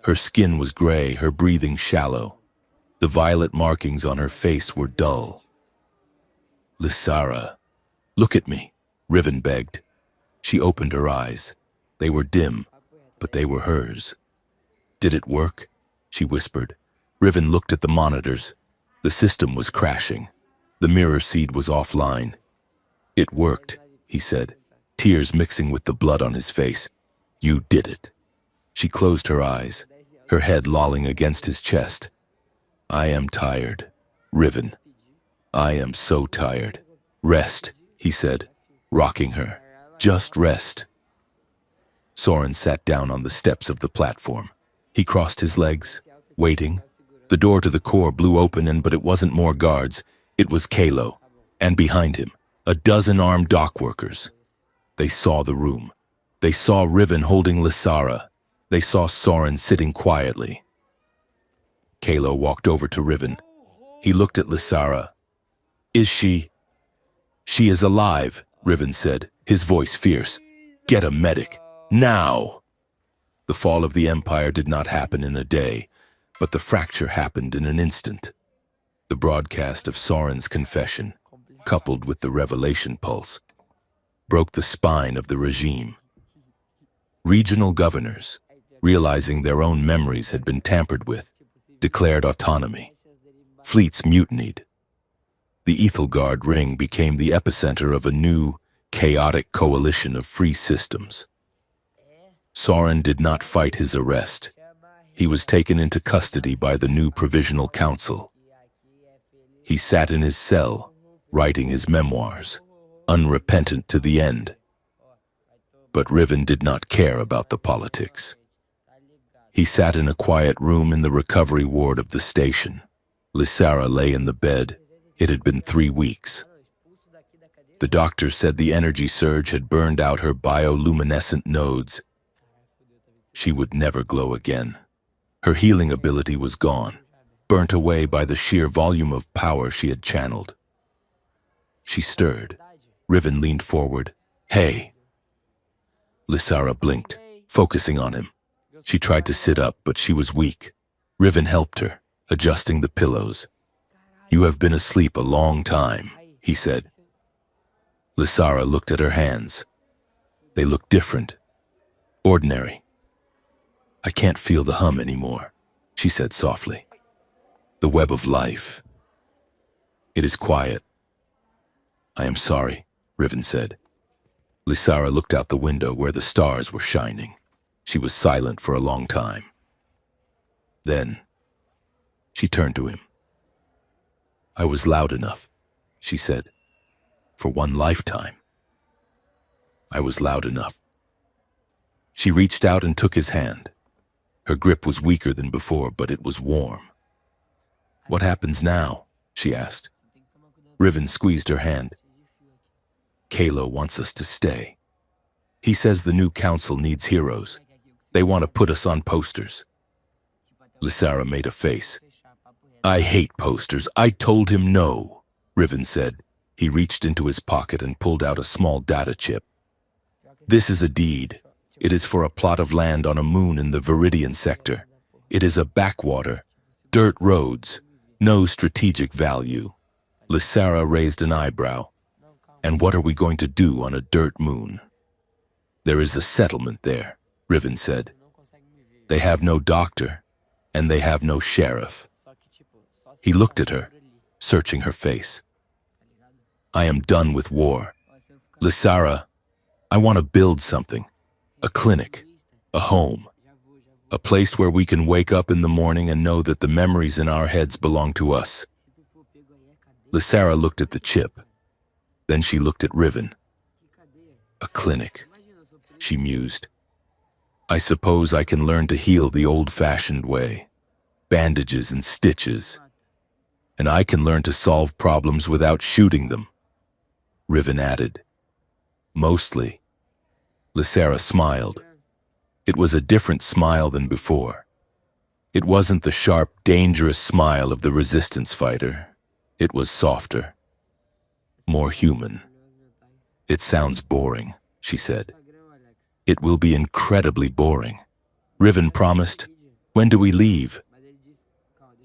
A: Her skin was gray, her breathing shallow. The violet markings on her face were dull. "Lysara, look at me," Riven begged. She opened her eyes. They were dim, but they were hers. "Did it work?" she whispered. Riven looked at the monitors. The system was crashing. The mirror seed was offline. "It worked," he said, tears mixing with the blood on his face. "You did it." She closed her eyes, her head lolling against his chest. "I am tired, Riven. I am so tired." "Rest," he said, rocking her. "Just rest." Soren sat down on the steps of the platform. He crossed his legs, waiting. The door to the core blew open, but it wasn't more guards. It was Kalo, and behind him, a dozen armed dock workers. They saw the room. They saw Riven holding Lysara. They saw Soren sitting quietly. Kalo walked over to Riven. He looked at Lysara. "Is she?" "She is alive," Riven said, his voice fierce. "Get a medic. Now!" The fall of the Empire did not happen in a day, but the fracture happened in an instant. The broadcast of Soren's confession, coupled with the revelation pulse, broke the spine of the regime. Regional governors, realizing their own memories had been tampered with, declared autonomy. Fleets mutinied. The Ethelgard ring became the epicenter of a new, chaotic coalition of free systems. Soren did not fight his arrest. He was taken into custody by the new Provisional Council. He sat in his cell, writing his memoirs, unrepentant to the end. But Riven did not care about the politics. He sat in a quiet room in the recovery ward of the station. Lysara lay in the bed. It had been 3 weeks. The doctor said the energy surge had burned out her bioluminescent nodes. She would never glow again. Her healing ability was gone, burnt away by the sheer volume of power she had channeled. She stirred. Riven leaned forward. "Hey." Lysara blinked, focusing on him. She tried to sit up, but she was weak. Riven helped her, adjusting the pillows. "You have been asleep a long time," he said. Lysara looked at her hands. They looked different, ordinary. "I can't feel the hum anymore," she said softly. "The web of life. It is quiet." "I am sorry," Riven said. Lysara looked out the window where the stars were shining. She was silent for a long time. Then, she turned to him. "I was loud enough," she said. "For one lifetime. I was loud enough." She reached out and took his hand. Her grip was weaker than before, but it was warm. "What happens now?" she asked. Riven squeezed her hand. Kalo wants us to stay. He says the new council needs heroes. They want to put us on posters. Lysara made a face. I hate posters. I told him no, Riven said. He reached into his pocket and pulled out a small data chip. This is a deed. It is for a plot of land on a moon in the Viridian sector. It is a backwater. Dirt roads. No strategic value. Lysara raised an eyebrow. And what are we going to do on a dirt moon? There is a settlement there, Riven said. They have no doctor, and they have no sheriff. He looked at her, searching her face. I am done with war. Lysara, I want to build something. A clinic, a home, a place where we can wake up in the morning and know that the memories in our heads belong to us. Lysara looked at the chip. Then she looked at Riven. A clinic, she mused. I suppose I can learn to heal the old-fashioned way. Bandages and stitches. And I can learn to solve problems without shooting them. Riven added. Mostly. Lysara smiled. It was a different smile than before. It wasn't the sharp, dangerous smile of the resistance fighter. It was softer. More human. It sounds boring, she said. It will be incredibly boring. Riven promised. When do we leave?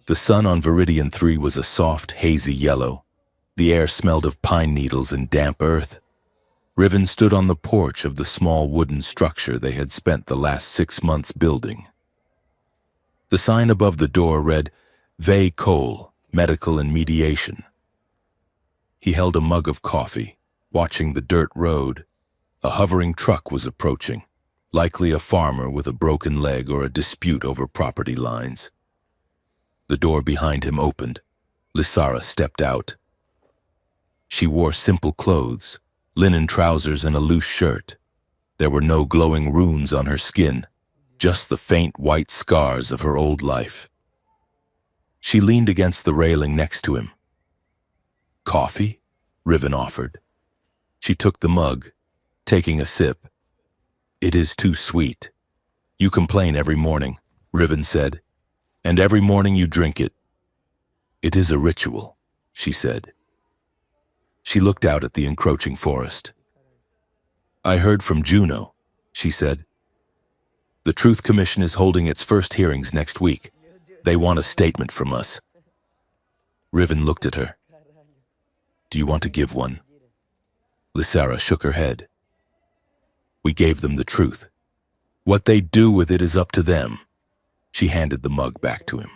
A: The sun on Viridian 3 was a soft, hazy yellow. The air smelled of pine needles and damp earth. Riven stood on the porch of the small wooden structure they had spent the last 6 months building. The sign above the door read, Ve Cole, Medical and Mediation. He held a mug of coffee, watching the dirt road. A hovering truck was approaching, likely a farmer with a broken leg or a dispute over property lines. The door behind him opened. Lysara stepped out. She wore simple clothes, linen trousers and a loose shirt. There were no glowing runes on her skin, just the faint white scars of her old life. She leaned against the railing next to him. Coffee? Riven offered. She took the mug, taking a sip. It is too sweet. You complain every morning, Riven said, and every morning you drink it. It is a ritual, she said. She looked out at the encroaching forest. I heard from Juno, she said. The Truth Commission is holding its first hearings next week. They want a statement from us. Riven looked at her. Do you want to give one? Lysara shook her head. We gave them the truth. What they do with it is up to them. She handed the mug back to him.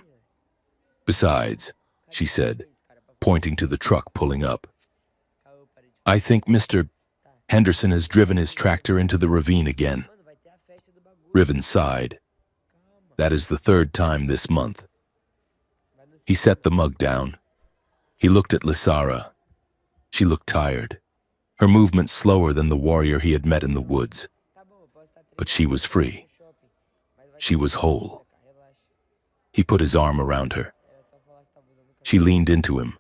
A: Besides, she said, pointing to the truck pulling up, I think Mr. Henderson has driven his tractor into the ravine again. Riven sighed. That is the 3rd time this month. He set the mug down. He looked at Lysara. She looked tired, her movement slower than the warrior he had met in the woods. But she was free. She was whole. He put his arm around her. She leaned into him,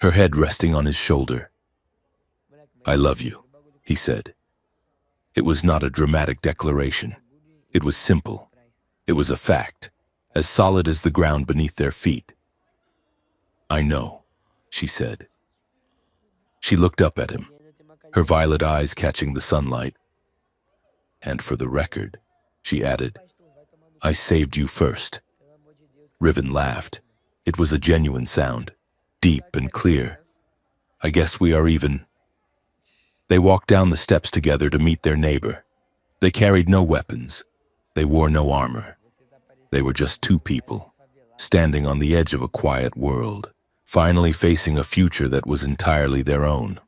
A: her head resting on his shoulder. I love you, he said. It was not a dramatic declaration. It was simple. It was a fact, as solid as the ground beneath their feet. I know, she said. She looked up at him, her violet eyes catching the sunlight. And for the record, she added, I saved you first. Riven laughed. It was a genuine sound, deep and clear. I guess we are even. They walked down the steps together to meet their neighbor. They carried no weapons. They wore no armor. They were just two people, standing on the edge of a quiet world, finally facing a future that was entirely their own.